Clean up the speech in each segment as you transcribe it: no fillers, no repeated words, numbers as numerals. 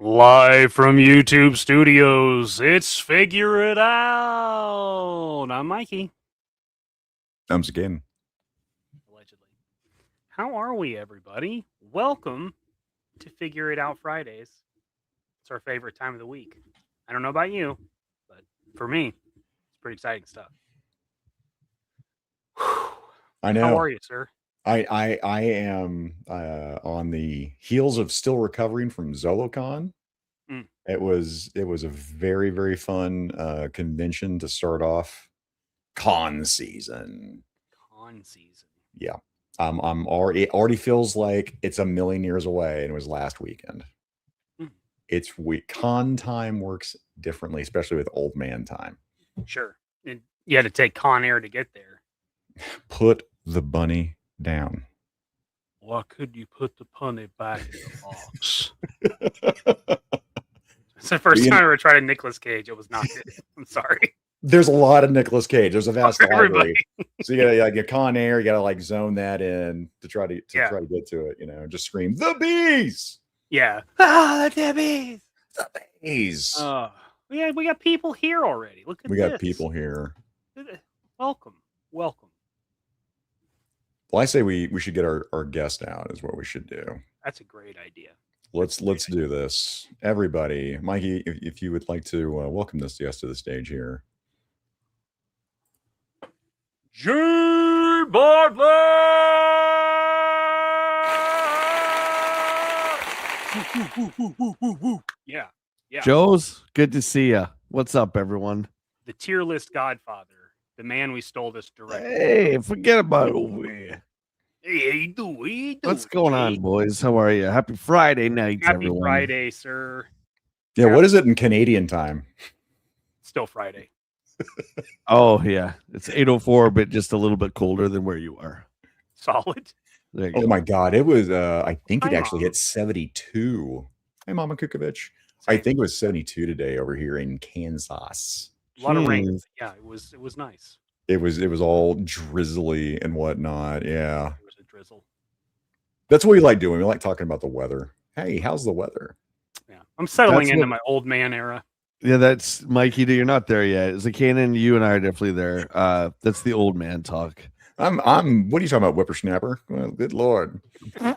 Live from YouTube Studios, it's Figure It Out. I'm Mikey. I'm Zakainen. Allegedly. How are we, everybody? Welcome to Figure It Out Fridays. It's our favorite time of the week. I don't know about you, but for me, it's pretty exciting stuff. I know. How are you, sir? I am on the heels of still recovering from ZoloCon. It was a very, very fun convention to start off con season. Yeah. I'm already feels like it's a million years away, and it was last weekend. It's con time works differently, especially with old man time. Sure. And you had to take Con Air to get there. Put the bunny down. Why could you put the punny back in the box? It's the first time I ever tried a Nicolas Cage. It was not good. I'm sorry. There's a lot of Nicolas Cage. There's a vast library. So you gotta get Con Air. You gotta zone that in to try to get to it. Just scream the bees. Yeah. The bees. The bees. Yeah, we got people here already. Look at this. We got people here. Welcome. Well, I say we should get our guest out is what we should do. That's a great idea. Let's do this. Everybody, Mikey, if you would like to welcome this guest to the stage here. Jay Bartlett! Yeah. Joe's, good to see you. What's up, everyone? The tier list godfather. The man we stole this directly. Hey, forget about it over here. Hey, how you doing? What's going on, boys? How are you? Happy Friday night, everyone. Happy Friday, sir. Yeah, what is it in Canadian time? Still Friday. Oh, yeah. It's 8:04, but just a little bit colder than where you are. Solid. Oh, my God. It was, I think it actually hit 72. Hey, Mama Kukovic. I think it was 72 today over here in Kansas. A lot of rain. Yeah, it was nice. It was all drizzly and whatnot. Yeah. It was a drizzle. That's what we like doing. We like talking about the weather. Hey, how's the weather? Yeah. I'm settling into my old man era. Yeah, that's Mikey. You're not there yet. Zakainen, you and I are definitely there. That's the old man talk. I'm what are you talking about, whippersnapper? Well, good Lord. I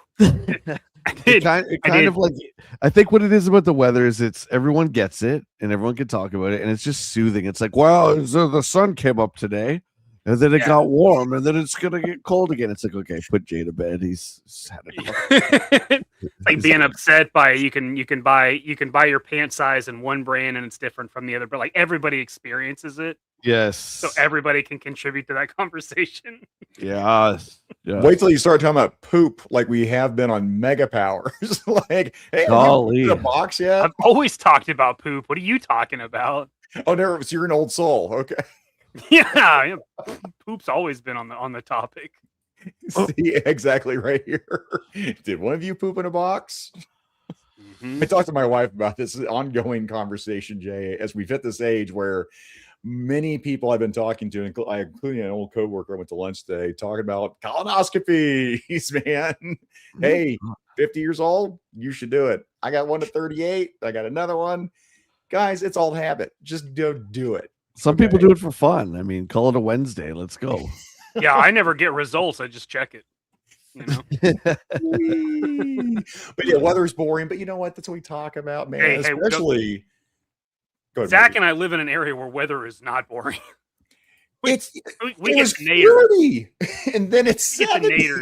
think what it is about the weather is everyone gets it and everyone can talk about it and it's just soothing. It's like, wow, so the sun came up today and then it got warm and then it's gonna get cold again. It's like, okay, put Jay to bed. He's had it. Like being upset by you can buy your pant size in one brand and it's different from the other, but like everybody experiences it. Yes. So everybody can contribute to that conversation. Yeah. Wait till you start talking about poop like we have been on Mega Powers. Like, hey, golly. The box yet? I've always talked about poop. What are you talking about? Oh, no, so you're an old soul. Okay. Yeah. Poop's always been on the topic. See, exactly right here. Did one of you poop in a box? I talked to my wife about this ongoing conversation, Jay, as we've hit this age where many people I've been talking to, including an old coworker I went to lunch today, talking about colonoscopies, man. Hey, 50 years old, you should do it. I got one at 38. I got another one. Guys, it's all habit. Just do it. Some people do it for fun. I mean, call it a Wednesday. Let's go. Yeah, I never get results. I just check it. But yeah, weather's boring. But you know what? That's what we talk about, man. Especially. Zach and I live in an area where weather is not boring. we get naders. And then it's 70.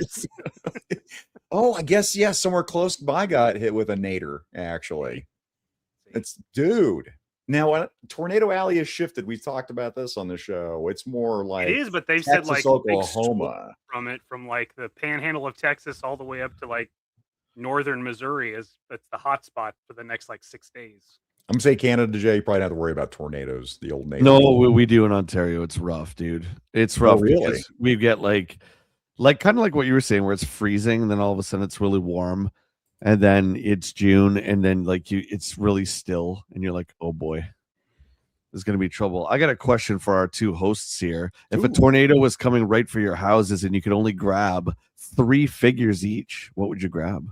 Oh, I guess, yeah, somewhere close by got hit with a nader, actually. It's, dude. Now, Tornado Alley has shifted. We've talked about this on the show. It's more like it is, but they've Texas, said like Oklahoma from like the panhandle of Texas all the way up to like northern Missouri that's the hot spot for the next like 6 days. I'm gonna say Canada, Jay. You probably don't have to worry about tornadoes. The old neighbor. No, we do in Ontario. It's rough, dude. It's rough. Oh, really? We get like kind of like what you were saying, where it's freezing, and then all of a sudden it's really warm, and then it's June, and then it's really still, and you're like, oh boy, there's gonna be trouble. I got a question for our two hosts here. If a tornado was coming right for your houses, and you could only grab 3 figures each, what would you grab?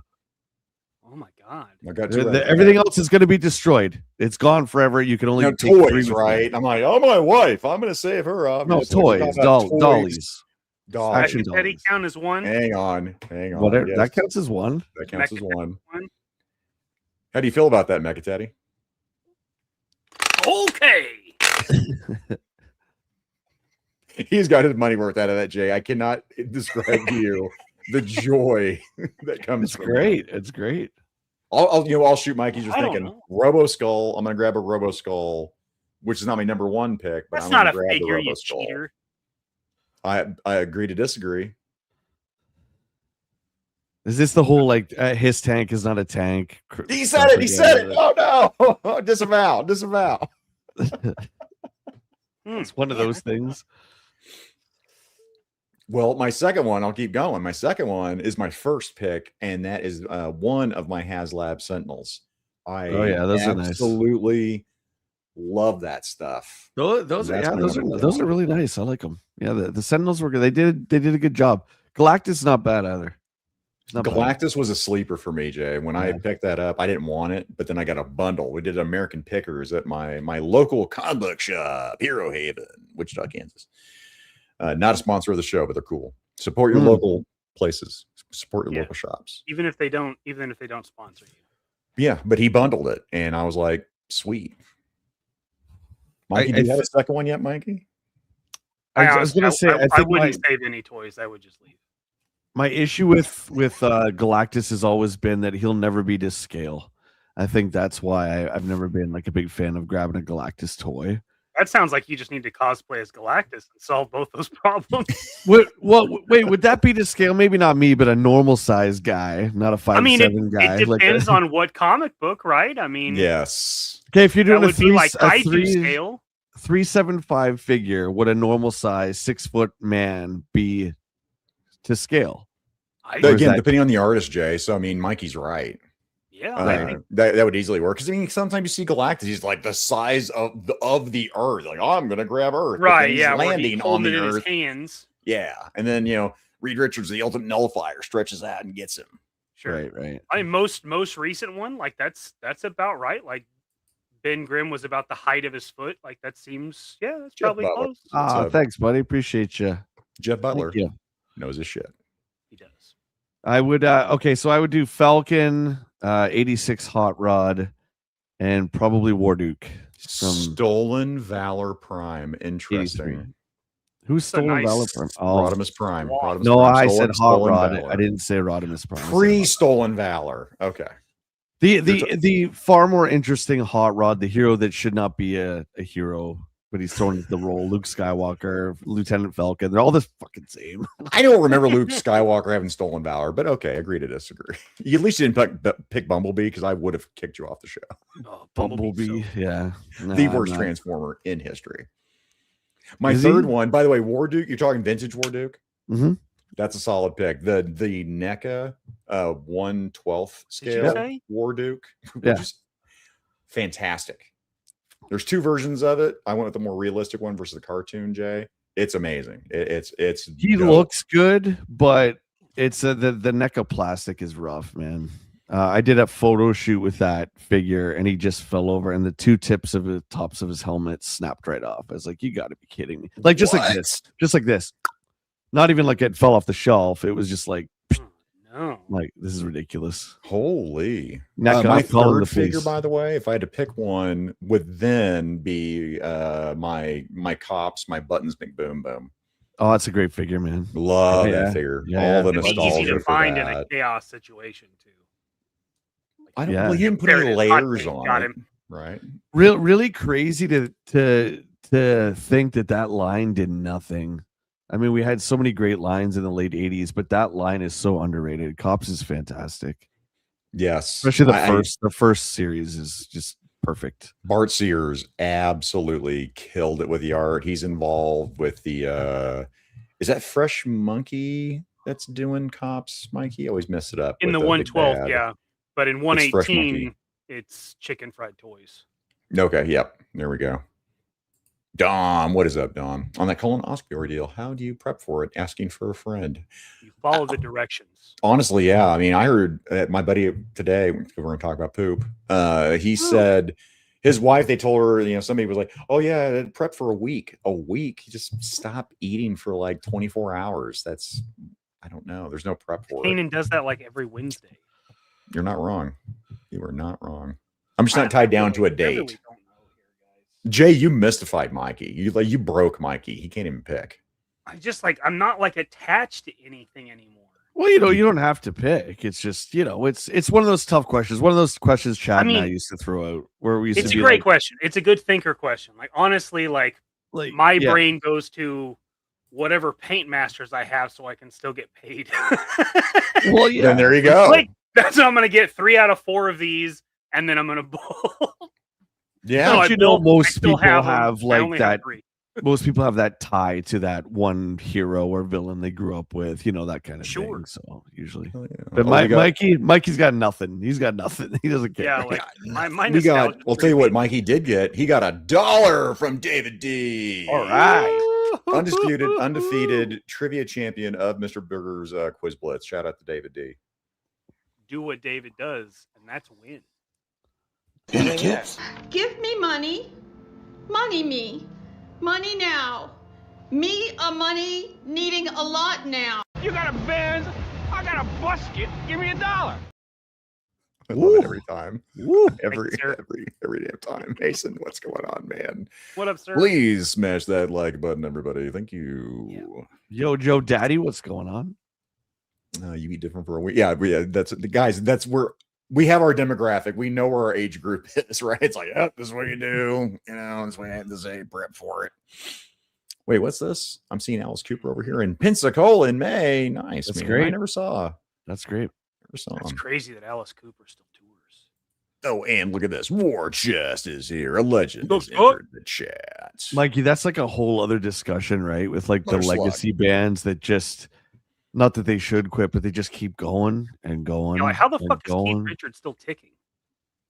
Oh my God. I got two Everything else is going to be destroyed. It's gone forever. You can only take toys, 3 with right? you. I'm like, oh, my wife. I'm going to save her. No, Obviously. toys, dollies. Action Mecha Teddy dollies. count as one. Hang on. Whatever, Yes. that counts as one. That counts as one. One. How do you feel about that, Mecha Teddy? Okay. He's got his money worth out of that, Jay. I cannot describe to you the joy that comes It's from great. that. It's great. I'll shoot Mikey's just I don't thinking know. Robo Skull. I'm gonna grab a Robo Skull, which is not my number one pick, but That's I'm not gonna a grab the figure, Robo you Skull. cheater. I agree to disagree. Is this the whole like his tank is not a tank? He said it. He said it. Oh no! Disavow. It's one of those things. Well, my second one, I'll keep going. My second one is my first pick, and that is one of my HasLab Sentinels. Oh yeah, those are nice. Absolutely love that stuff. Those are really nice. I like them. Yeah, the Sentinels were good. They did a good job. Galactus is not bad either. Galactus was a sleeper for me, Jay. When I picked that up, I didn't want it, but then I got a bundle. We did American Pickers at my local comic book shop, Hero Haven, Wichita, Kansas. Not a sponsor of the show, but they're cool. Support your local places. Support your local shops. Even if they don't sponsor you. Yeah, but he bundled it, and I was like, sweet. Mikey, do you have a second one yet, Mikey? I was gonna say I wouldn't save any toys. I would just leave. My issue with Galactus has always been that he'll never be to scale. I think that's why I've never been like a big fan of grabbing a Galactus toy. That sounds like you just need to cosplay as Galactus and solve both those problems. Wait, would that be to scale? Maybe not me, but a normal size guy, not a 5'7" guy. It depends on what comic book, right? I mean, yes. Okay, if you're doing that would be like kaiju scale. 375 figure, would a normal size 6 foot man be to scale? Again, depending on the artist, Jay. So I mean, Mikey's right. Yeah, that would easily work. Because I mean, sometimes you see Galactus, he's like the size of the Earth. Like, oh, I'm gonna grab Earth, right? He's Yeah, landing on the Earth. His hands. Yeah, and then Reed Richards, the ultimate nullifier, stretches out and gets him. Sure, right. I mean, most recent one, like that's about right. Like Ben Grimm was about the height of his foot. Like that seems, that's probably close. Thanks, buddy. Appreciate you. Jeff Butler knows his shit. He does. I would so I would do Falcon, 86 Hot Rod, and probably Warduke from Stolen Valor Prime. Interesting. 83. Who's Stolen Valor Prime? Rodimus Prime. Rodimus Prime. I said Hot Rod. Valor. I didn't say Rodimus Prime. Pre-Stolen Valor. Okay. The far more interesting Hot Rod, the hero that should not be a hero, but he's thrown into the role. Luke Skywalker, Lieutenant Falcon. They're all the fucking same. I don't remember Luke Skywalker having Stolen Valor, but okay, agree to disagree. You at least didn't pick Bumblebee because I would have kicked you off the show. Oh, Bumblebee, yeah. The worst Transformer in history. My third one, by the way, Warduke. You're talking vintage Warduke? Mm-hmm. That's a solid pick. The NECA 1/12 scale Warduke. Yeah. Fantastic. There's two versions of it. I went with the more realistic one versus the cartoon, Jay. It's amazing. It's he looks good, but it's the NECA plastic is rough, man. I did a photo shoot with that figure, and he just fell over, and the two tips of the tops of his helmet snapped right off. I was like, "You got to be kidding me!" Like just like this. Not even like it fell off the shelf. It was just like, no, like this is ridiculous. Holy! My third figure, by the way, if I had to pick one, would then be my Cops, my Buttons McBoom Boom. Oh, that's a great figure, man. Love that figure. Yeah, all the it's nostalgia easy to for find that. in a chaos situation too. I don't. Well, you didn't put any layers on it, right? Really crazy to think that line did nothing. I mean, we had so many great lines in the late 80s, but that line is so underrated. Cops is fantastic. Yes. Especially the first series is just perfect. Bart Sears absolutely killed it with the art. He's involved with the is that Fresh Monkey that's doing Cops, Mikey? I always mess it up. In the 112, yeah. But in 118, it's Chicken Fried Toys. Okay, yep. There we go. Dom, what is up, Dom? On that colonoscopy ordeal, how do you prep for it? Asking for a friend. You follow the directions. Honestly, yeah. I mean, I heard my buddy today, we're going to talk about poop. He said his wife, they told her, somebody was like, oh, yeah, prep for a week. A week? Just stop eating for like 24 hours. That's, I don't know. There's no prep for it. Kanan does that like every Wednesday. You're not wrong. You are not wrong. I'm just not tied down to a date. Really don't know here, guys. Jay, you mystified Mikey. You broke Mikey. He can't even pick. I'm not like attached to anything anymore. Well, you don't have to pick. It's just, it's one of those tough questions. One of those questions Chad and I used to throw out where we used to be. It's a great question. It's a good thinker question. Like, honestly, my brain goes to whatever paint masters I have so I can still get paid. Well, yeah. Then there you go. That's how I'm going to get 3 out of 4 of these, and then I'm going to bowl. Yeah, most people have like that. Most people have that tie to that one hero or villain they grew up with, that kind of thing. So usually, but Mikey's got nothing. He's got nothing. He doesn't care. Yeah, I'll tell you what Mikey did get. He got $1 from David D. All right, undefeated trivia champion of Mr. Burger's Quiz Blitz. Shout out to David D. Do what David does, and that's win. Yes. Give me money. Money me. Money now. Me a money needing a lot now. You got a Benz, I got a busket. Give me $1. I love it every time. Every damn time. Mason, what's going on, man? What up, sir? Please smash that like button, everybody. Thank you. Yeah. Yo, Joe Daddy, what's going on? You eat different for a week. Yeah, that's the guys. That's where we have our demographic. We know where our age group is, right? It's like, this is what you do. This way this is a prep for it. Wait, what's this? I'm seeing Alice Cooper over here in Pensacola in May. Nice. That's man. great. I never saw. That's great. Never saw That's him. crazy that Alice Cooper still tours. Oh, and look at this. War Chest is here. A legend has entered the chat. Mikey, that's like a whole other discussion, right? With like the legacy bands that just, not that they should quit, but they just keep going and going. How the fuck is Keith Richards still ticking?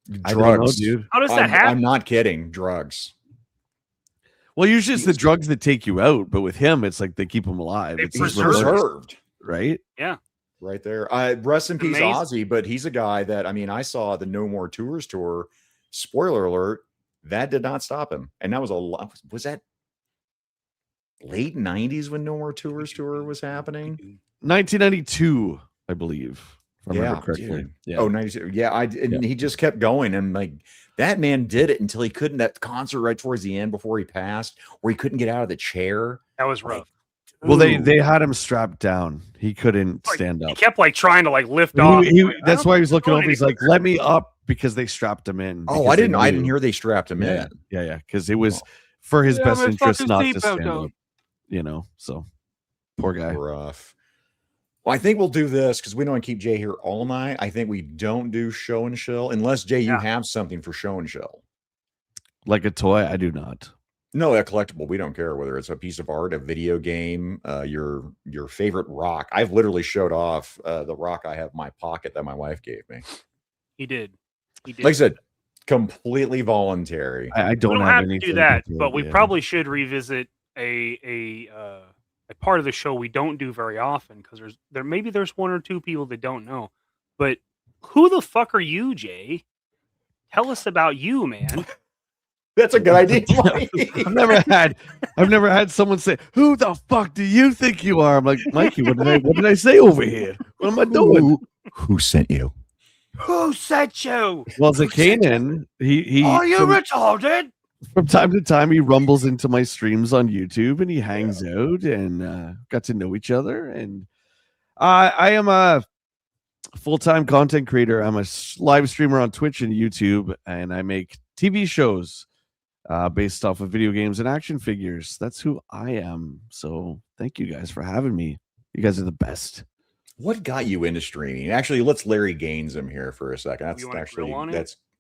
Drugs, I don't know, dude. How does that happen? I'm not kidding. Drugs. Well, usually it's the drugs that take you out, but with him, it's like they keep him alive. It's preserved, right? Yeah, right there. Rest in peace, Ozzy. But he's a guy that I saw the No More Tours tour. Spoiler alert: that did not stop him, and that was a lot. Was that late '90s when No More Tours tour was happening? 1992, I believe. If I remember correctly. Dude. Yeah. Oh, 92. Yeah, he just kept going, and like that man did it until he couldn't. That concert right towards the end before he passed, where he couldn't get out of the chair. That was rough. Well, they had him strapped down. He couldn't stand up. He kept trying to lift off. That's why he was looking over. He's like, "Let me up," because they strapped him in. Oh, I didn't hear they strapped him in. Yeah, because it was for his best interest not to stand up. So poor guy. Rough. Well, I think we'll do this because we don't want to keep Jay here all night. I think we don't do show and shill unless Jay, you have something for show and shill. Like a toy, I do not. No, a collectible. We don't care whether it's a piece of art, a video game, your favorite rock. I've literally showed off the rock I have in my pocket that my wife gave me. He did. Like I said, completely voluntary. I don't have anything to do that, but we probably should revisit a part of the show we don't do very often because there's one or two people that don't know. But who the fuck are you, Jay? Tell us about you, man. That's a good idea. I've never had someone say, "Who the fuck do you think you are?" I'm like, Mikey, what did I say over here? What am I doing? Who sent you? Who sent you? Well, Zakainen, he are you retarded? From time to time, he rumbles into my streams on YouTube and he hangs out and got to know each other. And I am a full-time content creator. I'm a live streamer on Twitch and YouTube, and I make TV shows based off of video games and action figures. That's who I am. So thank you guys for having me. You guys are the best. What got you into streaming? Actually, let's Larry Gaines him here for a second. That's actually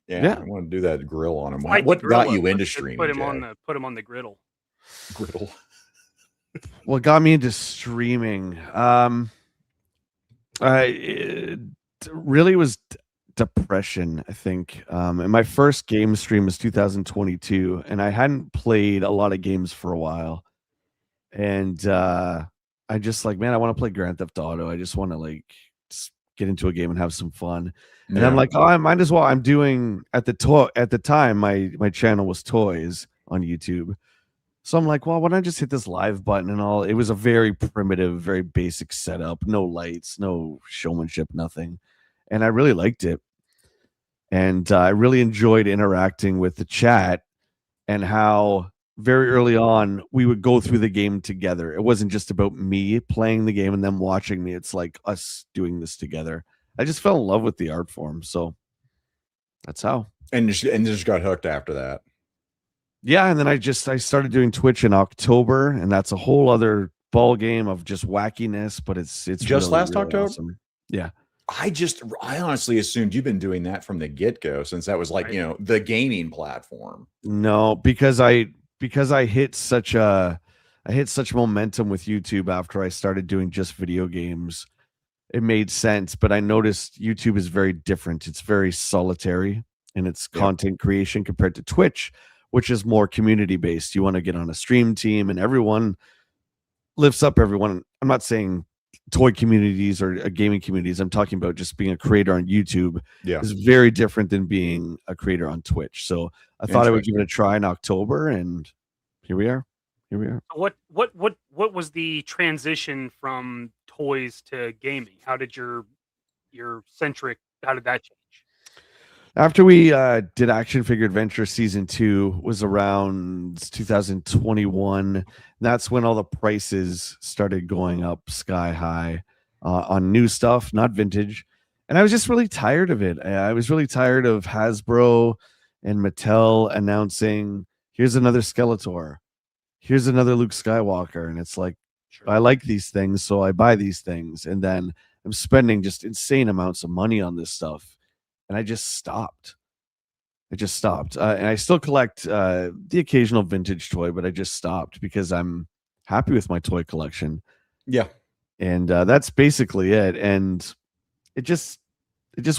I want to do that grill on him. What got you into streaming? Put him on the griddle. Griddle. What got me into streaming? It really was depression, I think. And my first game stream was 2022, and I hadn't played a lot of games for a while. And I just like, man, I want to play Grand Theft Auto. I just want to like just get into a game and have some fun. And I'm like, oh, I might as well. I'm doing at the time my channel was toys on YouTube. So I'm like, well, why don't I just hit this live button and all? It was a very primitive, very basic setup, no lights, no showmanship, nothing. And I really liked it. And I really enjoyed interacting with the chat and how very early on we would go through the game together. It wasn't just about me playing the game and them watching me. It's like us doing this together. I just fell in love with the art form. So that's how. And just got hooked after that. Yeah, and then I started doing Twitch in October, and that's a whole other ball game of just wackiness. But it's just really, last really October. Awesome. Yeah, I honestly assumed you've been doing that from the get-go, since that was like the gaming platform. No, because I hit such momentum with YouTube after I started doing just video games. It made sense, but I noticed YouTube is very different. It's very solitary in its content creation compared to Twitch, which is more community based. You want to get on a stream team and everyone lifts up everyone. I'm not saying toy communities or gaming communities. I'm talking about just being a creator on YouTube is very different than being a creator on Twitch. So I thought I would give it a try in October, and here we are. What was the transition from toys to gaming? How did your centric? How did that change? After we did Action Figure Adventure Season 2 was around 2021. That's when all the prices started going up sky high on new stuff, not vintage. And I was just really tired of it. I was really tired of Hasbro and Mattel announcing, here's another Skeletor. Here's another Luke Skywalker. And it's like, I like these things, so I buy these things. And then I'm spending just insane amounts of money on this stuff. And I just stopped. And I still collect the occasional vintage toy, but I just stopped because I'm happy with my toy collection. Yeah. And that's basically it. And it just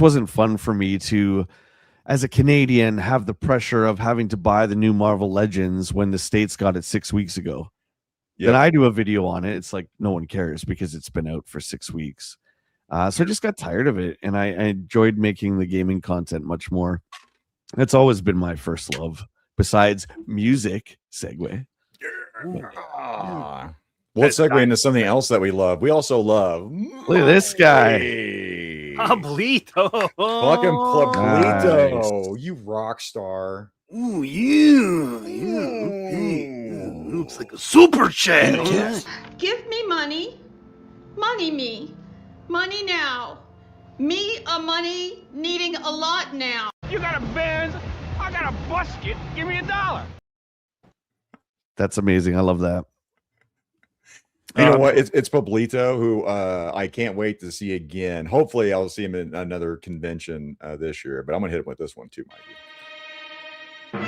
wasn't fun for me to, as a Canadian, have the pressure of having to buy the new Marvel Legends when the States got it 6 weeks ago. Then I do a video on it. It's like no one cares because it's been out for 6 weeks. So I just got tired of it, and I enjoyed making the gaming content much more. That's always been my first love, besides music. Segue. Well, let's segue into something else that we love. We also love. Look at this guy. Pablito. Fucking Pablito. Nice. You rock star. Ooh, you. Looks like a super channel. Give me money. Money me. Money now. Me a money needing a lot now. You got a Benz, I got a busket. Give me $1. That's amazing. I love that. You know what? It's Pablito, who I can't wait to see again. Hopefully, I'll see him in another convention this year. But I'm gonna hit him with this one too, Mikey.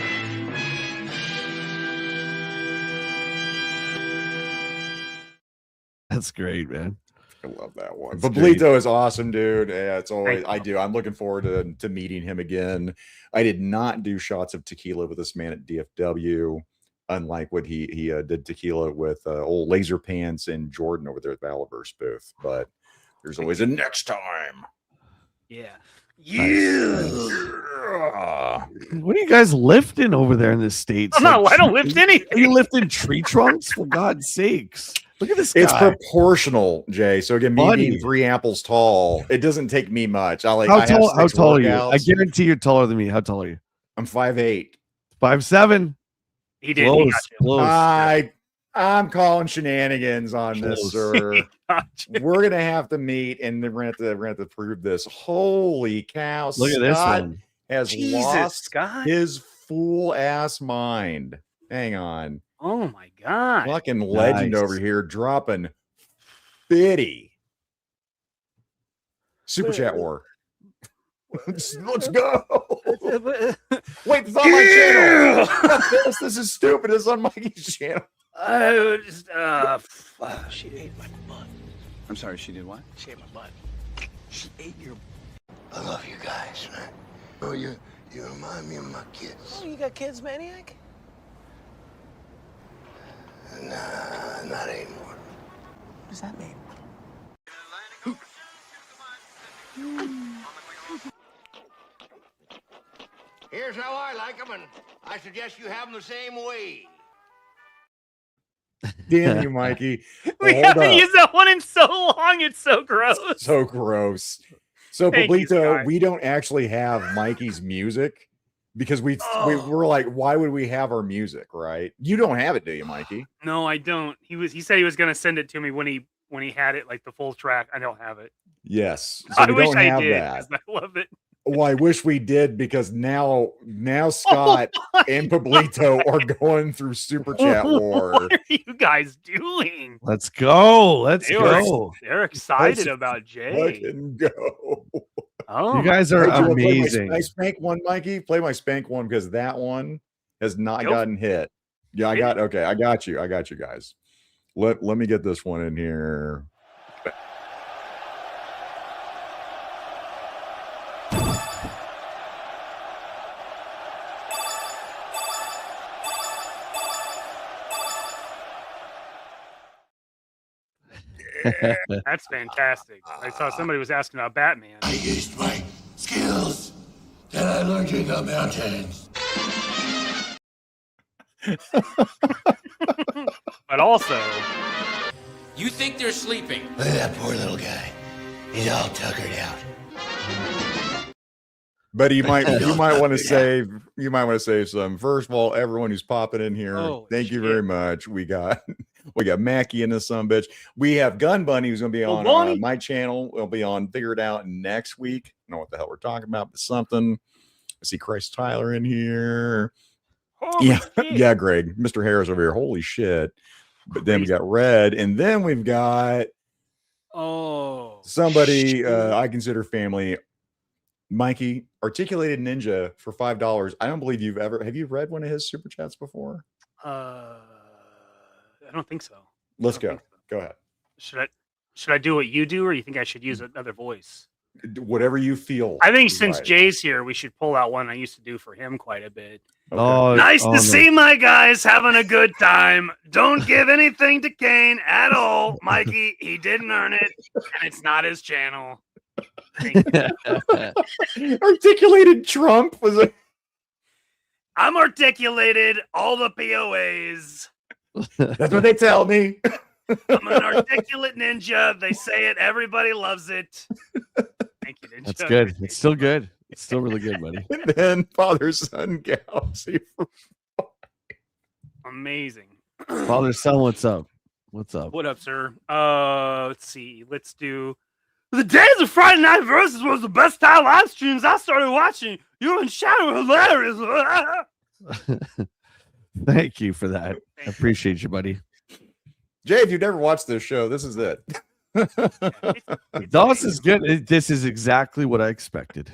That's great, man. I love that one. Pablito is awesome, dude. Yeah, it's always I'm looking forward to meeting him again. I did not do shots of tequila with this man at DFW, unlike what he did tequila with old Laser Pants and Jordan over there at Valaverse booth. But there's always a next time. Yeah. What are you guys lifting over there in the States? I don't lift anything. Are you lifting tree trunks? For God's sakes. Look at this guy. It's proportional, Jay. So again, me being 3 apples tall, it doesn't take me much. How tall are you? I guarantee you're taller than me. How tall are you? I'm 5'8". 5'7". He did. Close. I'm calling shenanigans on this, sir. We're gonna have to meet, and then we're gonna have to prove this. Holy cow! Look at this one. Has lost his fool ass mind. Hang on. Oh my god! Fucking legend over here dropping 50. Super chat war. Let's go. Wait, it's on my channel. Fuck this is stupid. It's on Mikey's channel. She ate my butt. I'm sorry, she did what? She ate my butt. She ate your I love you guys, man. Oh, you remind me of my kids. Oh, you got kids, Maniac? Nah, not anymore. What does that mean? Here's how I like them, and I suggest you have them the same way. Damn you, Mikey. We Hold haven't up. used that one in so long. It's so gross. So gross. So, Thank you, Pablito, Scott. we don't actually have Mikey's music because we were like, why would we have our music, right? You don't have it, do you, Mikey? No, I don't. He said he was going to send it to me when he had it, like the full track. I don't have it. Yes. So I we wish don't I have did. that. 'Cause I love it. Well, I wish we did because now Scott and Pablito are going through super chat war. What are you guys doing? Let's go. Let's go. They're excited Let's about Jay. Fucking go. Oh, You guys are Hey, do you wanna play amazing. my spank one, Mikey. Play my spank one because that one has not Nope. gotten hit. Yeah, I got you guys. Let me get this one in here. that's fantastic. I saw somebody was asking about Batman. I used my skills that I learned in the mountains. But also, You think they're sleeping? Look at that poor little guy. He's all tuckered out. But you might want to save some. First of all, everyone who's popping in here, Holy thank you shit. very much. We got Mackie in this bitch. We have Gun Bunny who's going to be Oh, on Bunny. my channel. We'll be on Figure It Out next week. I don't know what the hell we're talking about, but something. I see Christ Tyler in here. holy Yeah, shit. yeah, Greg, Mr. Harris over here. Holy shit! But then we Crazy. got Red, and then we've got Oh, somebody shit. I consider family. Mikey, Articulated Ninja for $5. I don't believe have you read one of his super chats before? I don't think so. Let's I go. don't think so. Go ahead. Should I do what you do, or you think I should use another voice? Whatever you feel. I think is since right. Jay's here, we should pull out one I used to do for him quite a bit. Okay. Oh, Nice oh, to no. see my guys having a good time. Don't give anything to Kane at all, Mikey. He didn't earn it, and it's not his channel. Thank you. Articulated Trump was a I'm articulated. All the POAs. that's what they tell me. I'm an articulate ninja. They say it. Everybody loves it. Thank you, Ninja. That's good. It's still good. It's still really good, buddy. And then Father Son Galaxy. Amazing. Father Son, what's up? What's up? What up, sir? Let's see. Let's do the days of Friday Night Versus was the best time live streams I started watching. You and Shadow were hilarious. Thank you for that. I appreciate you, buddy. Jay, if you've never watched this show, this is it. This is good. This is exactly what I expected.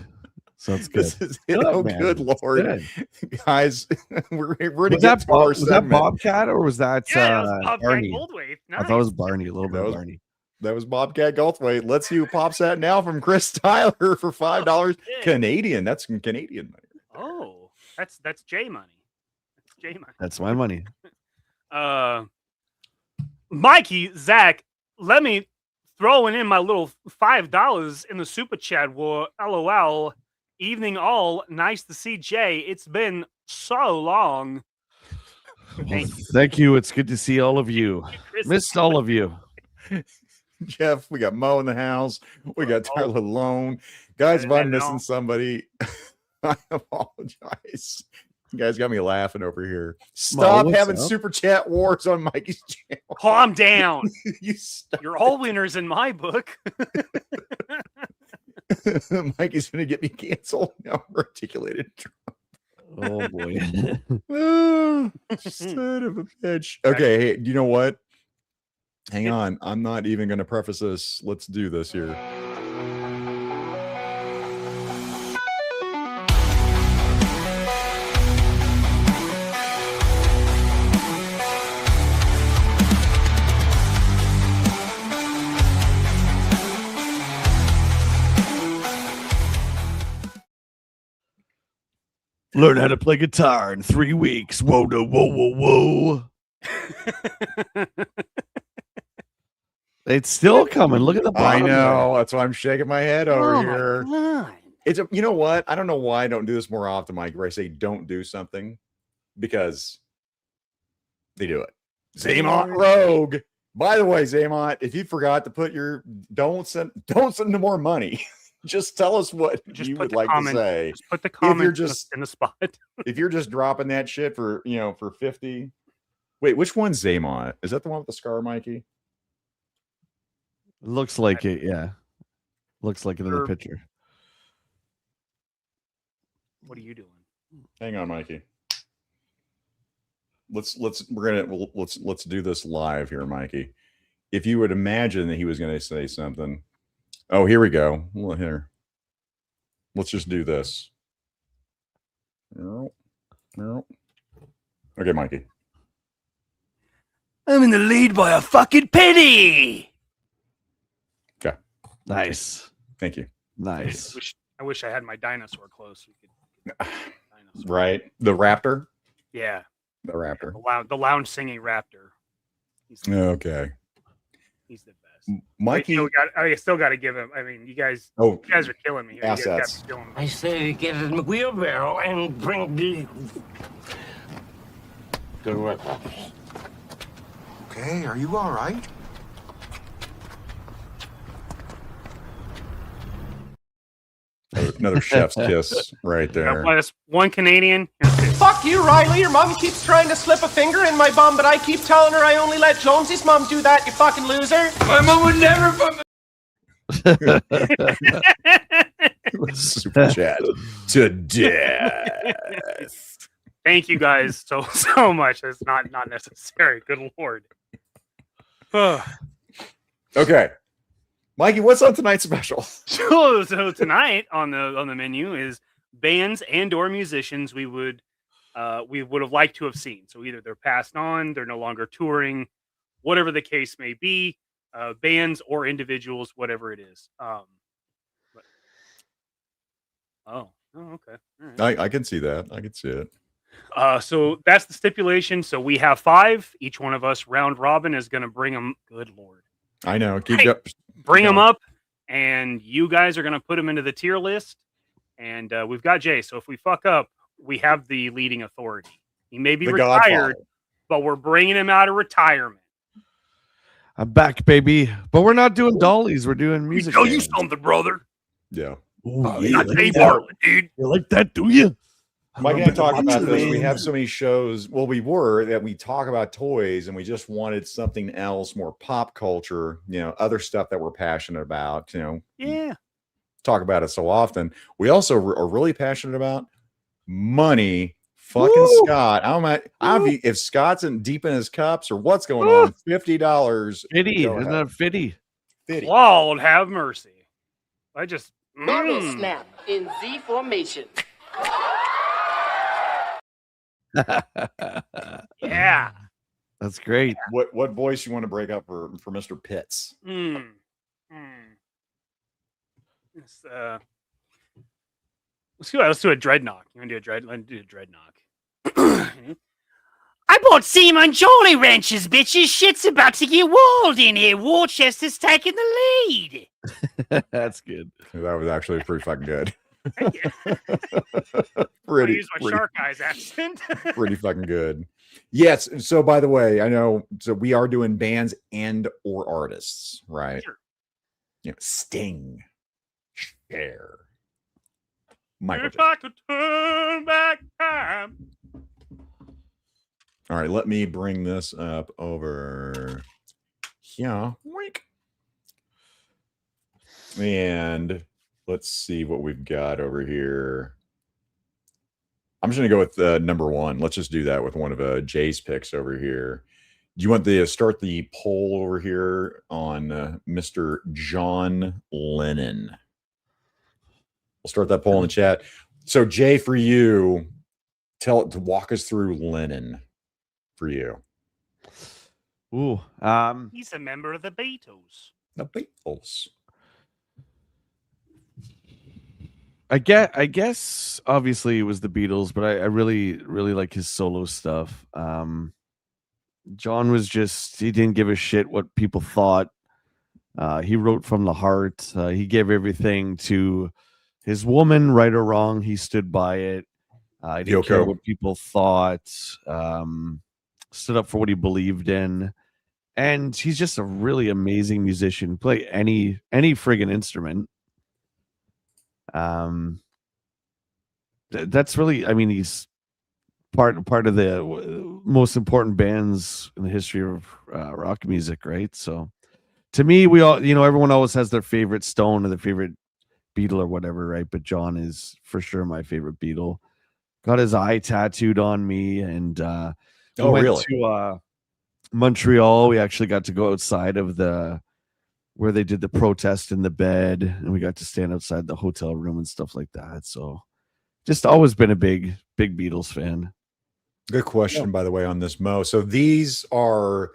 So it's good. This is it. Good, Oh, man. good It's lord, good. guys! We're to Was get that, to our was that segment. Bobcat or was that, Yeah, that was Bobcat Barney? Goldthwait. I thought it was Barney. A little bit That of was- Barney. That was Bobcat Goldthwait. Let's see who pops that now from Chris Tyler for $5 shit. Canadian. That's some Canadian money. Oh, that's Jay money. That's Jay money. That's my money. Mikey, Zach, let me throw in my little $5 in the super chat war. LOL. Evening all. Nice to see Jay. It's been so long. Well, thank you. It's good to see all of you. Chris, Missed all of you. Jeff, we got Mo in the house. We got Tyler Lone. Guys, if I'm missing somebody, I apologize. You guys got me laughing over here. Stop what's having up? super chat wars on Mikey's channel. calm down. You stop. You're all winners in my book. Mikey's gonna get me canceled. Now articulated. Oh boy. Oh, son of a bitch. Okay, hey, you know what? Hang on. I'm not even gonna preface this. Let's do this here. Learn how to play guitar in 3 weeks. Whoa, whoa. It's still coming. Look at the I bottom. know. That's why I'm shaking my head over here. God. You know what? I don't know why I don't do this more often, Mike, where I say don't do something because they do it. Zaymont Rogue. By the way, Zaymont, if you forgot to put your don't send no more money. Just tell us what you would like to say. Just put the comment in the spot. If you're just dropping that shit for 50. Wait, which one's Zaymont? Is that the one with the scar, Mikey? Looks like it, yeah. Looks like it in the picture. What are you doing? Hang on, Mikey. Let's do this live here, Mikey. If you would imagine that he was going to say something. Oh, here we go. Well, here. Let's just do this. No. Okay, Mikey. I'm in the lead by a fucking penny. Okay. Nice. Thank you. Nice. I wish I had my dinosaur close. Right. The raptor? Yeah. The raptor. The lounge singing raptor. Okay. He's the best. Mikey. I still got to give him. I mean, you guys are killing me here. Assets. I say get in the wheelbarrow and bring the... Good work. Okay, are you all right? Another chef's kiss right there. One Canadian. Fuck you, Riley. Your mom keeps trying to slip a finger in my bum, but I keep telling her I only let Jonesy's mom do that, you fucking loser. My mom would never put Super chat to death. Thank you guys so much. It's not necessary. Good Lord. Okay. Mikey, what's on tonight's special? So tonight on the menu is bands and/or musicians we would have liked to have seen. So either they're passed on, they're no longer touring, whatever the case may be, bands or individuals, whatever it is. Okay. All right. I can see that. I can see it. So that's the stipulation. So we have 5. Each one of us, round robin, is going to bring them. Good Lord. I know. Bring them up, and you guys are going to put them into the tier list. And we've got Jay. So if we fuck up, we have the leading authority. He may be retired, but we're bringing him out of retirement. I'm back, baby. But we're not doing dollies. We're doing music. You something, brother. Yeah. Not Jay Bartlett, dude. You like that, do you? Mike and I talk about this. We have so many shows. Well, we talk about toys, and we just wanted something else, more pop culture, other stuff that we're passionate about, Yeah. Talk about it so often. We also are really passionate about money. Fucking Scott. If Scott's deep in his cups or what's going on, $50. Fitty. Isn't that Fitty? Lord have mercy. I just Bubble snap in Z formation. Yeah. That's great. What voice you want to break up for Mr. Pitts? Let's do a dreadnought. You want to do a dreadnought? I bought Seaman Jolly Ranchers, bitches. Shit's about to get wild in here. Worcester's taking the lead. That's good. That was actually pretty fucking good. Use my shark eyes accent. Pretty fucking good. Yes. So by the way, I know. So we are doing bands and or artists, right? Sure. Sting, Cher, Michael. If I could turn back time. All right, let me bring this up over here. And let's see what we've got over here. I'm just going to go with number 1. Let's just do that with one of Jay's picks over here. Do you want to start the poll over here on Mr. John Lennon? We'll start that poll in the chat. So, Jay, for you, walk us through Lennon for you. Ooh, he's a member of the Beatles. The Beatles. I guess obviously it was the Beatles, but I really like his solo stuff. John was he didn't give a shit what people thought. He wrote from the heart. He gave everything to his woman, right or wrong. He stood by it. I didn't care what people thought. Stood up for what he believed in. And he's just a really amazing musician. Play any friggin' instrument. That's really, I mean, he's part of the most important bands in the history of rock music, right? So to me, we all, everyone always has their favorite Stone or their favorite Beatle or whatever, right? But John is for sure my favorite Beatle. Got his eye tattooed on me, and we went really? to Montreal. We actually got to go outside of where they did the protest in the bed, and we got to stand outside the hotel room and stuff like that. So just always been a big Beatles fan. Good question, by the way, on this, Mo. So these are,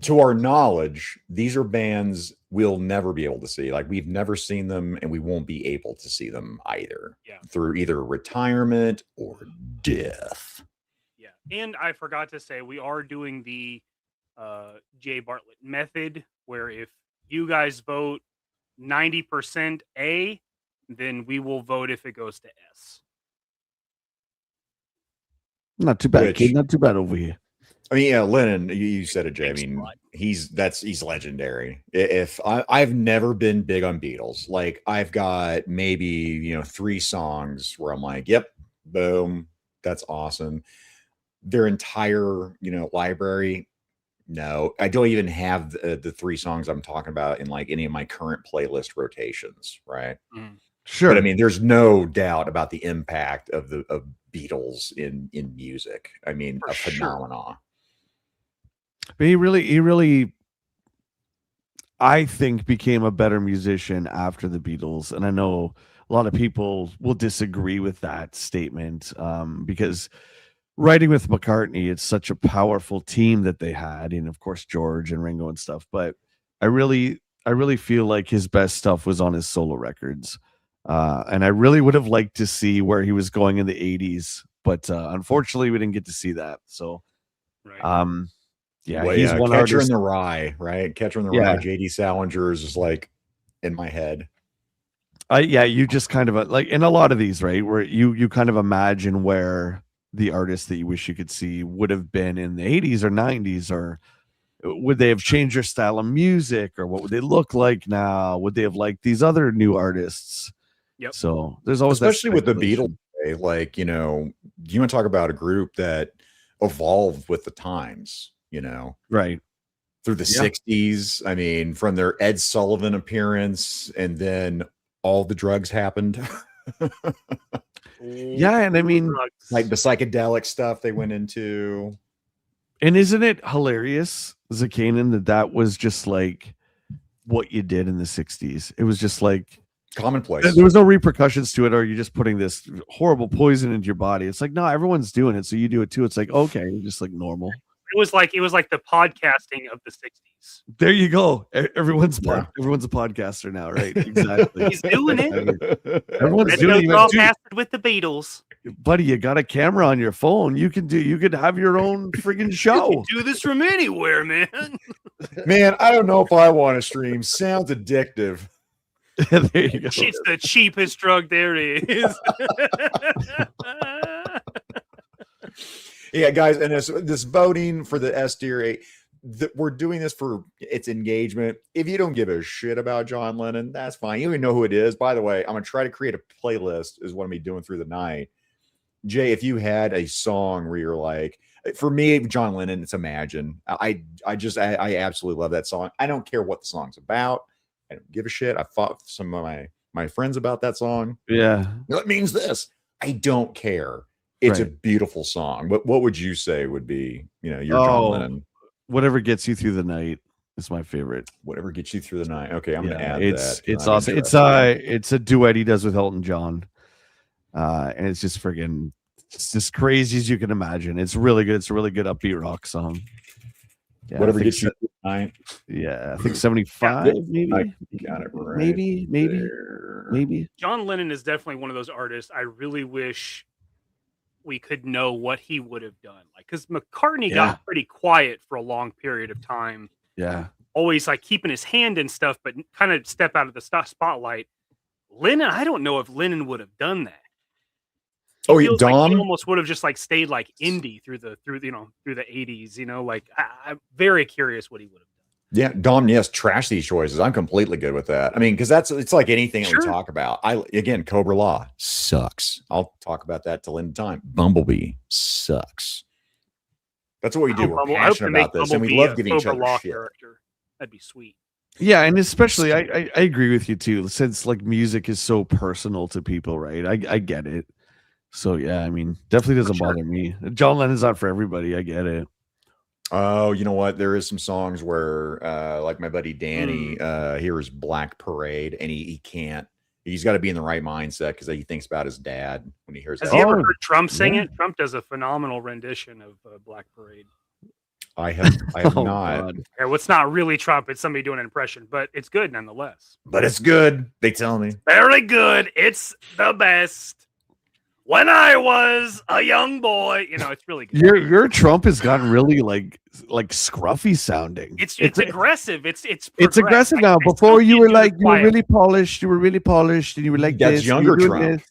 to our knowledge, these are bands we'll never be able to see. Like, we've never seen them, and we won't be able to see them either. Yeah. Through either retirement or death. Yeah. And I forgot to say, we are doing the Jay Bartlett method, where if you guys vote 90% A, then we will vote if it goes to S. Not too bad, kid. Not too bad over here. I mean, yeah, Lennon, you said it, Jay. I mean, he's legendary. If I've never been big on Beatles, like I've got maybe 3 songs where I'm like, yep, boom, that's awesome. Their entire library, no, I don't even have the 3 songs I'm talking about in like any of my current playlist rotations, right? Sure. But I mean, there's no doubt about the impact of Beatles in music. I mean, a phenomenon. But he really, I think, became a better musician after the Beatles. And I know a lot of people will disagree with that statement because writing with McCartney, it's such a powerful team that they had. And of course, George and Ringo and stuff. But I really feel like his best stuff was on his solo records. And I really would have liked to see where he was going in the 80s. But unfortunately, we didn't get to see that. So, yeah, well, he's one Catcher artist. in the Rye, right? Catcher in the Rye. JD Salinger's is like in my head. You just kind of like in a lot of these, right? Where you kind of imagine where the artist that you wish you could see would have been in the 80s or 90s, or would they have changed their style of music, or what would they look like now? Would they have liked these other new artists? Yep. So there's always, especially with the Beatles, like, you want to talk about a group that evolved with the times, right through the 60s. I mean, from their Ed Sullivan appearance, and then all the drugs happened. Yeah, and I mean, like the psychedelic stuff they went into. And isn't it hilarious, Zakainen, that was just like what you did in the 60s? It was just like commonplace. There was no repercussions to it, or you're just putting this horrible poison into your body. It's like, no, everyone's doing it, so you do it too. It's like, okay, just like normal. It was like the podcasting of the 60s. There you go. Everyone's a podcaster now, right? Exactly. He's doing it. Everyone's doing it. All bastard with the Beatles. Buddy, you got a camera on your phone. You could have your own friggin' show. You can do this from anywhere, man. Man, I don't know if I want to stream. Sounds addictive. There you go. It's the cheapest drug there is. Yeah, guys, and this voting for the S tier 8, we're doing this for its engagement. If you don't give a shit about John Lennon, that's fine. You don't even know who it is. By the way, I'm gonna try to create a playlist, is what I'm doing through the night. Jay, if you had a song where you're like, for me, John Lennon, it's Imagine. I absolutely love that song. I don't care what the song's about. I don't give a shit. I fought with some of my friends about that song. Yeah. It means this. I don't care. It's a beautiful song. But what would you say would be, your John Lennon? Whatever Gets You Through the Night is my favorite. Whatever Gets You Through the Night. Okay, I'm gonna add that. It's awesome. It's a duet he does with Elton John. And it's just friggin', it's as crazy as you can imagine. It's really good. It's a really good upbeat rock song. Yeah, Whatever Gets You Through the Night. Yeah, I think 75, maybe. I got it right. Maybe. There. maybe. John Lennon is definitely one of those artists. I really wish we could know what he would have done. Like, because McCartney got pretty quiet for a long period of time. Yeah. Always like keeping his hand and stuff, but kind of step out of the spotlight. Lennon, I don't know if Lennon would have done that. Dom? Like he almost would have just like stayed like indie through the 80s. Like I'm very curious what he would have done. Yeah, Dom, yes, trash these choices. I'm completely good with that. I mean, because it's like anything that we talk about. Again, Cobra Law sucks. I'll talk about that till end of time. Bumblebee sucks. That's what we do. We're passionate about this, and we love giving each other shit. Character. That'd be sweet. Yeah, and especially I agree with you too, since like music is so personal to people, right? I get it. So yeah, I mean, definitely doesn't bother me. John Lennon's not for everybody. I get it. Oh, you know what? There is some songs where, like my buddy Danny, hears Black Parade, and he can't. He's got to be in the right mindset because he thinks about his dad when he hears. Has he ever heard Trump sing it? Trump does a phenomenal rendition of Black Parade. I have not. Yeah, well, it's not really Trump; it's somebody doing an impression, but it's good nonetheless. But it's good. They tell me very good. It's the best. When I was a young boy, it's really good. Your Trump has gotten really like scruffy sounding. It's aggressive. It's aggressive now. Before you were like you were really polished, and you were like that's this, younger Trump.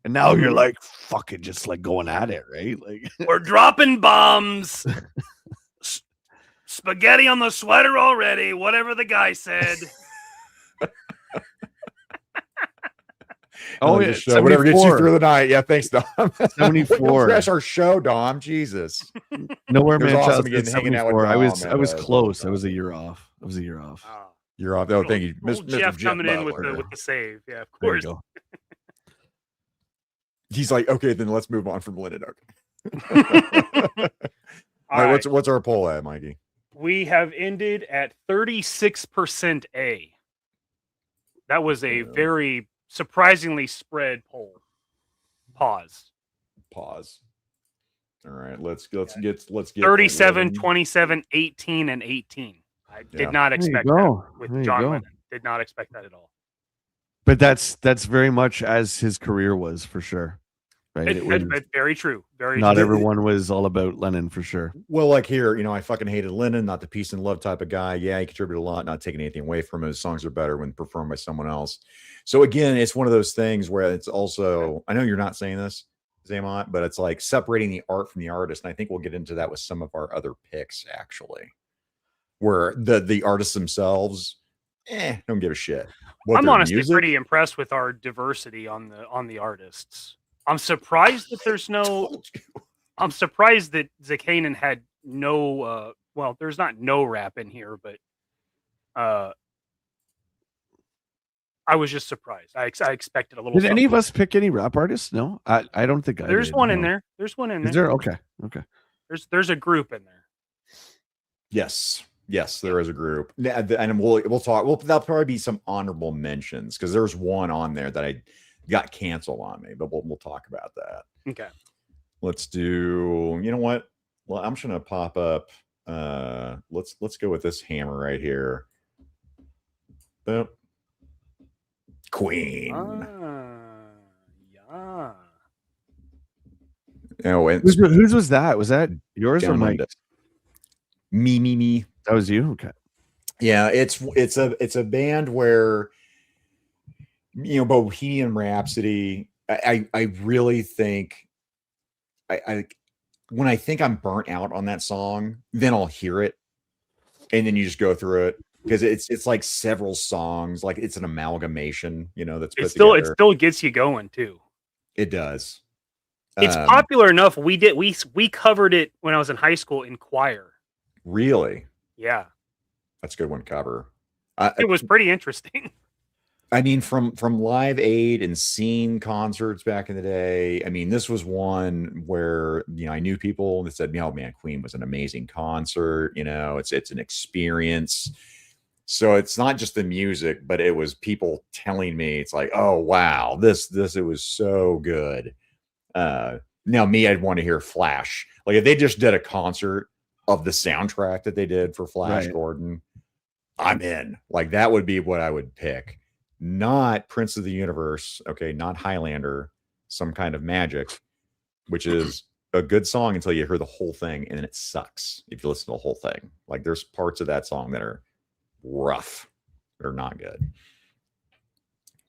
And now you're like fucking just like going at it, right? Like we're dropping bombs. Spaghetti on the sweater already. Whatever the guy said. Oh yeah, whatever gets you through the night. Yeah, thanks, Dom. 74. Crash our show, Dom. Jesus. Nowhere man. Awesome again hanging out with Dom, I was close. I was a year off. You're off. Oh, thank you, Mr. Jeff coming in with the save. Yeah, of course. He's like, okay, then let's move on from Lennon. Okay. All right, what's our poll at, Mikey? We have ended at 36% A. That was a very surprisingly spread poll. Pause. All right, let's get 37, 27, 18, and 18. I did not expect that with John Lennon. Did not expect that at all. But that's very much as his career was for sure. Right? But very true. Not everyone was all about Lennon for sure. Well, like here, I fucking hated Lennon, not the peace and love type of guy. Yeah, he contributed a lot, not taking anything away from him. His songs are better when performed by someone else. So again, it's one of those things where it's also, I know you're not saying this, Zaymont, but it's like separating the art from the artist. And I think we'll get into that with some of our other picks, actually, where the artists themselves, don't give a shit. I'm honestly pretty impressed with our diversity on the artists. I'm surprised that there's no. I'm surprised that Zakainen had no. Well, there's not no rap in here, but I was just surprised. I expected a little. Did any of us pick any rap artists? No, I don't think I did. There's one in there. There's one in there. Is there? Okay. There's a group in there. Yes, there is a group, and we'll talk. There'll probably be some honorable mentions because there's one on there that I got canceled on me, but we'll talk about that. Okay. Let's do. You know what? Well, I'm just gonna pop up. Let's go with this hammer right here. Boom. Queen. Yeah. Oh, whose was that? Was that yours or mine? Me. That was you. Okay. Yeah, it's a band where Bohemian Rhapsody. I really think I when I think I'm burnt out on that song, then I'll hear it, and then you just go through it. Because it's like several songs, like it's an amalgamation, that's put together. It still gets you going too. It does. It's popular enough. We covered it when I was in high school in choir. Really? Yeah. That's a good one cover. It was pretty interesting. I mean, from Live Aid and seeing concerts back in the day, I mean, this was one where, I knew people that said, oh man, Queen was an amazing concert. It's an experience. So it's not just the music, but it was people telling me, it's like, oh wow, it was so good. Now me, I'd want to hear Flash. Like if they just did a concert of the soundtrack that they did for Flash Gordon, I'm in. Like that would be what I would pick. not Prince of the Universe, okay, not Highlander, Some Kind of Magic, which is a good song until you hear the whole thing, and then it sucks if you listen to the whole thing. Like there's parts of that song that are rough, that are not good.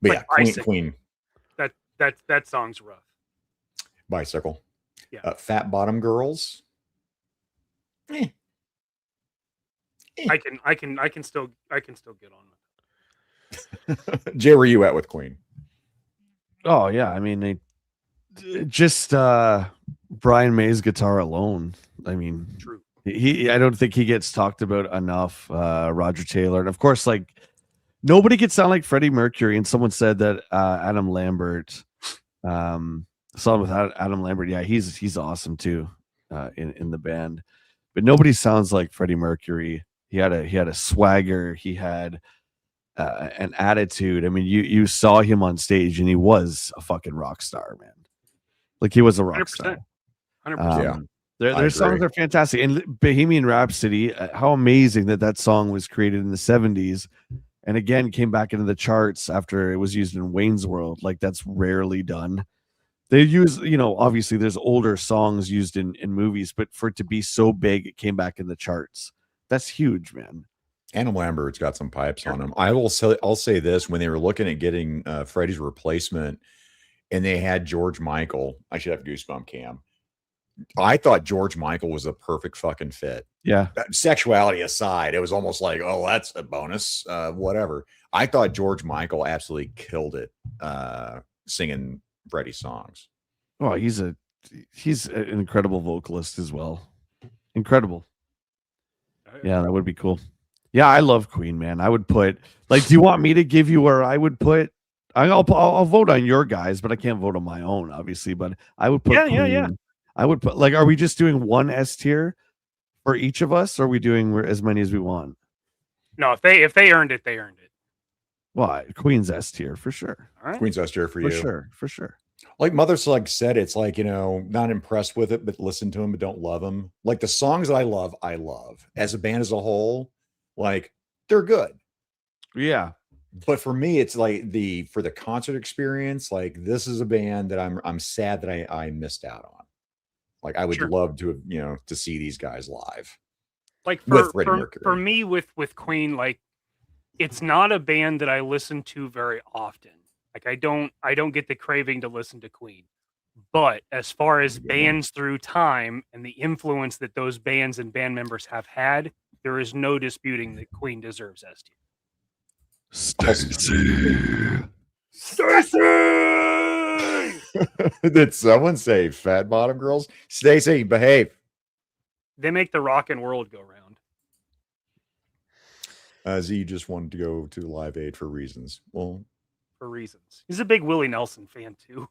But like yeah, Queen. That song's rough. Bicycle. Yeah. Fat Bottom Girls. I can still get on with it. Jay, where you at with Queen? Oh yeah, I mean they just Brian May's guitar alone. I mean, true. I don't think he gets talked about enough. Roger Taylor, and of course, like nobody could sound like Freddie Mercury. And someone said that Adam Lambert, song with Adam Lambert, yeah, he's awesome too in the band. But nobody sounds like Freddie Mercury. He had a swagger. He had an attitude. I mean, you saw him on stage, and he was a fucking rock star, man. Like he was a rock 100%. star. 100%. Yeah. Their songs are fantastic. And Bohemian Rhapsody, how amazing that song was created in the 70s and again came back into the charts after it was used in Wayne's World. Like that's rarely done. They use, obviously there's older songs used in movies, but for it to be so big, it came back in the charts. That's huge, man. Adam Lambert's got some pipes on him. I'll say this: when they were looking at getting Freddie's replacement, and they had George Michael, I should have Goosebump Cam. I thought George Michael was a perfect fucking fit. Yeah. Sexuality aside, it was almost like, oh, that's a bonus. Whatever. I thought George Michael absolutely killed it singing Freddie's songs. Well, he's an incredible vocalist as well. Incredible. Yeah, that would be cool. Yeah, I love Queen, man. I would put do you want me to give you where I would put? I'll vote on your guys, but I can't vote on my own, obviously. But I would put Queen. Yeah. I would put are we just doing one S tier for each of us, or are we doing as many as we want? No, if they earned it, they earned it. Well, Queen's S tier for sure. All right. Queen's S tier for you. For sure. Like Mother Slug said, it's like, not impressed with it, but listen to them, but don't love them. Like the songs that I love. As a band as a whole, like they're good. Yeah. But for me, it's like for the concert experience, like this is a band that I'm sad that I missed out on. Like I would love to have, to see these guys live. Like for me with Queen, like it's not a band that I listen to very often. Like I don't get the craving to listen to Queen. But as far as bands through time and the influence that those bands and band members have had, there is no disputing that Queen deserves S tier. Stacy! Did someone say Fat Bottom Girls? Stacy, behave. They make the rockin' world go round. Z just wanted to go to Live Aid for reasons. Well, for reasons. He's a big Willie Nelson fan too.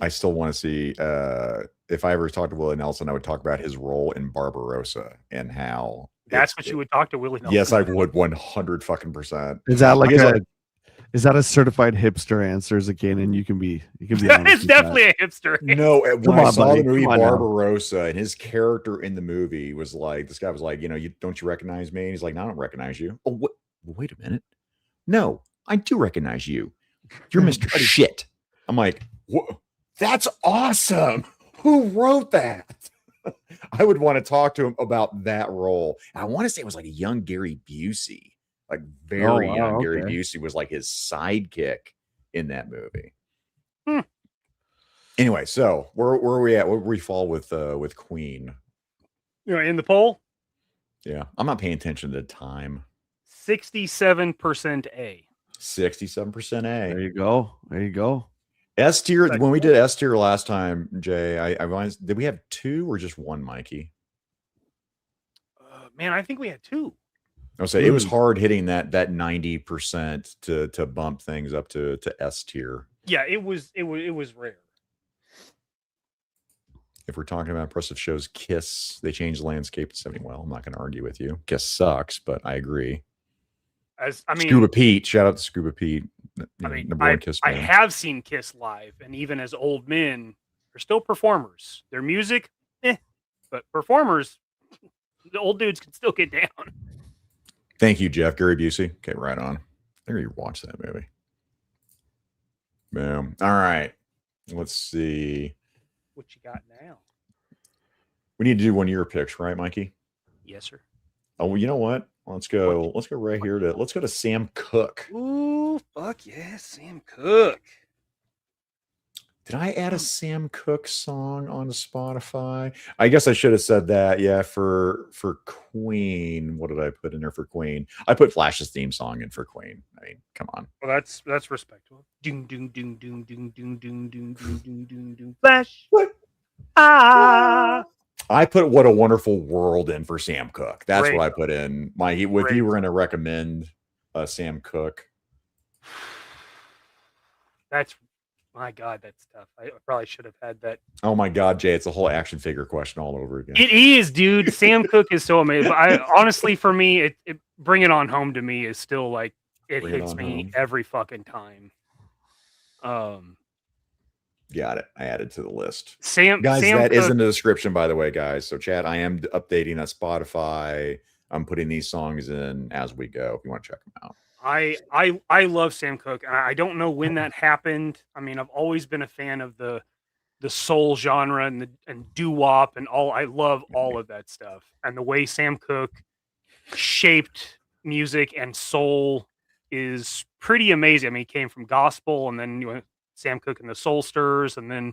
I still want to see if I ever talked to Willie Nelson, I would talk about his role in Barbarossa and how that's what you would talk to Willie Nelson. Yes, I would 100%. Is that is that a certified hipster answer, Zakainen? And you can be it's definitely a hipster. No, when I saw the movie Barbarossa and his character in the movie was like, this guy was like, don't you recognize me? And he's like, no, I don't recognize you. Oh, wait a minute. No, I do recognize you. You're Mr. Shit. I'm like, whoa, that's awesome. Who wrote that? I would want to talk to him about that role. I want to say it was like a young Gary Busey. Like very young Gary Busey was like his sidekick in that movie. Anyway, so where are we at? Where we fall with Queen? In the poll? Yeah, I'm not paying attention to the time. 67% A. 67% A. There you go. S tier. When we did S tier last time, Jay, I did we have 2 or just 1, Mikey? Man, I think we had 2. I'll say it was hard hitting that 90% to bump things up to S tier. Yeah, it was rare. If we're talking about impressive shows, Kiss, they changed the landscape to 70. Well, I'm not going to argue with you. Kiss sucks, but I agree. Scuba Pete, shout out to Scuba Pete. I have seen Kiss live, and even as old men, they're still performers. Their music, but performers, the old dudes can still get down. Thank you, Jeff. Gary Busey. Okay, right on. I think you watched that movie. Boom. All right. Let's see. What you got now? We need to do one of your picks, right, Mikey? Yes, sir. Oh, well, you know what? Let's go right here let's go to Sam Cooke. Ooh, fuck yeah, Sam Cooke. Did I add a Sam Cooke song on Spotify? I guess I should have said that. Yeah, for Queen. What did I put in there for Queen? I put Flash's theme song in for Queen. I mean, come on. Well, that's respectable. Doom doom doom doom doom doom doom doom doom doom doom doom. Flash. What? Ah. I put What a Wonderful World in for Sam Cooke. That's Great. what I put in. If you were going to recommend Sam Cooke. My God, that's tough. I probably should have had that. Oh my God, Jay, it's a whole action figure question all over again. It is, dude. Sam Cooke is so amazing. Honestly, for me, it Bring It On Home to me is still like it hits me home every fucking time. Got it. I added to the list. Guys, that is in the description, by the way, guys. So, chat, I am updating that Spotify. I'm putting these songs in as we go. If you want to check them out. I love Sam Cooke. I don't know when that happened. I mean, I've always been a fan of the soul genre and doo-wop and all. I love all of that stuff. And the way Sam Cooke shaped music and soul is pretty amazing. I mean, he came from gospel, and then Sam Cooke and the Soul Stirrers, and then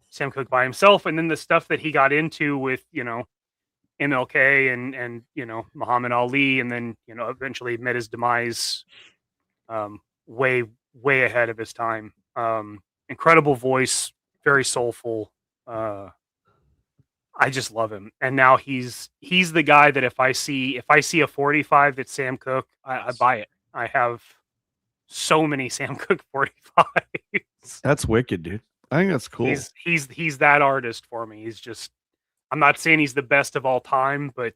Sam Cooke by himself, and then the stuff that he got into with MLK and Muhammad Ali, and then eventually met his demise way ahead of his time. Incredible voice, very soulful. I just love him, and now he's the guy that if I see a 45 that's Sam Cooke, I buy it. I have so many Sam Cooke 45s. That's wicked, dude. I think that's cool. He's that artist for me. He's just. I'm not saying he's the best of all time, but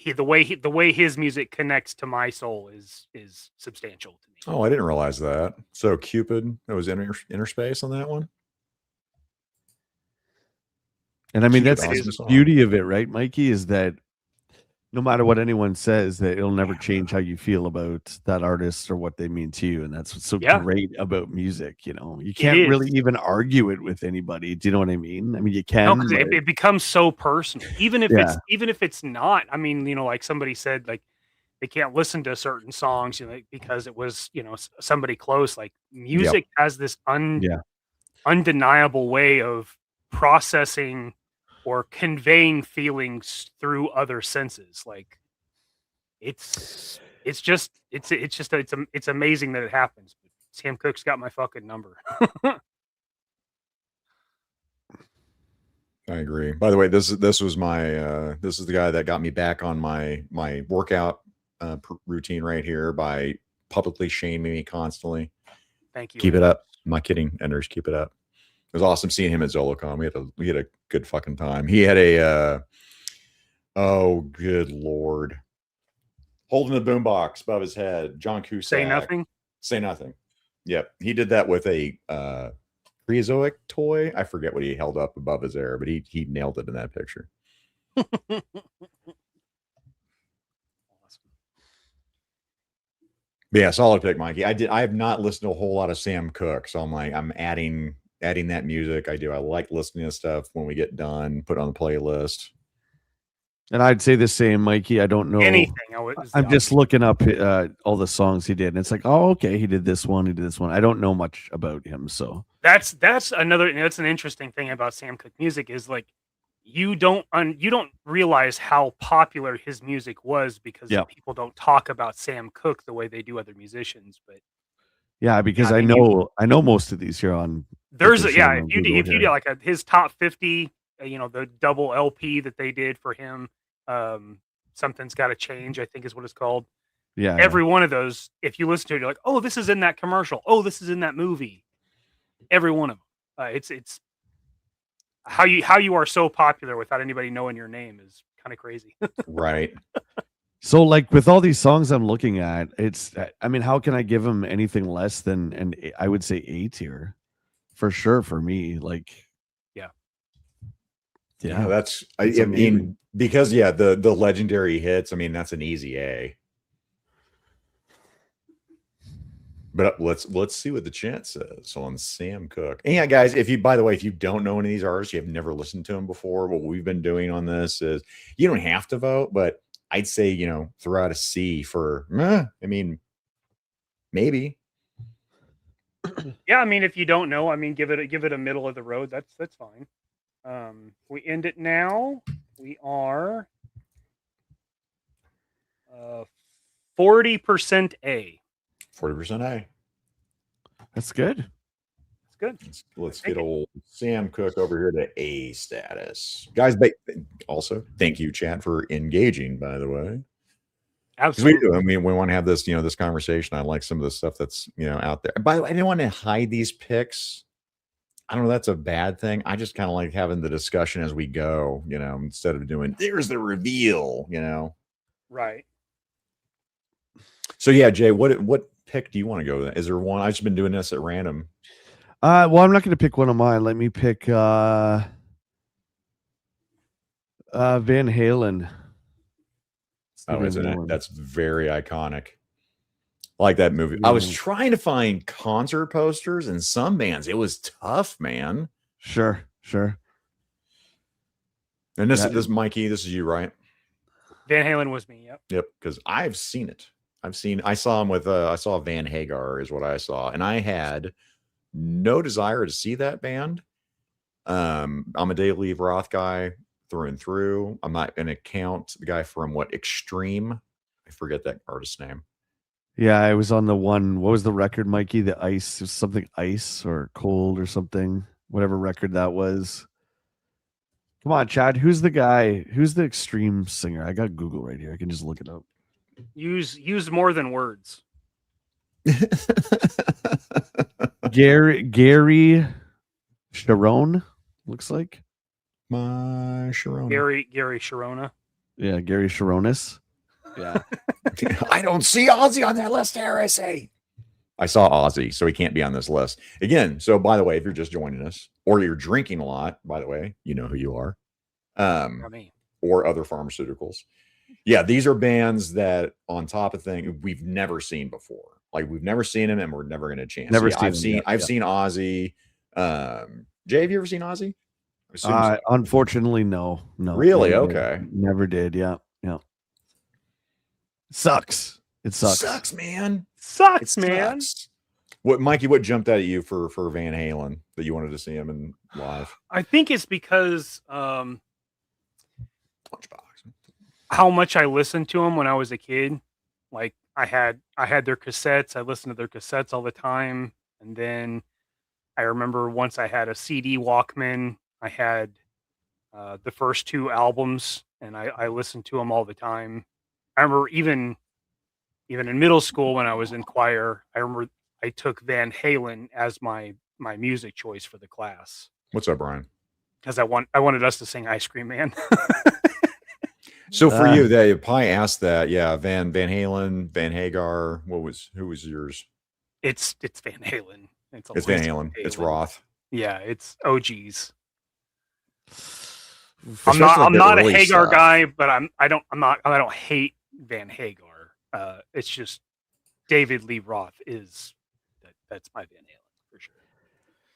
the way his music connects to my soul is substantial to me. Oh, I didn't realize that. So Cupid, that was inner space on that one. And I mean, that's the beauty of it, right, Mikey, is that no matter what anyone says, that it'll never change how you feel about that artist or what they mean to you. And that's what's so great about music. You can't really even argue it with anybody. Do you know what I mean? I mean, you can. No, it becomes so personal, even if it's not. I mean, like somebody said, like they can't listen to certain songs, because it was, somebody close. Like music has this undeniable way of processing or conveying feelings through other senses. Like it's amazing that it happens. But Sam Cooke's got my fucking number. I agree. By the way, this was my this is the guy that got me back on my workout routine right here by publicly shaming me constantly. Thank you. Keep it up. I'm not kidding, Enders. Keep it up. It was awesome seeing him at ZoloCon. We had a good fucking time. He had a oh good lord, holding the boombox above his head. John Cusack. Say Nothing. Say Nothing. Yep, he did that with a Creozoic toy. I forget what he held up above his ear, but he nailed it in that picture. Awesome. Yeah, solid pick, Mikey. I have not listened to a whole lot of Sam Cooke, so I'm adding that music. I like listening to stuff when we get done, put it on the playlist. And I'd say the same, Mikey. I don't know anything. I'm just looking up all the songs he did, and it's like, oh, okay, he did this one, I don't know much about him, so that's an interesting thing about Sam Cooke music is like you don't realize how popular his music was because people don't talk about Sam Cooke the way they do other musicians. But yeah, because I know most of these here on. There's if you do like his top 50, the double LP that they did for him, Something's Got to Change, I think is what it's called. Yeah. Every one of those, if you listen to it, you're like, oh, this is in that commercial. Oh, this is in that movie. Every one of them. It's how you are so popular without anybody knowing your name is kind of crazy. Right. So like with all these songs I'm looking at, I mean, how can I give them anything less than I would say A tier for sure for me. Like, yeah, that's I mean, because the legendary hits. I mean, that's an easy A. But let's see what the chat says on Sam Cooke. And yeah, guys, if you don't know any of these artists, you have never listened to them before, what we've been doing on this is you don't have to vote, but I'd say, throw out a C for, maybe. Yeah, I mean, if you don't know, give it a middle of the road. That's fine. We end it now. We are 40% A. 40% A. That's good. That's good. Let's get old Sam Cooke over here to A status. Guys, also, thank you, chat, for engaging, by the way. Absolutely. We want to have this, this conversation. I like some of the stuff that's, out there. By the way, I didn't want to hide these picks. I don't know, that's a bad thing. I just kind of like having the discussion as we go, instead of doing, there's the reveal, Right. So yeah, Jay, what pick do you want to go with? Is there one? I've just been doing this at random. Well, I'm not going to pick one of mine. Let me pick Van Halen. Oh, isn't it? That's very iconic. I like that movie. I was trying to find concert posters in some bands. It was tough, man. Sure. And this is Mikey. This is you, right? Van Halen was me. Yep. Because I've seen it. I saw him with. I saw Van Hagar is what I saw, and I had no desire to see that band. I'm a Dave Lee Roth guy through and through. I'm not going to count the guy from Extreme. I forget that artist's name. Yeah, I was on the one. What was the record, Mikey? The Ice, it was something Ice or Cold or something. Whatever record that was. Come on, Chad. Who's the guy? Who's the Extreme singer? I got Google right here. I can just look it up. Use more than words. Gary Sharon, looks like. My Sharona. Gary Sharona. Yeah, Gary Sharonis. Yeah. I don't see Ozzy on that list there, I say. I saw Ozzy, so he can't be on this list. Again, so by the way, if you're just joining us, or you're drinking a lot, by the way, you know who you are. Or other pharmaceuticals. Yeah, these are bands that, on top of things, we've never seen before. Like, we've never seen them, and we're never going to chance. I've seen Ozzy. Jay, have you ever seen Ozzy? Unfortunately, no. Really? Okay. Never did. Yeah. Sucks. It sucks. Sucks, man. Sucks, man. What, Mikey? What jumped out at you for Van Halen that you wanted to see him in live? I think it's because how much I listened to him when I was a kid. Like, I had their cassettes. I listened to their cassettes all the time, and then I remember once I had a CD Walkman. I had the first two albums, and I listened to them all the time. I remember even in middle school when I was in choir, I remember I took Van Halen as my music choice for the class. What's up, Brian? Because I wanted us to sing Ice Cream Man. So for you, they probably asked that. Yeah, Van Halen, Van Hagar. Who was yours? It's Van Halen. It's Van Halen. It's Roth. Yeah, it's OGs. I'm not a Hagar guy, but I don't hate Van Hagar. It's just David Lee Roth that's my Van Halen for sure.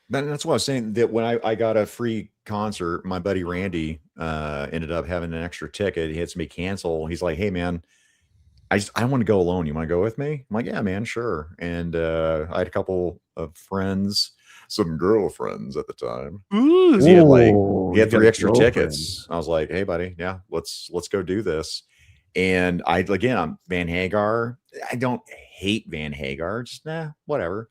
That's what I was saying, that when I got a free concert, my buddy Randy ended up having an extra ticket. He had somebody cancel. He's like, "Hey man, I want to go alone. You want to go with me?" I'm like, "Yeah, man, sure." And I had a couple of friends, some girlfriends at the time. Ooh, he had 3 extra tickets. I was like, "Hey buddy, yeah, let's go do this." And I'm Van Hagar. I don't hate Van Hagar, just whatever.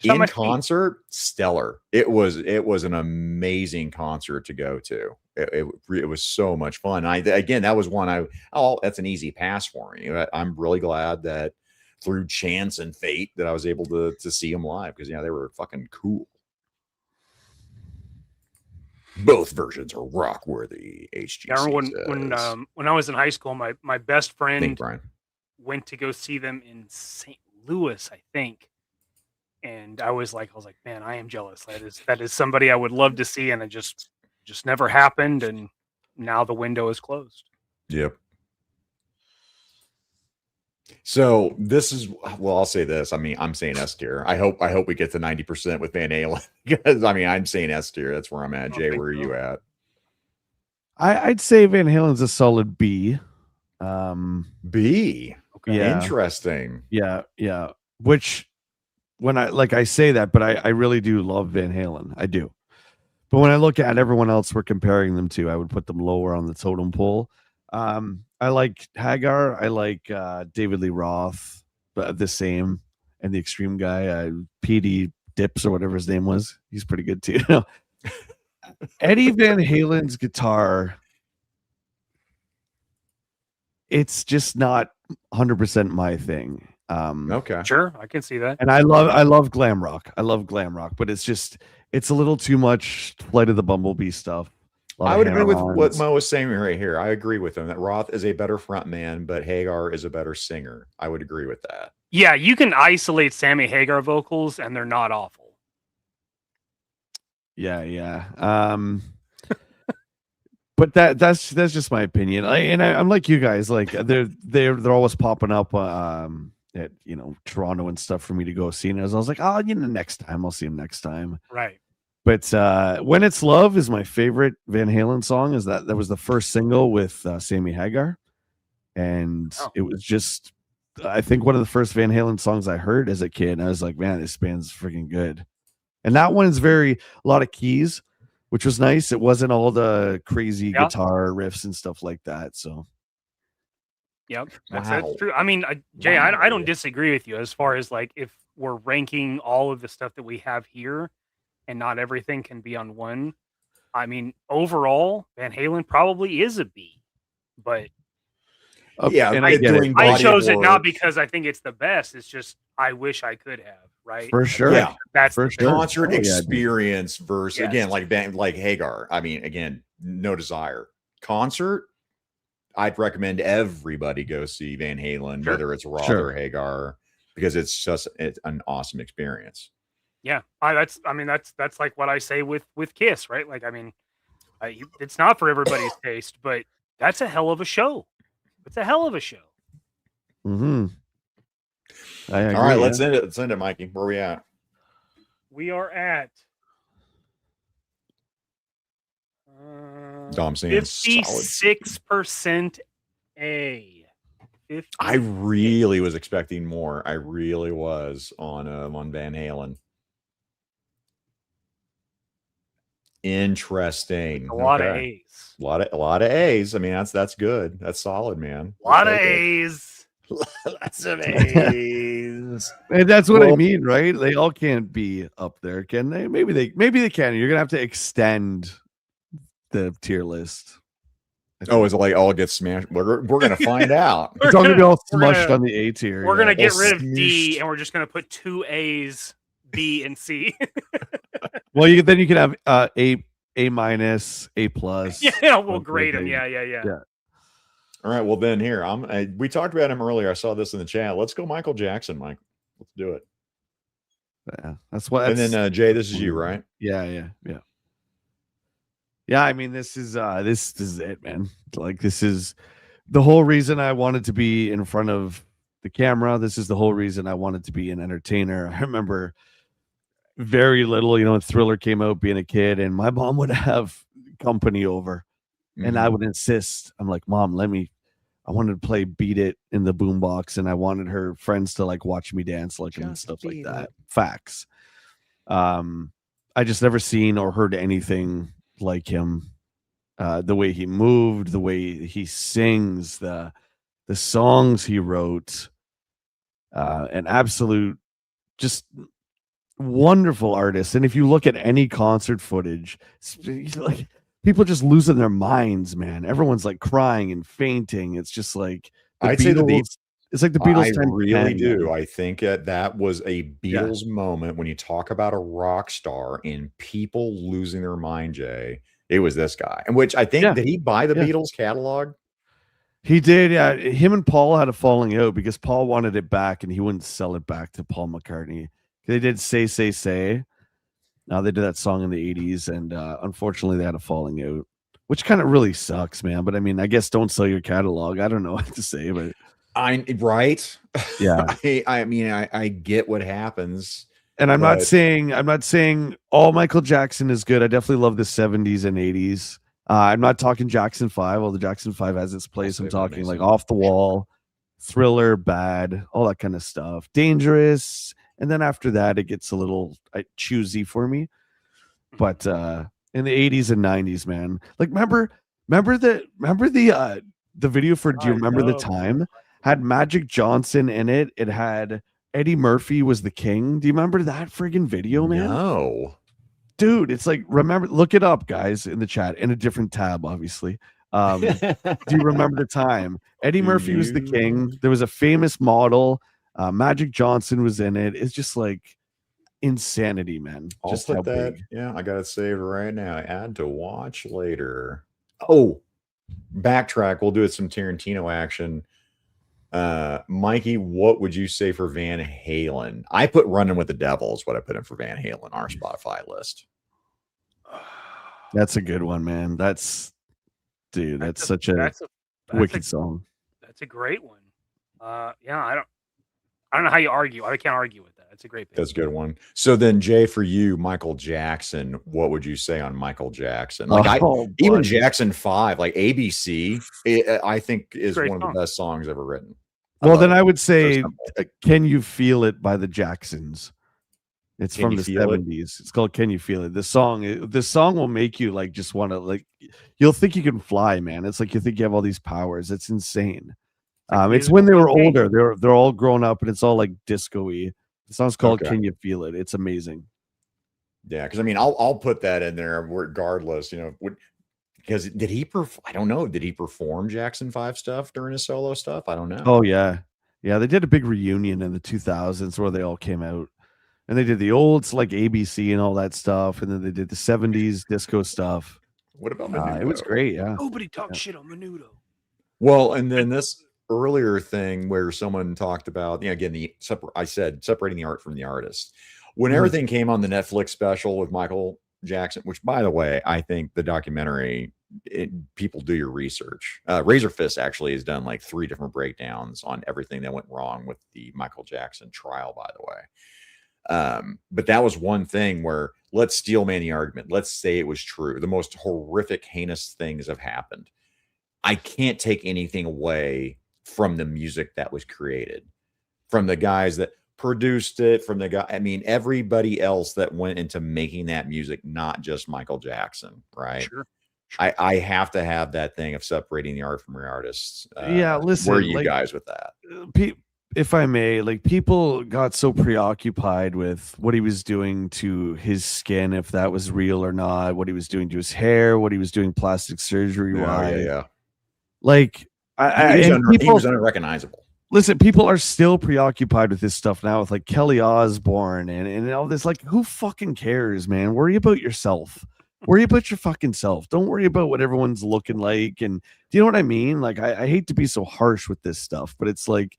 In concert, stellar. It was an amazing concert to go to. It was so much fun. That was one that's an easy pass for me. I'm really glad that through chance and fate that I was able to see them live, because they were fucking cool. Both versions are rock worthy. HGC. I remember when I was in high school, my best friend went to go see them in St. Louis, I think. And I was like, man, I am jealous. That is somebody I would love to see, and it just never happened. And now the window is closed. Yep. So this is, well, I'll say this. I mean, I'm saying S tier. I hope we get to 90% with Van Halen because I mean, I'm saying S tier. That's where I'm at. Jay, where are you at? I'd say Van Halen's a solid B. B. Okay. Yeah. Interesting. Yeah. Which when I say that, but I really do love Van Halen. I do. But when I look at everyone else we're comparing them to, I would put them lower on the totem pole. I like Hagar. I like David Lee Roth, but the same, and the Extreme guy, PD Dips or whatever his name was. He's pretty good too. Eddie Van Halen's guitar, it's just not 100% my thing. Okay, sure, I can see that. And I love glam rock. I love glam rock, but it's a little too much Flight of the Bumblebee stuff. I would agree with what Mo was saying right here. I agree with him that Roth is a better front man, but Hagar is a better singer. I would agree with that. Yeah, you can isolate Sammy Hagar vocals, and they're not awful. Yeah. But that's just my opinion. I'm like you guys. Like they're always popping up at Toronto and stuff for me to go see. And I was like, oh, next time I'll see him next time. Right. But When It's Love is my favorite Van Halen song. That was the first single with Sammy Hagar, and it was just, I think, one of the first Van Halen songs I heard as a kid. And I was like, man, this band's freaking good. And that one's a lot of keys, which was nice. It wasn't all the crazy guitar riffs and stuff like that. So, yep, that's true. I mean, Jay, I don't disagree with you as far as like if we're ranking all of the stuff that we have here. And not everything can be on one. I mean, overall, Van Halen probably is a B, but yeah, and I chose it not because I think it's the best. It's just I wish I could have, right? For sure. Yeah, that's for sure. Concert experience versus again, like Hagar. I mean, again, no desire. Concert, I'd recommend everybody go see Van Halen, whether it's Roth or Hagar, because it's an awesome experience. Yeah, that's like what I say with Kiss, right? Like, I mean, it's not for everybody's taste, but that's a hell of a show. It's a hell of a show. Mm-hmm. All right, let's end it. Let's end it, Mikey. Where are we at? We are at 56% A. 50. I really was expecting more. I really was on Van Halen. Interesting. A lot of A's. A lot of A's. I mean, that's good. That's solid, man. A lot of A's. Lots of A's. And that's what I mean, right? They all can't be up there, can they? Maybe they can. You're gonna have to extend the tier list. Oh, is it like all gets smashed? We're gonna find out. It's all gonna be all smushed on the A tier. We're gonna get rid of D, and we're just gonna put 2 A's, B, and C. Well, then you can have A minus, A plus. Yeah, we'll grade them. Yeah. All right. Well, then here we talked about him earlier. I saw this in the chat. Let's go, Michael Jackson, Mike. Let's do it. Yeah, that's what. And then Jay, this is you, right? Yeah. I mean, this is it, man. Like, this is the whole reason I wanted to be in front of the camera. This is the whole reason I wanted to be an entertainer. I remember very little, when Thriller came out, being a kid, and my mom would have company over, and I would insist. I'm like, Mom, I wanted to play Beat It in the boombox, and I wanted her friends to like watch me dance like and stuff like that. Facts. I just never seen or heard anything like him. The way he moved, the way he sings, the songs he wrote, an absolute just wonderful artist. And if you look at any concert footage, like people just losing their minds, man. Everyone's like crying and fainting. It's just like I'd say it's like the Beatles. I really do. I think that was a Beatles moment when you talk about a rock star and people losing their mind, Jay. It was this guy, and which I think did he buy the Beatles catalog? He did. Yeah, him and Paul had a falling out because Paul wanted it back and he wouldn't sell it back to Paul McCartney. They did Say. Now they did that song in the 80s, and unfortunately they had a falling out, which kind of really sucks, man. But I mean, I guess don't sell your catalog. I don't know what to say, but Right. Yeah. I mean, I get what happens. And I'm not saying all Michael Jackson is good. I definitely love the 70s and 80s. I'm not talking Jackson 5, although Jackson 5 has its place. I'm talking like Off the Wall, Thriller, Bad, all that kind of stuff. Dangerous. And then after that, it gets a little choosy for me. But in the 80s and 90s, man. Like remember the video for Do You Remember the Time? Had Magic Johnson in it. It had Eddie Murphy was the king. Do you remember that friggin' video, man? No. Dude, it's like, look it up, guys, in the chat, in a different tab, obviously. Do you remember the time? Eddie Murphy was the king. There was a famous model. Magic Johnson was in it. It's just like insanity, man. I'll just put how that. big. Yeah, I got it saved right now. Add to watch later. Oh, backtrack. We'll do it some Tarantino action. Mikey, what would you say for Van Halen? I put Running with the Devil is what I put in for Van Halen, our Spotify list. That's a good one, man. That's such a wicked song. That's a great one. Yeah, I don't know how you argue. I can't argue with that. That's a great pick. That's a good one. So then, Jay, for you, Michael Jackson, what would you say on Michael Jackson? Like even Jackson 5, like ABC, I think is one of the best songs ever written. Well, then I would say Can You Feel It by the Jacksons. It's from the 70s. It's called Can You Feel It? This song will make you like just want to like you'll think you can fly, man. It's like you think you have all these powers. It's insane. It's when they were older. They're all grown up and it's all like disco-y. The song's called Can You Feel It? It's amazing. Yeah, because I mean I'll put that in there regardless, you know, because did he I don't know. Did he perform Jackson 5 stuff during his solo stuff? I don't know. Oh yeah. Yeah, they did a big reunion in the 2000s where they all came out. And they did the olds like ABC and all that stuff, and then they did the 70s disco stuff. What about Menudo? It was great, yeah. Nobody talks shit on Menudo. Well, and then this earlier thing where someone talked about, again, I said separating the art from the artist. When everything came on the Netflix special with Michael Jackson, which, by the way, I think the documentary, people do your research. Razor Fist actually has done like 3 different breakdowns on everything that went wrong with the Michael Jackson trial, by the way. But that was one thing where let's steel man the argument. Let's say it was true. The most horrific, heinous things have happened. I can't take anything away from the music that was created, from the guys that produced it, from the guy. I mean, everybody else that went into making that music, not just Michael Jackson, right? Sure. I have to have that thing of separating the art from the artists. Listen, where are you guys with that? If I may, like people got so preoccupied with what he was doing to his skin, if that was real or not, what he was doing to his hair, what he was doing plastic surgery wise. Yeah. Like he was unrecognizable. Listen, people are still preoccupied with this stuff now with like Kelly Osbourne and all this. Like, who fucking cares, man? Worry about yourself. Worry about your fucking self. Don't worry about what everyone's looking like. And do you know what I mean? Like, I hate to be so harsh with this stuff, but it's like,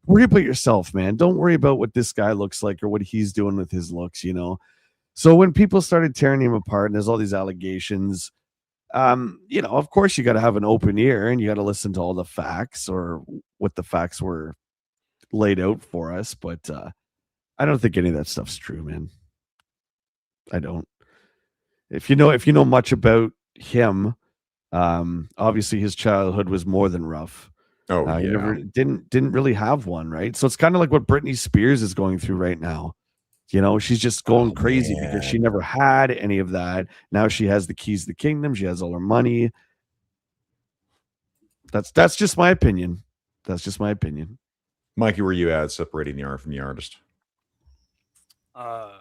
worry about yourself, man. Don't worry about what this guy looks like or what he's doing with his looks, you know? So when people started tearing him apart and there's all these allegations, of course you got to have an open ear and you got to listen to all the facts or what the facts were laid out for us. But I don't think any of that stuff's true, man. I don't. If you know much about him, obviously his childhood was more than rough. Oh, yeah. He never didn't really have one, right? So it's kind of like what Britney Spears is going through right now. You know, she's just going crazy because she never had any of that. Now she has the keys to the kingdom. She has all her money. That's just my opinion. That's just my opinion. Mikey, where you at separating the art from the artist? I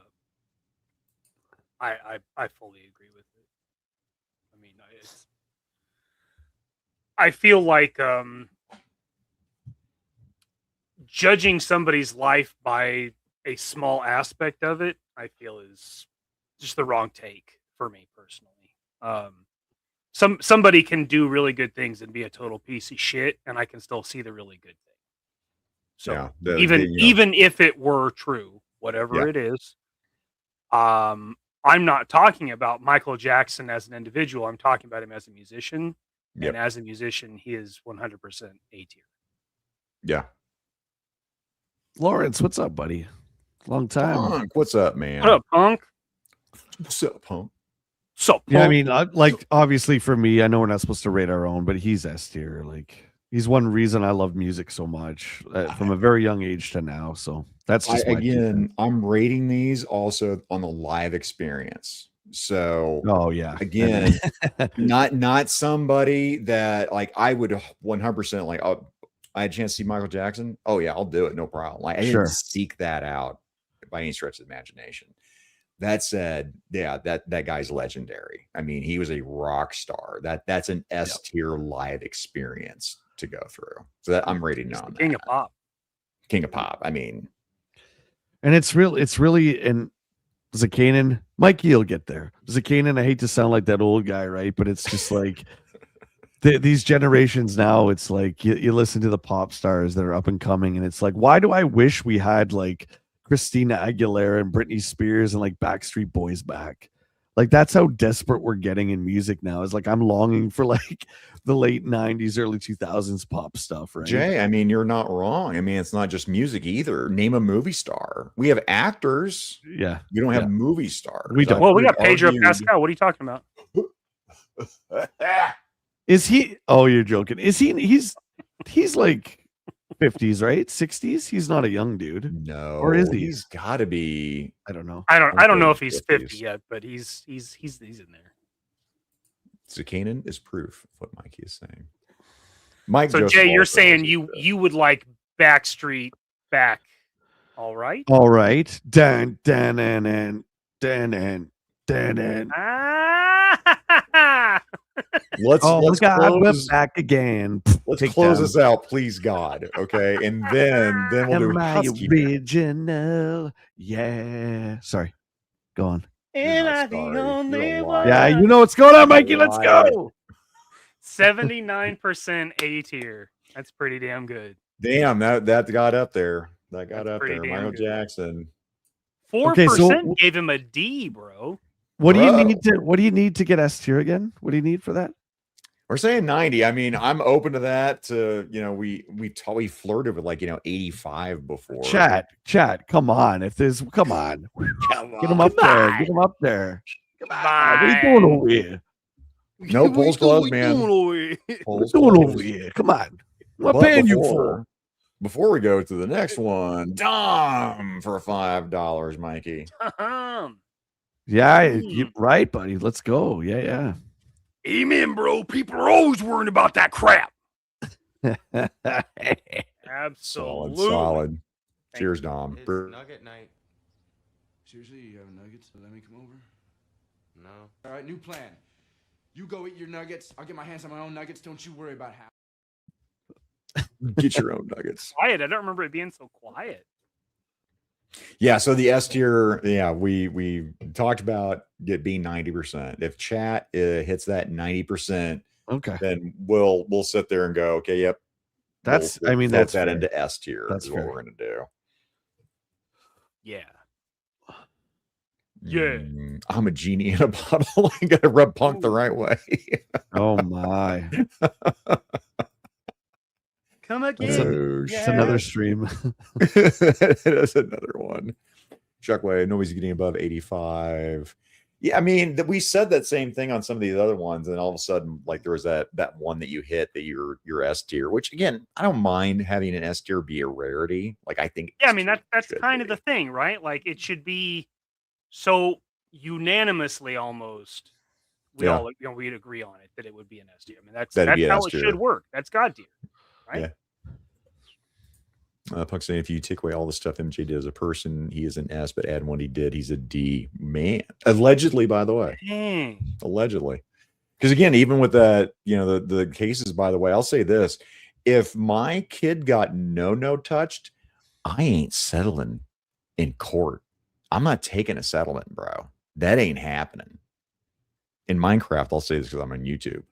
fully agree with it. I mean, I feel like judging somebody's life by a small aspect of it, I feel is just the wrong take for me personally. Somebody can do really good things and be a total piece of shit, and I can still see the really good thing. So even if it were true, whatever it is, I'm not talking about Michael Jackson as an individual. I'm talking about him as a musician. Yep. And as a musician, he is 100% A tier. Yeah. Lawrence, what's up, buddy? Long time. Punk, what's up, man? What up, punk? What's up, punk? So, Yeah, I mean, like obviously for me, I know we're not supposed to rate our own, but he's S tier. Like he's one reason I love music so much from a very young age to now. So that's just I'm rating these also on the live experience. So oh yeah, again, not somebody that like I would 100% like. I had a chance to see Michael Jackson. Oh yeah, I'll do it, no problem. Like I didn't seek that out by any stretch of the imagination. That said, yeah, that guy's legendary. I mean, he was a rock star. That's an S tier live experience to go through. So that I'm rating on King of Pop. King of Pop. I mean, and it's really and Zakainen, Mikey will get there. Zakainen, I hate to sound like that old guy, right? But it's just like these generations now. It's like you listen to the pop stars that are up and coming, and it's like, why do I wish we had like Christina Aguilera and Britney Spears and like Backstreet Boys back? Like that's how desperate we're getting in music now. Is like I'm longing for like the late 90s, early 2000s pop stuff, right? Jay, I mean, you're not wrong. I mean, it's not just music either. Name a movie star. We have actors. Yeah. We don't have movie stars. We don't. Well, we got Pedro Pascal. What are you talking about? Is he? Oh, you're joking. Is he? He's like 50s, right? 60s. He's not a young dude. No. Or is he? He's got to be. I don't know. I don't know if he's 50 yet, but he's in there. Zakainen is proof of what Mikey is saying. Mike. So Jay, you're saying you would like Backstreet back? All right. All right. Dan dan and dan and dan and. Let's God, we're back again. Let's close this out, please, God. Okay, and then we'll do original. Yeah. Sorry. Go on. And I the only one. Yeah, you know what's going on, Mikey. Let's go. 79% A tier. That's pretty damn good. Damn, that got up there. That got up there. Michael Jackson. 4% gave him a D, bro. What do you need to get S tier again? What do you need for that? We're saying 90. I mean, I'm open to that. We flirted with 85 before. Chat. Come on. Come on. Get him up there. Get him up there. Come on. What are you doing over here? No polls closed, man. What's going over here? Come on. What paying you for? Before we go to the next one, Dom for $5, Mikey. Yeah, you're right, buddy. Let's go. Yeah. Amen, bro. People are always worrying about that crap. Absolutely. Solid. Cheers, Dom. It's nugget night. Seriously, you have nuggets to let me come over? No. All right, new plan. You go eat your nuggets. I'll get my hands on my own nuggets. Don't you worry about how. Get your own nuggets. Quiet. I don't remember it being so quiet. Yeah, so the S tier, we talked about it being 90%. If chat hits that 90%, okay, then we'll sit there and go, okay, yep. That's that's that fair. into S tier. That's what we're gonna do. Yeah. I'm a genie in a bottle. I gotta rub Punk the right way. Oh my. Come again. It's another stream. That's another one. Shockwave, nobody's getting above 85. Yeah, I mean, we said that same thing on some of these other ones, and all of a sudden, like there was that one that you hit that your S tier, which again, I don't mind having an S tier be a rarity. Like I think, yeah, I mean that's kind of the thing, right? Like it should be so unanimously almost. All we'd agree on it that it would be an S tier. I mean that's how it should work. That's God tier. Right? Yeah. Puck saying if you take away all the stuff MJ did as a person, he is an S, but add what he did, he's a D. Man, allegedly, by the way. Allegedly. Because again, even with that, the cases, by the way, I'll say this. If my kid got no touched, I ain't settling in court. I'm not taking a settlement, bro. That ain't happening. In Minecraft, I'll say this because I'm on YouTube.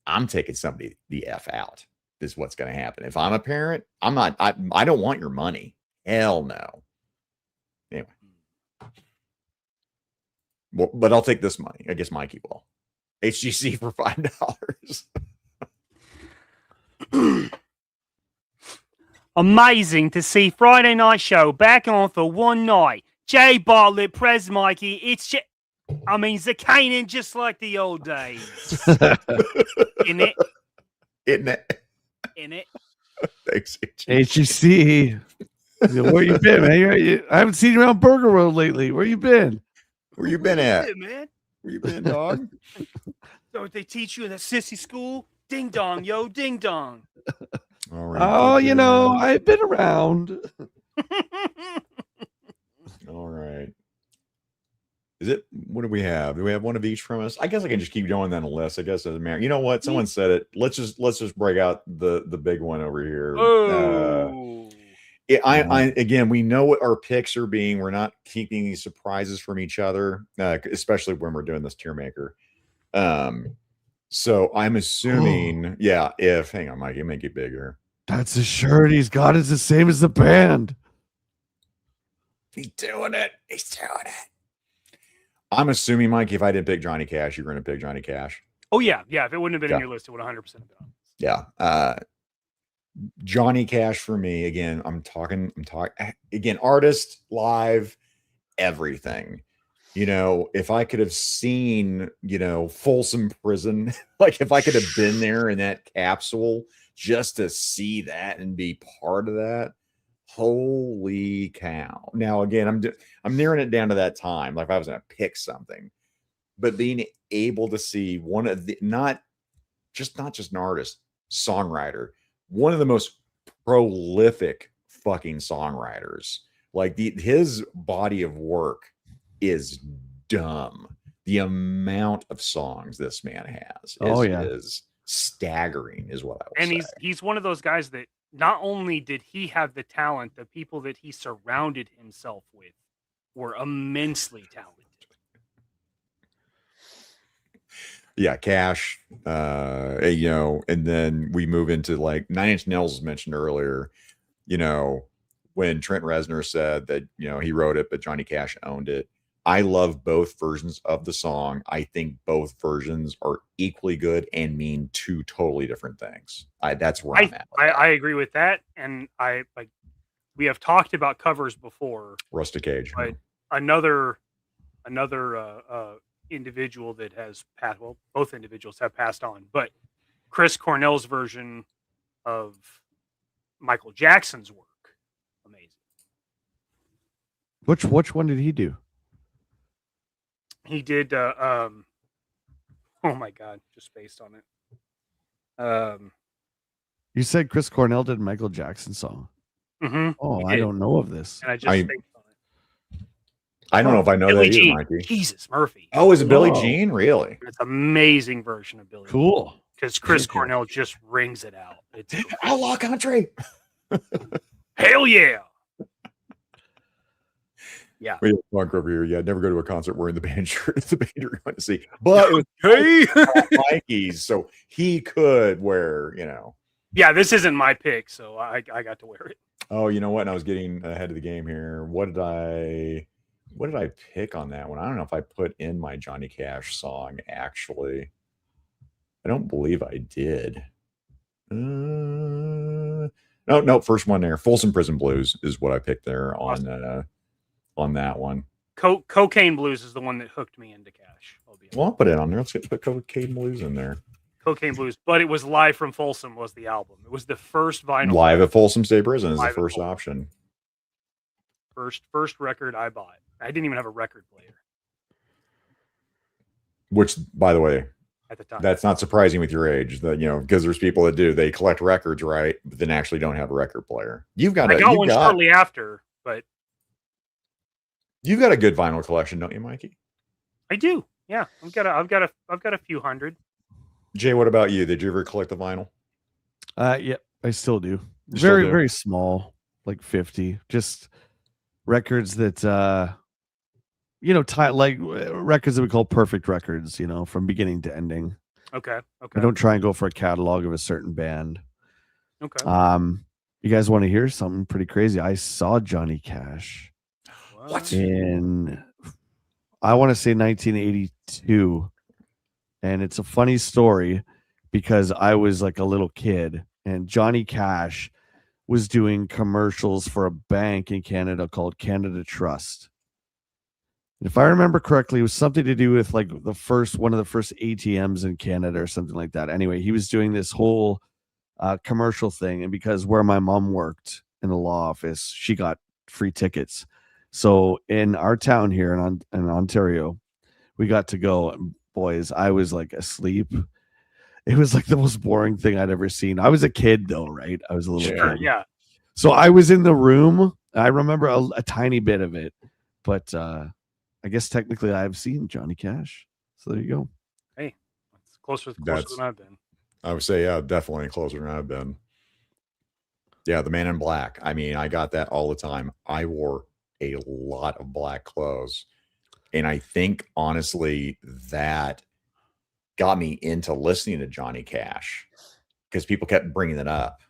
I'm taking somebody the F out. Is what's going to happen. If I'm a parent, I'm not, I don't want your money. Hell no. Anyway. Well, but I'll take this money. I guess Mikey will. HGC for $5. Amazing to see Friday Night Show back on for one night. Jay Bartlett, Prez Mikey. It's Zakainen just like the old days. In it. Thanks, HEC. Where you been, man? I haven't seen you around Burger Road lately. Where you been? Where you been at? Man? Where you been, dog? Don't they teach you in that sissy school? Ding dong, yo, ding dong. All right. Oh, I've been around. All right. Is it? What do we have? Do we have one of each from us? I guess I can just keep going down the list. I guess it doesn't matter. You know what? Someone said it. Let's just break out the big one over here. Again, we know what our picks are being. We're not keeping these surprises from each other, especially when we're doing this tier maker. So I'm assuming, hang on, Mikey, make it bigger. That's a shirt he's got. It's the same as the band. He's doing it. I'm assuming, Mikey, if I didn't pick Johnny Cash, you're going to pick Johnny Cash. Oh, yeah. Yeah. If it wouldn't have been in your list, it would 100% have been on. Yeah. Johnny Cash for me, again, I'm talking again, artist, live, everything. If I could have seen, Folsom Prison, like if I could have been there in that capsule just to see that and be part of that, holy cow. Now, again, I'm narrowing it down to that time, like if I was going to pick something, but being able to see one of the, not just an artist, songwriter, one of the most prolific fucking songwriters, like his body of work is dumb. The amount of songs this man has is staggering, is what I would say. And he's one of those guys that not only did he have the talent, the people that he surrounded himself with were immensely talented. Yeah, Cash, and then we move into like 9 Inch Nails was mentioned earlier, when Trent Reznor said that, he wrote it, but Johnny Cash owned it. I love both versions of the song. I think both versions are equally good and mean two totally different things. That's where I'm at. I agree with that. And we have talked about covers before. Rustic Cage. But another individual that has passed, well, both individuals have passed on, but Chris Cornell's version of Michael Jackson's work, amazing. Which one did he do? He did oh my god, just spaced on it. You said Chris Cornell did Michael Jackson song. Mm-hmm. Oh, I don't know of this. And I just spaced on it. I don't know if I know Billie that Jean. either, Mikey. Jesus, Murphy. Oh, is it Billie Jean? Really? It's an amazing version of Billie Jean. Cool. Because Chris Cornell just rings it out. It's Outlaw Country. Hell yeah. Yeah. We have a punk over here. Yeah, never go to a concert wearing the band shirt. The band you're going to see. But it was Mikey's, so he could wear, Yeah, this isn't my pick, so I got to wear it. Oh, you know what? And I was getting ahead of the game here. What did I pick on that one? I don't know if I put in my Johnny Cash song, actually. I don't believe I did. No, first one there. Folsom Prison Blues is what I picked there on that one. Cocaine Blues is the one that hooked me into Cash. Well, I'll put it on there. Let's put Cocaine Blues in there. Cocaine Blues, but it was Live from Folsom was the album. It was the first vinyl. Live at Folsom State Prison is the first option. First record I bought. I didn't even have a record player. Which, by the way, at the time, that's not surprising with your age. That because there's people that do. They collect records, right? But then actually don't have a record player. I got one shortly after, but you've got a good vinyl collection, don't you, Mikey? I do. Yeah, I've got a few hundred. Jay, what about you? Did you ever collect the vinyl? Yeah, I still do. Very small, like 50. Just records that like records that we call perfect records, from beginning to ending. Okay. I don't try and go for a catalog of a certain band. Okay. You guys want to hear something pretty crazy? I saw Johnny Cash. What? In, I want to say 1982. And it's a funny story because I was like a little kid and Johnny Cash was doing commercials for a bank in Canada called Canada Trust. And if I remember correctly, it was something to do with like one of the first ATMs in Canada or something like that. Anyway, he was doing this whole commercial thing, and because where my mom worked in the law office, she got free tickets. So in our town here in Ontario, we got to go. And boys, I was like asleep. It was like the most boring thing I'd ever seen. I was a kid though, right? I was a little kid. Yeah. So I was in the room. I remember a tiny bit of it, but I guess technically I've seen Johnny Cash. So there you go. Hey, it's closer than I've been. I would say, yeah, definitely closer than I've been. Yeah, the Man in Black. I mean, I got that all the time. I wore a lot of black clothes. And I think, honestly, that got me into listening to Johnny Cash because people kept bringing it up.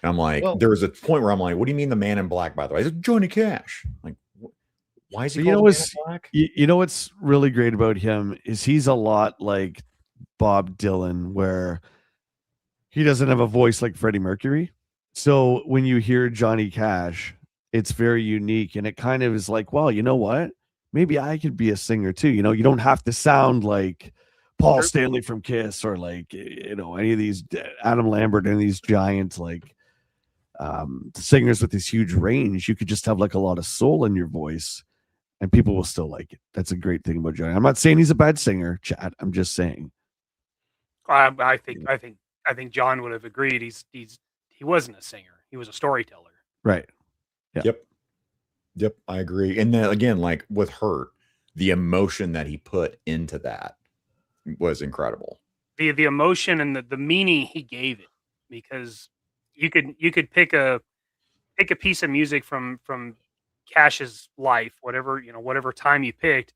And I'm like, there was a point where I'm like, what do you mean the Man in Black, by the way? I said, Johnny Cash. I'm like, why is he called Man in Black? You know what's really great about him is he's a lot like Bob Dylan, where he doesn't have a voice like Freddie Mercury. So when you hear Johnny Cash, it's very unique, and it kind of is like, well, you know what? Maybe I could be a singer too. You know, you don't have to sound like Paul Stanley from Kiss or like, you know, any of these Adam Lambert and these giant like singers with this huge range. You could just have like a lot of soul in your voice, and people will still like it. That's a great thing about Johnny. I'm not saying he's a bad singer, Chad. I'm just saying. I think John would have agreed. He wasn't a singer. He was a storyteller. Right. Yeah. Yep. I agree. And then again, like with Hurt, the emotion that he put into that was incredible. The emotion and the meaning he gave it, because you could pick a piece of music from Cash's life, whatever time you picked,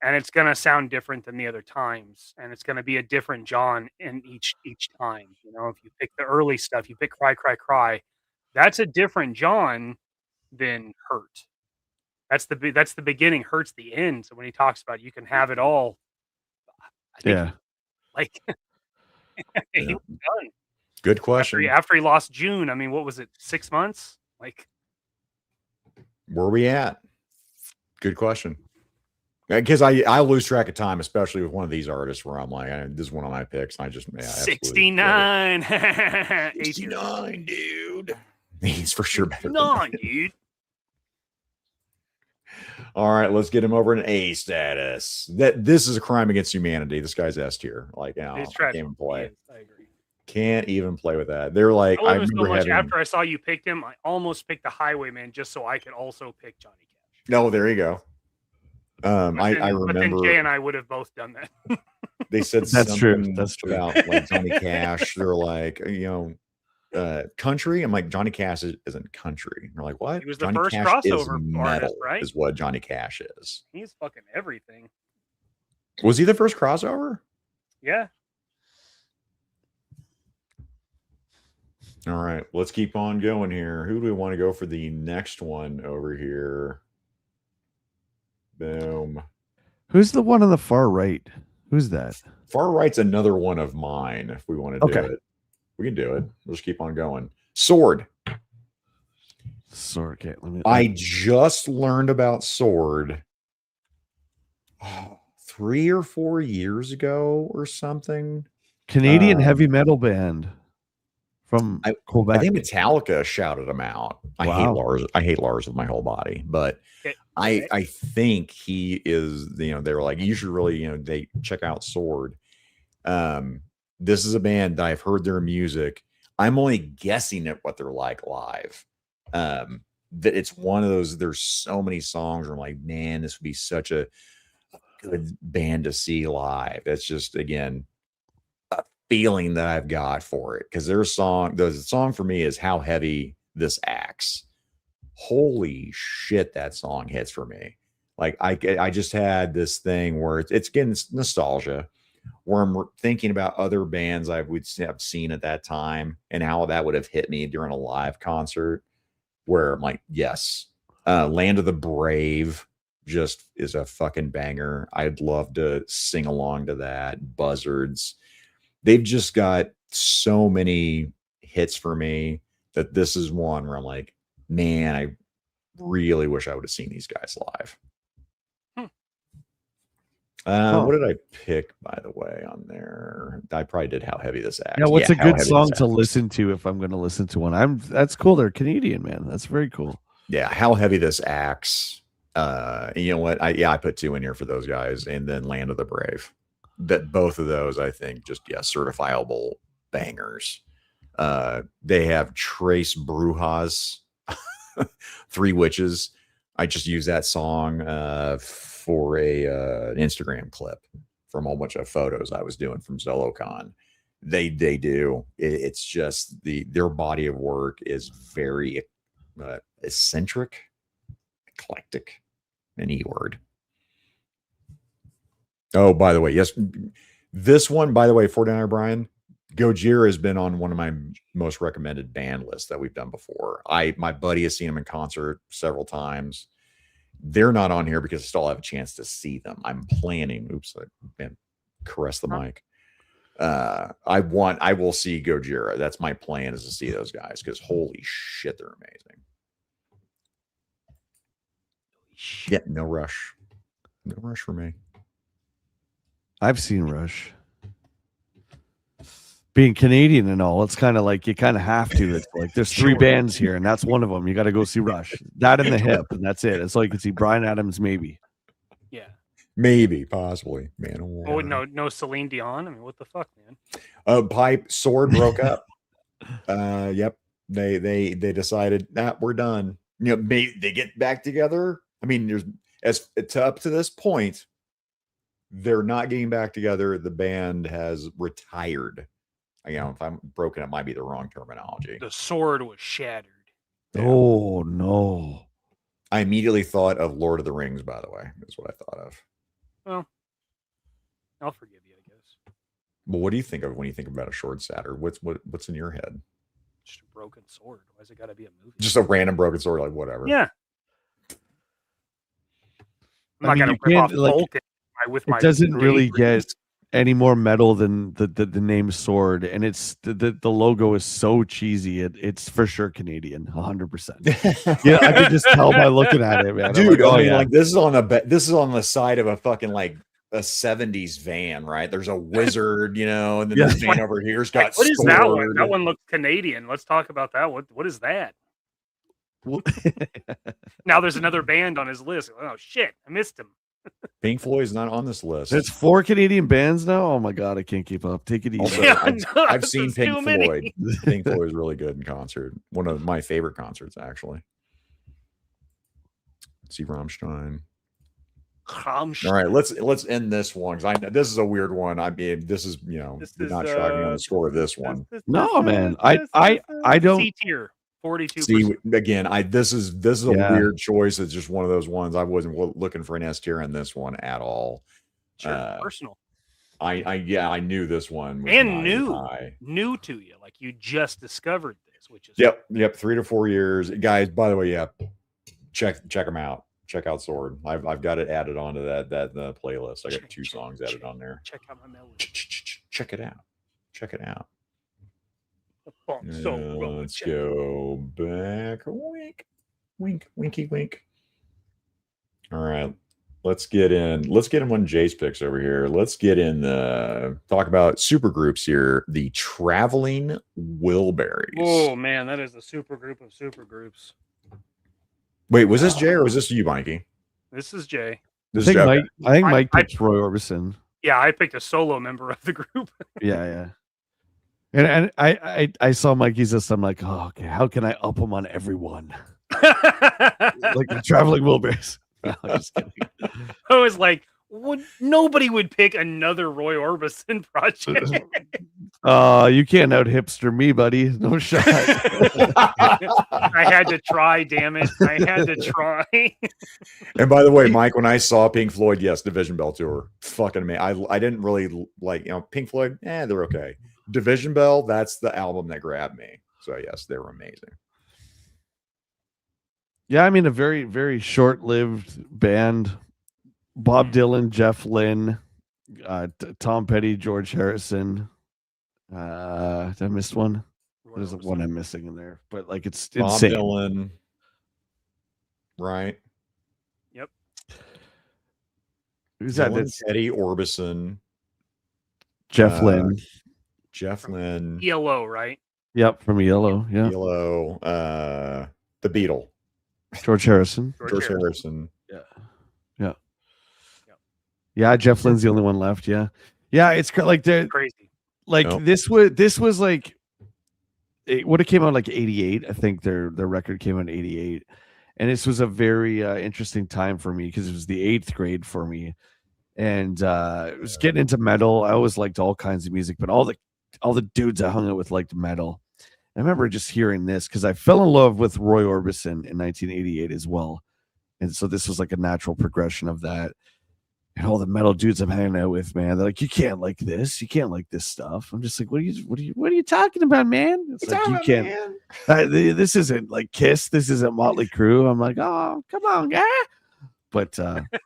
and it's gonna sound different than the other times, and it's gonna be a different John in each time. You know, if you pick the early stuff, you pick Cry Cry Cry, that's a different John than Hurt. That's the beginning. Hurt's the end. So when he talks about you can have it all, I think he was done. Good question. After he lost June, I mean, what was it? 6 months? Like, where we at? Good question. Because I lose track of time, especially with one of these artists where I'm like, this is one of my picks. And I just 69. 69, dude. He's for sure better. Dude. All right, let's get him over an A status. This is a crime against humanity. This guy's S tier. Like, you know, I can't even play. I agree. Can't even play with that. They're like, I remember so much after I saw you picked him, I almost picked the Highwayman just so I could also pick Johnny Cash. No, there you go. I remember. But then Jay and I would have both done that. They said that's true. That's true. About like Johnny Cash. They're like, country. I'm like, Johnny Cash isn't country. And they're like, what? He was the Johnny first Cash crossover is artist, right? Is what Johnny Cash is. He's fucking everything. Was he the first crossover? Yeah. All right, let's keep on going here. Who do we want to go for the next one over here? Boom. Who's the one on the far right? Who's that? Far right's another one of mine. If we want to do it, we can do it. Let's keep on going. Sword. Okay, I just learned about Sword 3 or 4 years ago or something. Canadian heavy metal band from Quebec. I think Metallica shouted him out. I hate Lars. I hate Lars with my whole body, but I think he is, they were like, you should really, they check out Sword. This is a band that I've heard their music. I'm only guessing at what they're like live. That it's one of those, there's so many songs where I'm like, man, this would be such a good band to see live. It's just, again, a feeling that I've got for it. Because the song for me is How Heavy This Axe. Holy shit, that song hits for me. Like I just had this thing where it's getting nostalgia, where I'm thinking about other bands I would have seen at that time and how that would have hit me during a live concert, where I'm like, yes, Land of the Brave just is a fucking banger. I'd love to sing along to that. Buzzards. They've just got so many hits for me that this is one where I'm like, man, I really wish I would have seen these guys live. What did I pick, by the way, on there? I probably did How Heavy This Axe. Yeah, what's a How good Heavy song This to Axe. listen to if I'm going to listen to one? That's cool. They're Canadian, man. That's very cool. Yeah, How Heavy This Axe. You know what? I put 2 in here for those guys, and then Land of the Brave. That both of those, I think, just certifiable bangers. They have Trace Brujas, 3 Witches. I just use that song for an Instagram clip from a whole bunch of photos I was doing from ZoloCon. They do. It's just their body of work is very eccentric, eclectic, any word. Oh, by the way, yes, this one, by the way, 49 Brian, Gojira has been on one of my most recommended band lists that we've done before. My buddy has seen them in concert several times. They're not on here because I still have a chance to see them. I'm planning. Oops, I caress the mic. I will see Gojira. That's my plan, is to see those guys, because holy shit, they're amazing. Yeah, no rush. No rush for me. I've seen Rush. Being Canadian and all, it's kind of like you kind of have to. It's like there's 3 bands here, and that's one of them. You got to go see Rush. That and the Hip, and that's it. It's like you can see Bryan Adams, maybe. Yeah. Maybe, possibly. Man, oh no, Celine Dion. I mean, what the fuck, man? Pipe Sword broke up. Yep. They decided that we're done. You know, they get back together. I mean, it's up to this point, they're not getting back together. The band has retired. You know, if I'm broken, it might be the wrong terminology. The sword was shattered. Yeah. Oh no! I immediately thought of Lord of the Rings. By the way, is what I thought of. Well, I'll forgive you, I guess. But what do you think of when you think about a sword shatter? What's in your head? Just a broken sword. Why's it got to be a movie? Just a random broken sword, like whatever. Yeah. I'm not gonna rip off Vulcan with my. It doesn't really get any more metal than the name Sword, and it's the logo is so cheesy. It's for sure Canadian, 100%. Yeah, I could just tell by looking at it, man. Dude, like, I mean, like this is on the side of a fucking like a 70s van, right? There's a wizard, you know, and then this van over here's got what is that one? That one looks Canadian. Let's talk about that. What is that? Now there's another band on his list. Oh shit, I missed him. Pink Floyd is not on this list. It's 4 Canadian bands now. Oh my god, I can't keep up. Take it easy. Also, I've seen Pink Floyd. Pink Floyd is really good in concert. One of my favorite concerts, actually. Let's see Rammstein. All right, let's end this one, because I know this is a weird one. I mean, this is, you know, you're not shocking on the score of this one. No, man. I don't. C tier. 42%. See, again, this is a weird choice. It's just one of those ones. I wasn't looking for an S tier in this one at all. Sure, personal. I knew this one was and new to you, like you just discovered this, which is yep 3 to 4 years, guys. By the way, check them out. Check out Sword. I've got it added onto that playlist. I got 2 songs added on there. Check out my melody. Check it out. Check it out. So let's go back. Winky wink. All right, let's get in on Jay's picks over here. Let's get in talk about super groups here. The Traveling Wilburys. Oh man, that is a super group of super groups. Wait, was this Jay or was this you, Mikey? This is Jay. I think Mike picked Roy Orbison. Yeah, I picked a solo member of the group. Yeah. And I saw Mikey's list. I'm like, oh, okay, how can I up him on everyone? Like the Traveling Wilburys. No, I'm just kidding. I was like, nobody would pick another Roy Orbison project. You can't out hipster me, buddy. No shot. I had to try, damn it. I had to try. And by the way, Mike, when I saw Pink Floyd, yes, Division Bell tour, fucking me. I didn't really like, Pink Floyd. They're okay. Division Bell, that's the album that grabbed me. So yes, they were amazing. Yeah, I mean, a very, very short-lived band. Bob Dylan, Jeff Lynne, Tom Petty, George Harrison. Did I miss one? There's one I'm missing in there, but like it's Bob insane. Dylan, right? Yep. Who's Dylan, that? That's Eddie Orbison, Jeff Lynne. Jeff Lynne. ELO, right? Yep, from ELO. Yeah. ELO, the Beatle. George Harrison. George Harrison. Yeah. Yeah, Jeff Lynne's the only one left. Yeah. Yeah, it's like they're crazy. Like this was like it would have came out like 88. I think their record came out in 88. And this was a very interesting time for me because it was the 8th grade for me. And it was getting into metal. I always liked all kinds of music, but all the dudes I hung out with liked metal. I remember just hearing this because I fell in love with Roy Orbison in 1988 as well. And so this was like a natural progression of that. And all the metal dudes I'm hanging out with, man, they're like, you can't like this. You can't like this stuff. I'm just like, what are you talking about, man? It's like, you can't. This isn't like Kiss. This isn't Motley Crue. I'm like, oh, come on, guy. But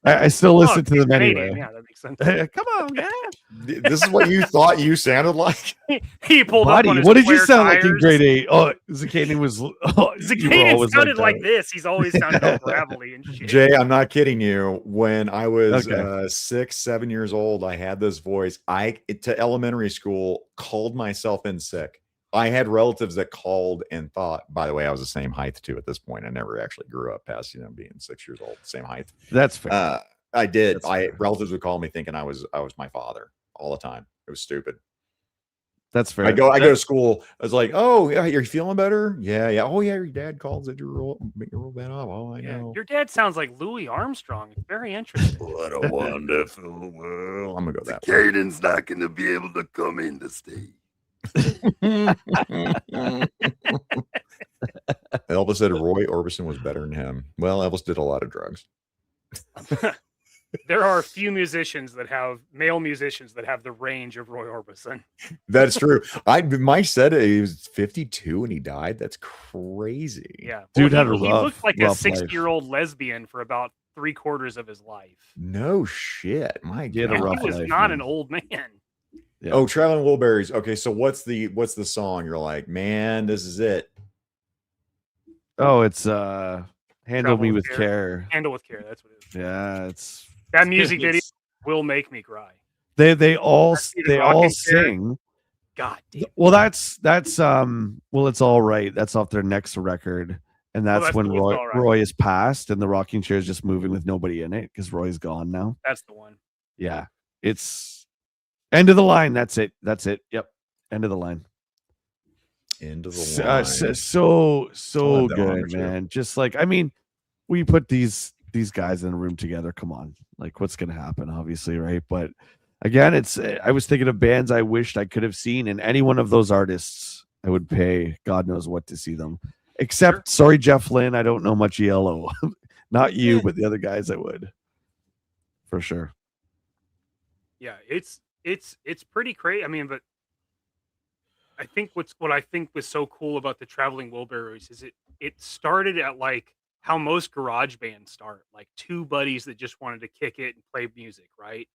I still listen to them anyway. Yeah, that makes sense. Come on, guy. This is what you thought you sounded like? He pulled up on his what did you square sound like in tires. grade 8? Oh, Zakainen was. Zakainen sounded like this. He's always sounded all gravelly and shit. Jay, I'm not kidding you. When I was 6, 7 years old, I had this voice. To elementary school, called myself in sick. I had relatives that called and thought, by the way, I was the same height too at this point. I never actually grew up past, being 6 years old, same height. That's fair. I did. That's fair. Relatives would call me thinking I was my father all the time. It was stupid. That's fair. I go to school. I was like, oh yeah, you're feeling better? Yeah. Oh yeah, your dad calls it. You roll that off. Oh, I know. Your dad sounds like Louis Armstrong. It's very interesting. What a wonderful world. I'm gonna go that way. Caden's not gonna be able to come in the state. Elvis said Roy Orbison was better than him. Well, Elvis did a lot of drugs. There are a few male musicians that have the range of Roy Orbison. That's true. Mike said he was 52 and he died. That's crazy. Yeah, dude he rough looked like a life. 60-year-old lesbian for about 3/4 of his life. No shit. My He had God. a rough He was life, not man. an old man. Yeah. Oh, Traveling Wilburys. Okay, so what's the song? You're like, man, this is it. Oh, it's Handle Me with Care. Handle with Care. That's what it is. Yeah, it's That music video will make me cry. they all Rockin' sing. God damn. Well, that's well, It's All Right. That's off their next record. And that's when It's All Right. Roy is passed and the rocking chair is just moving with nobody in it because Roy's gone now. That's the one. Yeah. It's end of the line. That's it. Yep. End of the line. End of the line. So I'll have that on good, too. man. Just like, I mean, we put these guys in a room together. Come on. Like, what's gonna happen, obviously, right? But again, I was thinking of bands I wished I could have seen, and any one of those artists I would pay God knows what to see them. Except, sorry, Jeff Lynne, I don't know much ELO. Not you, but the other guys I would. For sure. Yeah, it's pretty crazy. I mean, but I think what I think was so cool about the Traveling Wilburys is it started at like how most garage bands start, like two buddies that just wanted to kick it and play music, right?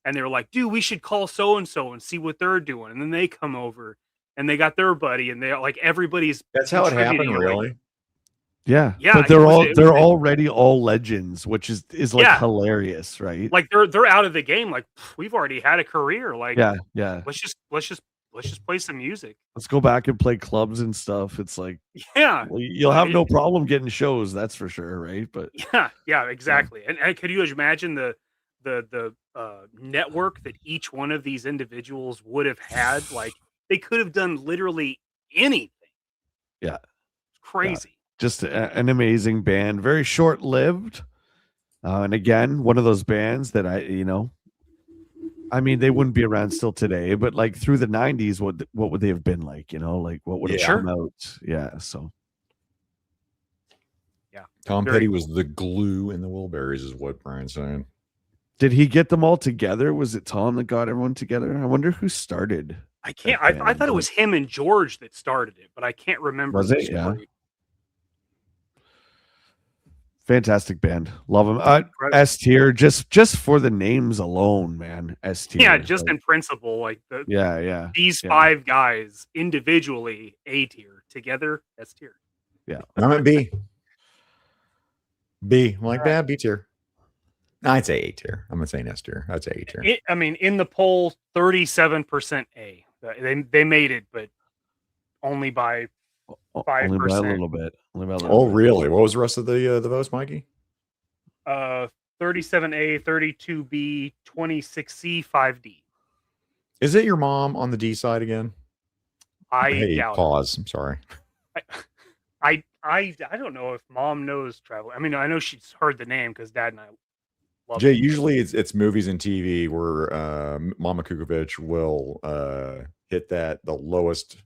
And they were like, dude, we should call so and so and see what they're doing. And then they come over and they got their buddy, and they're like, everybody's That's how it happened, contributing, really. like, Yeah. Yeah, But it was- they're already all legends, which is like Yeah. hilarious, right? like they're out of the game. Like, we've already had a career. Like, Yeah. let's just play some music. Let's go back and play clubs and stuff. It's like, Yeah. well, you'll have no problem getting shows, that's for sure, right? But Yeah, exactly. And could you imagine the network that each one of these individuals would have had? Like, they could have done literally anything. yeah, It's crazy. just an amazing band, very short lived. And again, one of those bands that I mean, they wouldn't be around still today, but like through the 90s, what would they have been like? Like what would have come out? Yeah. So Tom Petty was the glue in the Wilburys, is what Brian's saying. did he get them all together? Was it Tom that got everyone together? I wonder who started. I can't. I thought it was him and George that started it, but I can't remember. Was the it? Yeah. story. Fantastic band. Love them. S tier, just for the names alone, man. S tier. Yeah, just in principle, like these 5 guys individually A tier, together S tier. Yeah, I'm at B. B, I'm like that. B tier. No, I'd say A tier. I'm not saying S tier. I'd say A tier. I mean, in the poll, 37% A. They made it, but only by 5%. Only by a little bit. Really? What was the rest of the votes, Mikey? 37A, 32B, 26C, 5D. Is it your mom on the D side again? I doubt. Pause. I'm sorry. I don't know if mom knows travel. I mean, I know she's heard the name because Dad and I love Jay, it. usually it's movies and TV where Mama Kukovic will hit the lowest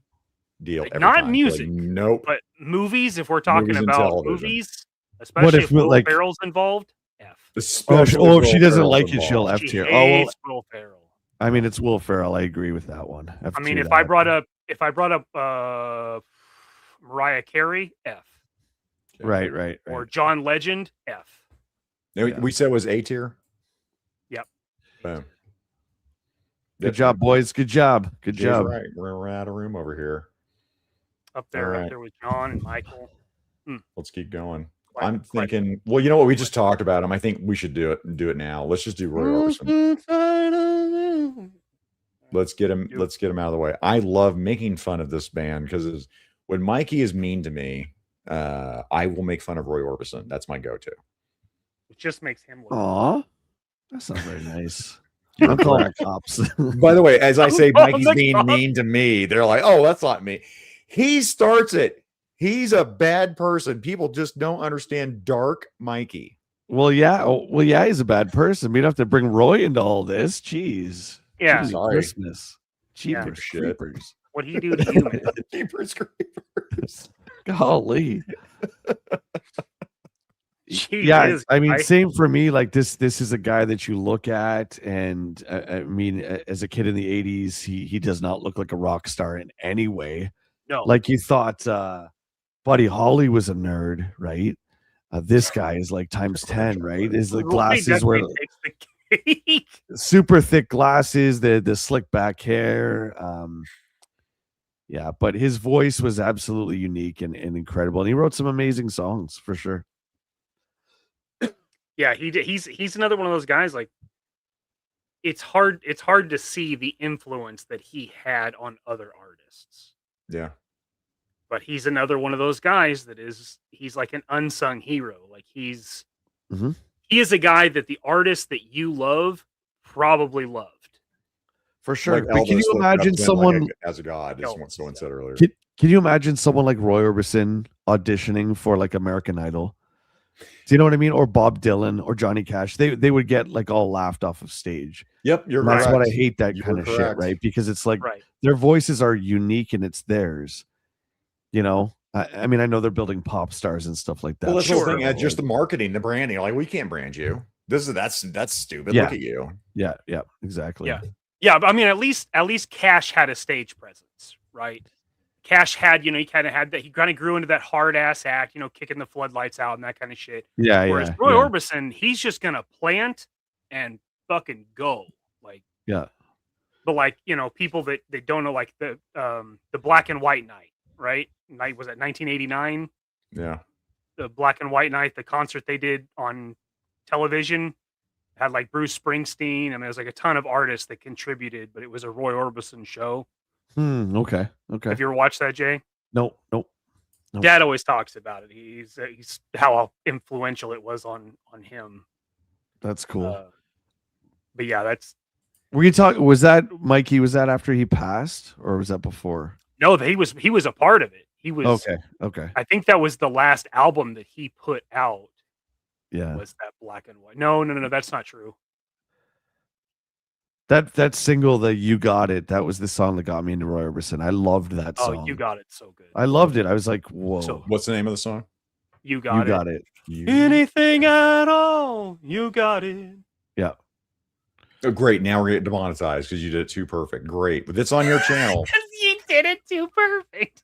deal every not time. music. Like, nope. But movies, if we're talking Movies and about television. movies, especially if Will Ferrell's involved, F. If she doesn't like it, she'll F She tier. hates Will Ferrell. I mean, it's Will Ferrell. I agree with that one. F I mean, tier, if I brought up Mariah Carey, F. Right. Or John Legend, F. We said it was A tier. Yep. Boom. Good job, boys. Good job. Good Jay's job. Right. We're out of room over here. Up there with John and Michael. Let's keep going. I'm thinking, well, you know what? We just talked about him. I think we should do it now. Let's just do Roy Orbison. Let's get him out of the way. I love making fun of this band because when Mikey is mean to me, I will make fun of Roy Orbison. That's my go-to. It just makes him look. Aw, that's not very nice. I'm calling cops. By the way, as I say, Mikey's being mean to me. They're like, "Oh, that's not me." He starts it. He's a bad person. People just don't understand dark Mikey. Well, yeah. He's a bad person. We don't have to bring Roy into all this. Jeez. Yeah. Sorry. Christmas. Jeepers shit. creepers. What do you do to you, man? Jeepers creepers. Golly. Jeez, yeah, I mean, same for me. Like this is a guy that you look at, and I mean, as a kid in the 80s, he does not look like a rock star in any way. No. Like you thought Buddy Holly was a nerd, right? This guy is like times 10, right? Is the glasses were super thick glasses, the slick back hair. Yeah, but his voice was absolutely unique and incredible. And he wrote some amazing songs for sure. Yeah, he's another one of those guys. Like, it's hard to see the influence that he had on other artists. Yeah. But he's another one of those guys he's like an unsung hero. Like he is a guy that the artist that you love probably loved. For sure. Like but can you imagine someone as a god, as someone said earlier? Can you imagine someone like Roy Orbison auditioning for like American Idol? Do you know what I mean? Or Bob Dylan or Johnny Cash? They would get like all laughed off of stage. Yep, that's what I hate, that kind of shit, right? Because it's like their voices are unique and it's theirs. You know, I mean, I know they're building pop stars and stuff like that. Well, that's the thing. Just the marketing, the branding. Like, we can't brand you. That's stupid. Yeah. Look at you. Yeah, exactly. Yeah. But I mean, at least Cash had a stage presence, right? Cash had, he kind of had that. He kind of grew into that hard ass act, kicking the floodlights out and that kind of shit. Yeah. Whereas Roy Orbison, he's just gonna plant and fucking go. Like, yeah. But like, people that they don't know, like the Black and White Night, right? Night was at 1989. Yeah. The Black and White Night, the concert they did on television had like Bruce Springsteen. I mean, there's like a ton of artists that contributed, but it was a Roy Orbison show. Okay. Have you ever watched that, Jay? Nope. Dad always talks about it. He's how influential it was on him. That's cool. But yeah, that's. Were you talking? Was that Mikey? Was that after he passed, or was that before? No, he was a part of it. He was okay. I think that was the last album that he put out. Yeah, was that Black and White? No, that's not true. That single, that You Got It, that was the song that got me into Roy Orbison. I loved that song. Oh, You Got It, so good. I loved it. I was like, whoa. So, what's the name of the song? You Got It. Anything at all, you got it. Yeah. Oh, great. Now we're getting demonetized because you did it too perfect. Great. But it's on your channel. You did it too perfect.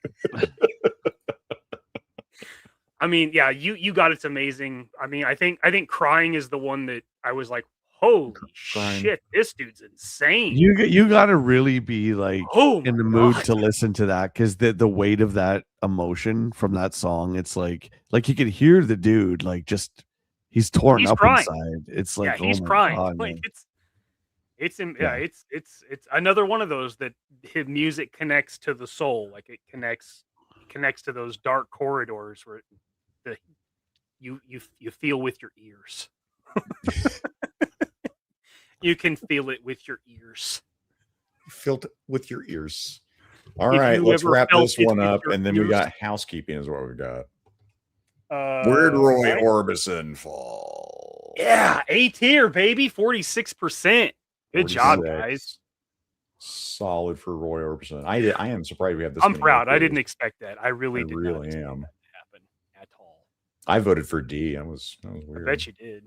I mean, yeah, you got It's Amazing. I mean, I think Crying is the one that I was like, holy shit, this dude's insane. You got to really be like in the mood to listen to that, because the weight of that emotion from that song, it's like you could hear the dude like just he's torn up crying. inside. It's like he's crying. God, like it's another one of those that his music connects to the soul, like it connects to those dark corridors where you feel with your ears. You can feel it with your ears. Feel it with your ears. All right, let's wrap this one up, and then we got housekeeping is what we got. Where'd Roy Orbison fall? Yeah, A tier, baby, 46%. Good job, guys. Solid for Roy Orbison. I am surprised we have this. I'm proud. I didn't expect that. I really am. That to happen at all. I voted for D. That was weird. I bet you did.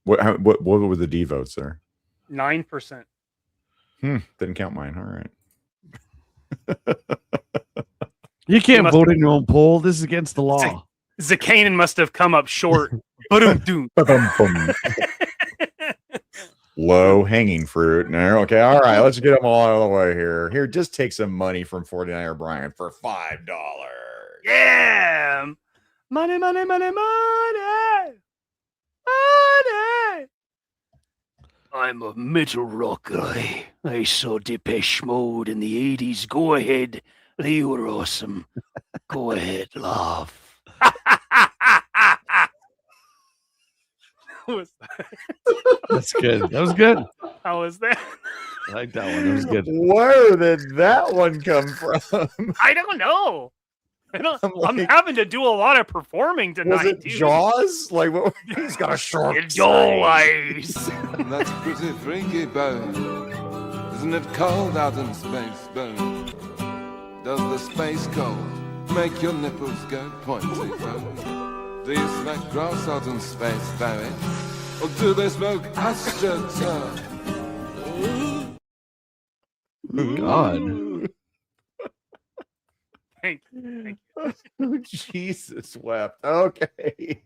What were the D votes there? 9%. Didn't count mine. All right. You can't vote in your own poll. This is against the law. Zakainen must have come up short. Low hanging fruit. No, okay. All right. Let's get them all out of the way here. Here, just take some money from 49er Brian for $5. Yeah. Money, money, money, money. Money. I'm a metal rock guy. I saw Depeche Mode in the 80s. Go ahead. They were awesome. Go ahead, laugh. That's good. That was good. How was that? I like that one. That was good. Where did that one come from? I don't know. I'm having to do a lot of performing tonight. Was it dude. Jaws? Like, what? He's got a shark. Your eyes. That's pretty freaky, Bo. Isn't it cold out in space, Bo? Does the space cold make your nipples go pointy, Bo? Do you smack grass out in space, Barry? Or do they smoke astroturf? God. Thank you. Jesus wept. Okay.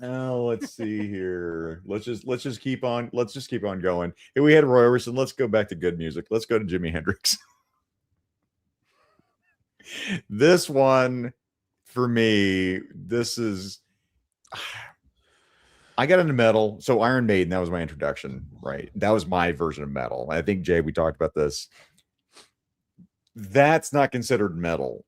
Oh, let's see here. Let's just keep on going. If we had Roy Orbison, let's go back to good music. Let's go to Jimi Hendrix. This one for me, this is I got into metal. So Iron Maiden, that was my introduction, right? That was my version of metal. I think Jay, we talked about this. That's not considered metal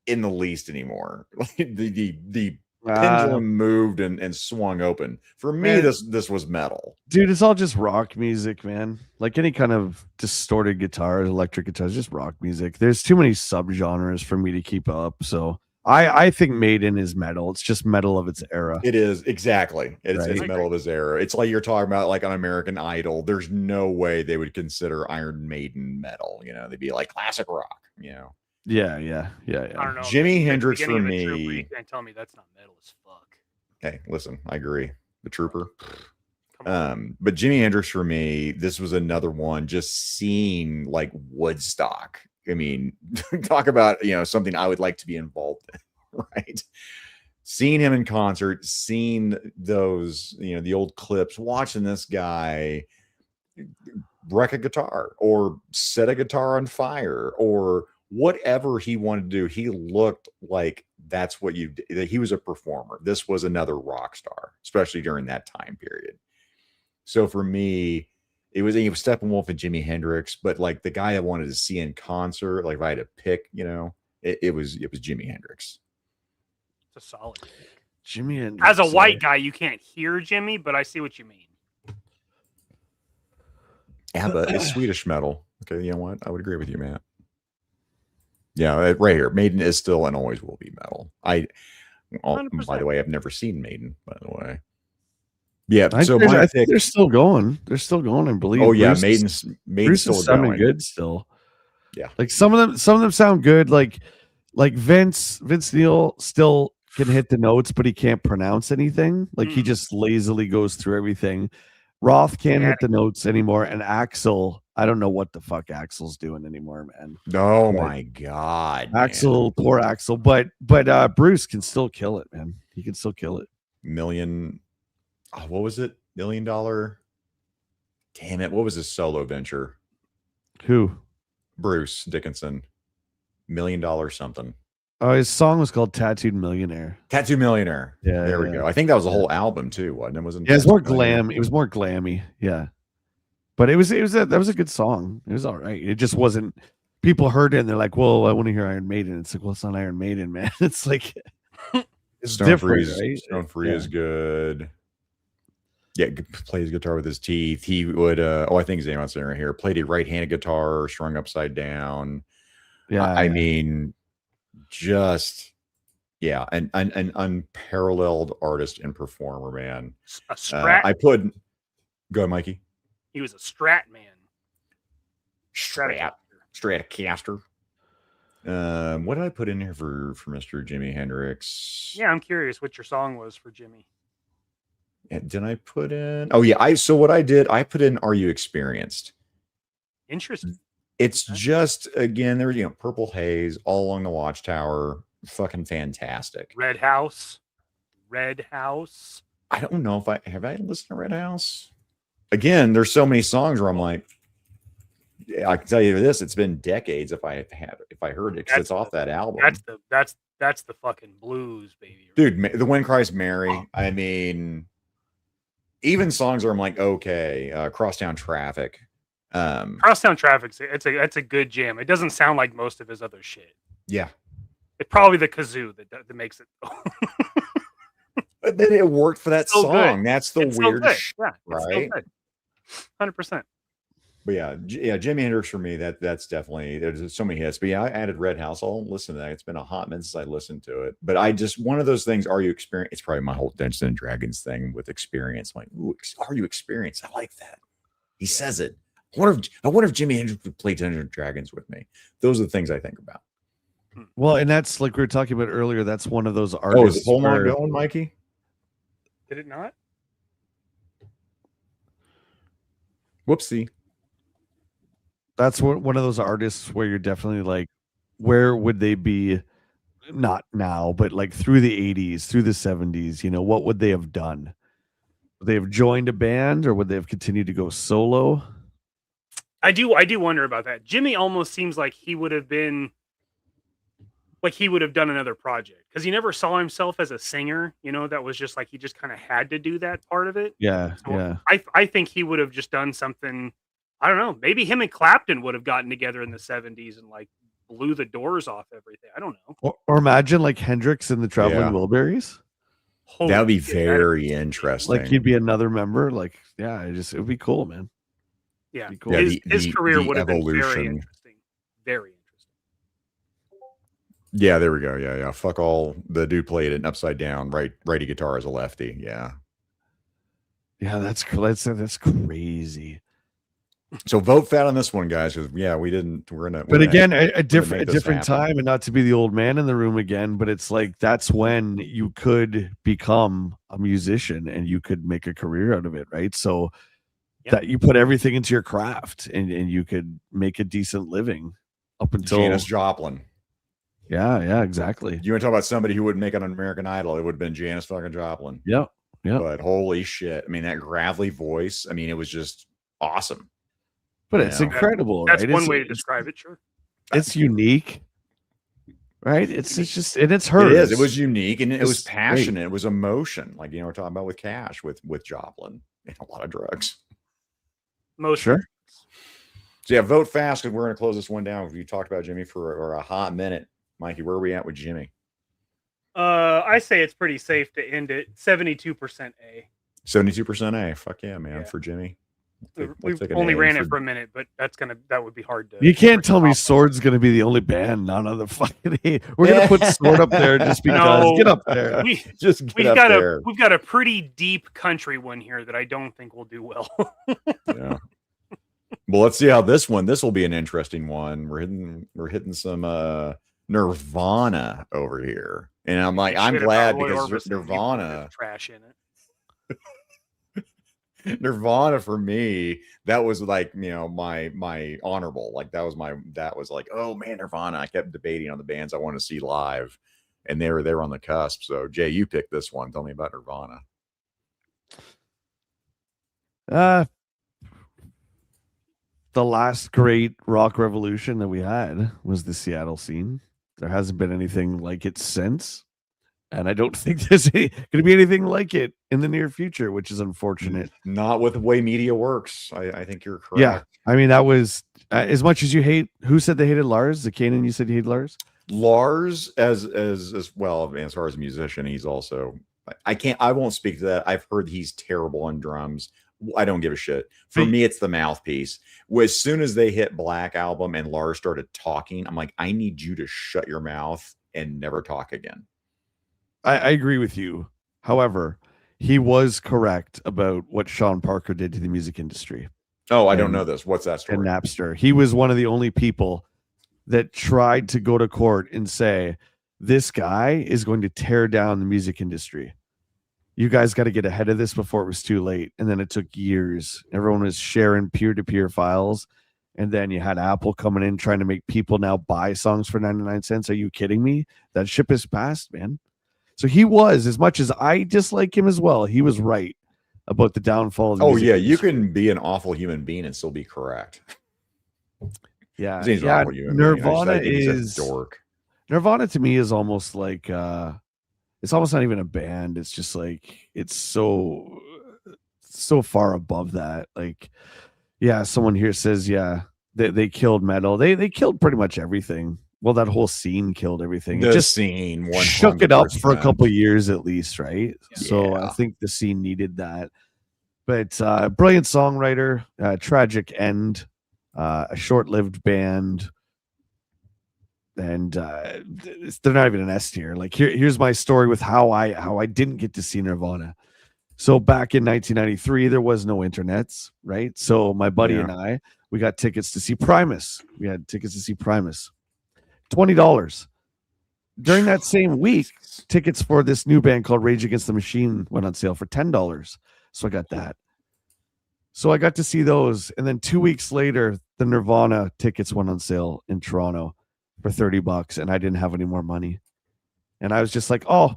in the least anymore. The pendulum moved and swung open. For me, this was metal. Dude, it's all just rock music, man. Like any kind of distorted guitars, electric guitars, just rock music. There's too many subgenres for me to keep up. So I think Maiden is metal. It's just metal of its era. It is, exactly. It's metal of its era. It's like you're talking about like on American Idol. There's no way they would consider Iron Maiden metal. You know, they'd be like classic rock, you know. Yeah. I don't know. Jimi Hendrix for me. You can't tell me that's not metal as fuck. Hey, listen, I agree. The Trooper. But Jimi Hendrix for me, this was another one. Just seeing like Woodstock. I mean, talk about, you know, something I would like to be involved in, right? Seeing him in concert, seeing those, you know, the old clips, watching this guy wreck a guitar or set a guitar on fire or whatever he wanted to do. He looked like that's what you did. He was a performer. This was another rock star, especially during that time period. So for me, it was Steppenwolf and Jimi Hendrix, but like the guy I wanted to see in concert, like if I had to pick, you know, it was Jimi Hendrix. It's a solid pick. Jimi Hendrix. As a white guy, you can't hear Jimmy, but I see what you mean. ABBA is Swedish metal. Okay, you know what? I would agree with you, Matt. Yeah, right here. Maiden is still and always will be metal. By the way, I've never seen Maiden, by the way. Yeah, I think they're still going. They're still going, I believe. Oh yeah, Maiden's still sounding going. good still. Yeah, like some of them sound good. Like Vince Neil still can hit the notes, but he can't pronounce anything. Like he just lazily goes through everything. Roth can't hit the notes anymore, and Axl, I don't know what the fuck Axl's doing anymore, man. Oh my god, Axl, poor Axl, but Bruce can still kill it, man. He can still kill it. What was it? $1 million? Damn it! What was his solo venture? Who? Bruce Dickinson. $1 million something. Oh, his song was called "Tattooed Millionaire." Tattooed Millionaire. Yeah, there we go. I think that was the whole album too, wasn't it? Wasn't it was more glam. It was more glammy. Yeah, but that was a good song. It was all right. It just wasn't. People heard it and they're like, "Whoa, I want to hear Iron Maiden." It's like, well, it's not Iron Maiden, man. It's like it's Stone different, Free, right? Stone Free is good. Yeah, plays guitar with his teeth. He would. I think his name on right here. Played a right-handed guitar, strung upside down. Yeah, I mean, just an unparalleled artist and performer, man. A Strat. Go ahead, Mikey. He was a Strat man. Stratocaster. What did I put in here for Mr. Jimi Hendrix? Yeah, I'm curious what your song was for Jimmy. Did I put in? Oh yeah, so what I did, I put in "Are You Experienced?" Interesting. It's just, again, there was, Purple Haze, All Along the Watchtower, fucking fantastic. Red House. I don't know if I listened to Red House. Again, there's so many songs where I'm like, I can tell you this, it's been decades if I heard it, because it's off that album. That's the fucking blues, baby. Dude, The Wind Cries Mary. I mean, even songs where I'm like, okay, Crosstown Traffic. Crosstown Traffic's it's a good jam. It doesn't sound like most of his other shit. Yeah, it's probably the kazoo that makes it. But then it worked for that song. Good. That's the it's weird, yeah, right? 100%. But yeah, Jimi Hendrix for me. That's definitely, there's so many hits. But yeah, I added Red House. I'll listen to that. It's been a hot minute since I listened to it. But I just, one of those things. Are you experienced? It's probably my whole Dungeons and Dragons thing with experience. I'm like, ooh, are you experienced? I like that. He says it. I wonder if Jimi Hendrix would play Dungeons and Dragons with me. Those are the things I think about. Well, and that's like we were talking about earlier. That's one of those artists. Oh, is it Hold On going, Mikey? Did it not? Whoopsie. That's one of those artists where you're definitely like, where would they be? Not now, but like through the 80s, through the 70s, what would they have done? Would they have joined a band, or would they have continued to go solo? I do wonder about that. Jimmy almost seems like he would have been, like he would have done another project, because he never saw himself as a singer. That was just like he just kind of had to do that part of it. Yeah, so yeah. I think he would have just done something. I don't know. Maybe him and Clapton would have gotten together in the 70s and like blew the doors off everything. I don't know. Or imagine like Hendrix and the Traveling Wilburys. That would be very interesting. Like he'd be another member. Like, yeah, it would be cool, man. Yeah, cool. His career would have been very interesting. Very interesting. Yeah, there we go. Yeah. Fuck all. The dude played it upside down, righty guitar as a lefty. Yeah. Yeah, that's crazy. So vote fat on this one, guys, because we didn't. But again, a different time, and not to be the old man in the room again, but it's like that's when you could become a musician and you could make a career out of it, right? So that you put everything into your craft and you could make a decent living up until Janis Joplin. Yeah, exactly. You want to talk about somebody who would make an American Idol? It would have been Janis fucking Joplin. Yeah. But holy shit! I mean, that gravelly voice. I mean, it was just awesome. But it's incredible. That's right? one way to describe it. Sure. It's unique, right? It's just, and it's hers. It is. It was unique, and it was passionate. It was emotion, like we're talking about with Cash, with Joplin, and a lot of drugs. Most sure. So vote fast, because we're going to close this one down. You talked about Jimmy for a hot minute, Mikey. Where are we at with Jimmy? I say it's pretty safe to end it 72% A. 72% A. Fuck yeah, man, for Jimmy. We've only ran it for a minute, but that would be hard to. You can't tell me Sword's going to be the only band none of the fucking. We're going to put Sword up there just because. No, get up there. We've got a pretty deep country one here that I don't think will do well. Yeah. Well, let's see how this will be an interesting one. We're hitting some Nirvana over here, and I'm like, I'm glad because Nirvana trash in it. Nirvana for me, that was like, you know, my honorable. Like that was like, oh man, Nirvana. I kept debating on the bands I want to see live, and they were on the cusp. So Jay, you picked this one. Tell me about Nirvana. The last great rock revolution that we had was the Seattle scene. There hasn't been anything like it since. And I don't think there's going to be anything like it in the near future, which is unfortunate. Not with the way media works. I think you're correct. Yeah. I mean, that was as much as you hate. Who said they hated Lars? Zakainen, you said you hated Lars? Lars, as well, as far as a musician, he's also, I won't speak to that. I've heard he's terrible on drums. I don't give a shit. For me, it's the mouthpiece. As soon as they hit Black Album and Lars started talking, I'm like, I need you to shut your mouth and never talk again. I agree with you. However, he was correct about what Sean Parker did to the music industry. Oh, I don't know this. What's that story? And Napster. He was one of the only people that tried to go to court and say, this guy is going to tear down the music industry. You guys got to get ahead of this before it was too late. And then it took years. Everyone was sharing peer-to-peer files. And then you had Apple coming in trying to make people now buy songs for 99 cents. Are you kidding me? That ship has passed, man. So he was, as much as I dislike him as well, he was right about the downfall of the music industry. You can be an awful human being and still be correct. Yeah. Nirvana is dork. Nirvana to me is almost like it's almost not even a band. It's just like it's so far above that. Like, yeah, someone here says, yeah, they killed metal. They killed pretty much everything. Well, that whole scene killed everything. The it just scene 100%. Shook it up for a couple of years at least, right? Yeah. So I think the scene needed that. But brilliant songwriter, tragic end, a short-lived band, and they're not even an S tier. Like here's my story with how I didn't get to see Nirvana. So back in 1993, there was no internets, right? So my buddy and I, we got tickets to see Primus. We had tickets to see Primus. $20. During that same week, tickets for this new band called Rage Against the Machine went on sale for $10. So I got that. So I got to see those. And then 2 weeks later, the Nirvana tickets went on sale in Toronto for $30, and I didn't have any more money. And I was just like, oh,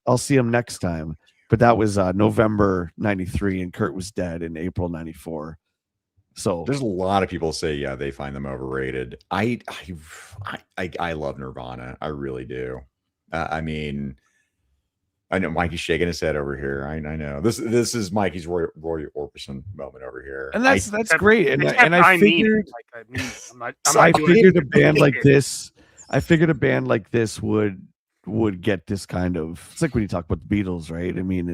I'll see him next time. But that was November 93, and Kurt was dead in April 94. So there's a lot of people say, yeah, they find them overrated. I love Nirvana. I really do. I mean, I know Mikey's shaking his head over here. I know this is Mikey's Roy Orbison moment over here, and that's great. And I figured, I figured a band like this. I figured a band like this would get this kind of. It's like when you talk about the Beatles, right? I mean,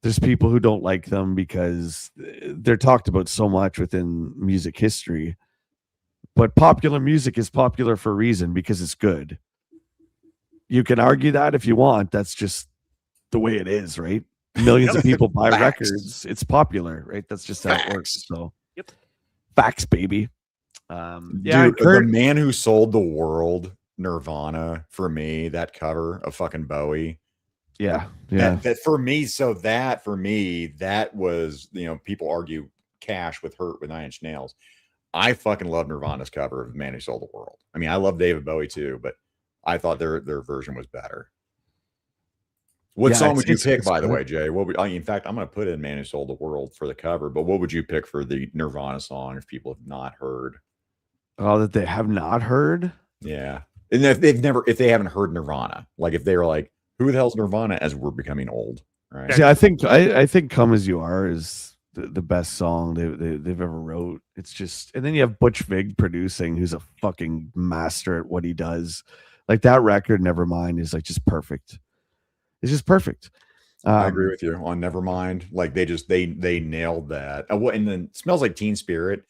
there's people who don't like them because they're talked about so much within music history. But popular music is popular for a reason, because it's good. You can argue that if you want. That's just the way it is, right? Millions of people buy records. It's popular, right? That's just how it works. So, facts, baby. Dude, the man who sold the world, Nirvana, for me, that cover of fucking Bowie. Yeah. That for me, that was, people argue Cash with Hurt with 9 Inch Nails. I fucking love Nirvana's cover of The Man Who Sold the World. I mean, I love David Bowie too, but I thought their version was better. What song would you pick, by the way, Jay? In fact, I'm going to put in Man Who Sold the World for the cover, but what would you pick for the Nirvana song if people have not heard? Oh, that they have not heard? Yeah. And if they haven't heard Nirvana, like if they were like, who the hell's Nirvana, as we're becoming old, right? See, I think Come As You Are is the best song they've ever wrote. It's just, and then you have Butch Vig producing, who's a fucking master at what he does. Like that record, Nevermind, is like just perfect. It's just perfect. I agree with you on Nevermind. Like they nailed that. And then Smells Like Teen Spirit.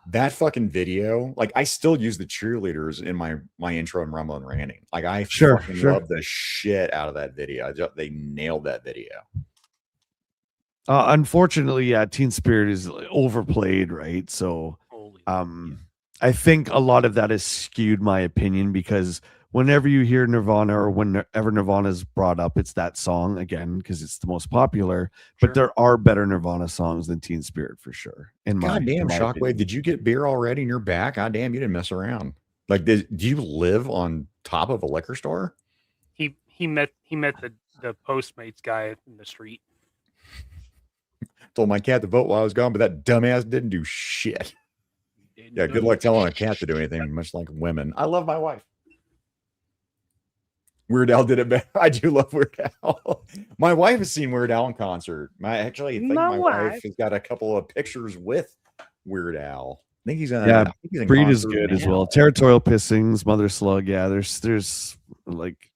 That fucking video, like I still use the cheerleaders in my intro and Rumble and Ranting. Like I fucking love the shit out of that video. They nailed that video. Unfortunately, yeah, Teen Spirit is overplayed, right? So I think a lot of that has skewed my opinion, because whenever you hear Nirvana or whenever Nirvana is brought up, it's that song again because it's the most popular. Sure. But there are better Nirvana songs than Teen Spirit for sure. God damn, Shockwave, opinion. did you get beer already and you're back? God damn, you didn't mess around. Like, do you live on top of a liquor store? He met the Postmates guy in the street. Told my cat to vote while I was gone, but that dumbass didn't do shit. Yeah, good luck telling a cat to do anything, much like women. I love my wife. Weird Al did it better. I do love Weird Al. My wife has seen Weird Al in concert. I think my wife has got a couple of pictures with Weird Al. I think he's in Breed is concert good now. as well. Territorial Pissings, Mother Slug. Yeah, there's like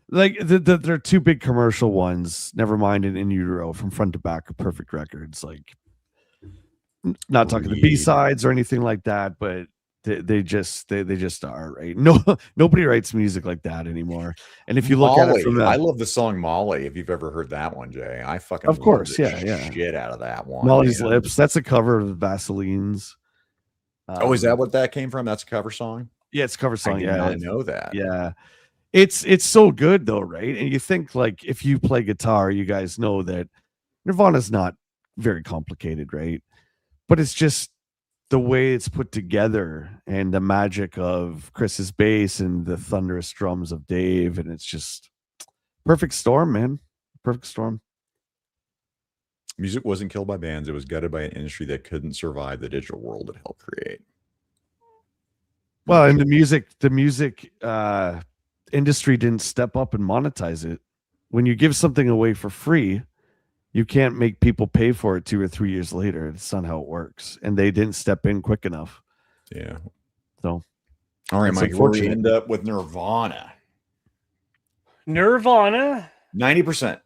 there are two big commercial ones. Nevermind and In Utero from front to back are perfect records. Like, not talking the B-sides or anything like that, but they just are, right? Nobody writes music like that anymore. And if you look Molly, at it from I love the song Molly. If you've ever heard that one, Jay, I fucking of course, love the yeah, shit out of that one. Molly's man. Lips. That's a cover of Vaseline's. Oh, is that what that came from? That's a cover song. Yeah, it's a cover song. I did Yeah, not know that. Yeah, it's so good though, right? And you think like if you play guitar, you guys know that Nirvana's not very complicated, right? But it's just the way it's put together and the magic of Chris's bass and the thunderous drums of Dave, and it's just perfect storm, man. Perfect storm. Music wasn't killed by bands. It was gutted by an industry that couldn't survive the digital world it helped create. Well, and the music industry didn't step up and monetize it. When you give something away for free, you can't make people pay for it 2 or 3 years later. It's not how it works. And they didn't step in quick enough. Yeah. So, all right, it's Mike, where we unfortunate. end up with Nirvana. Nirvana, 90%.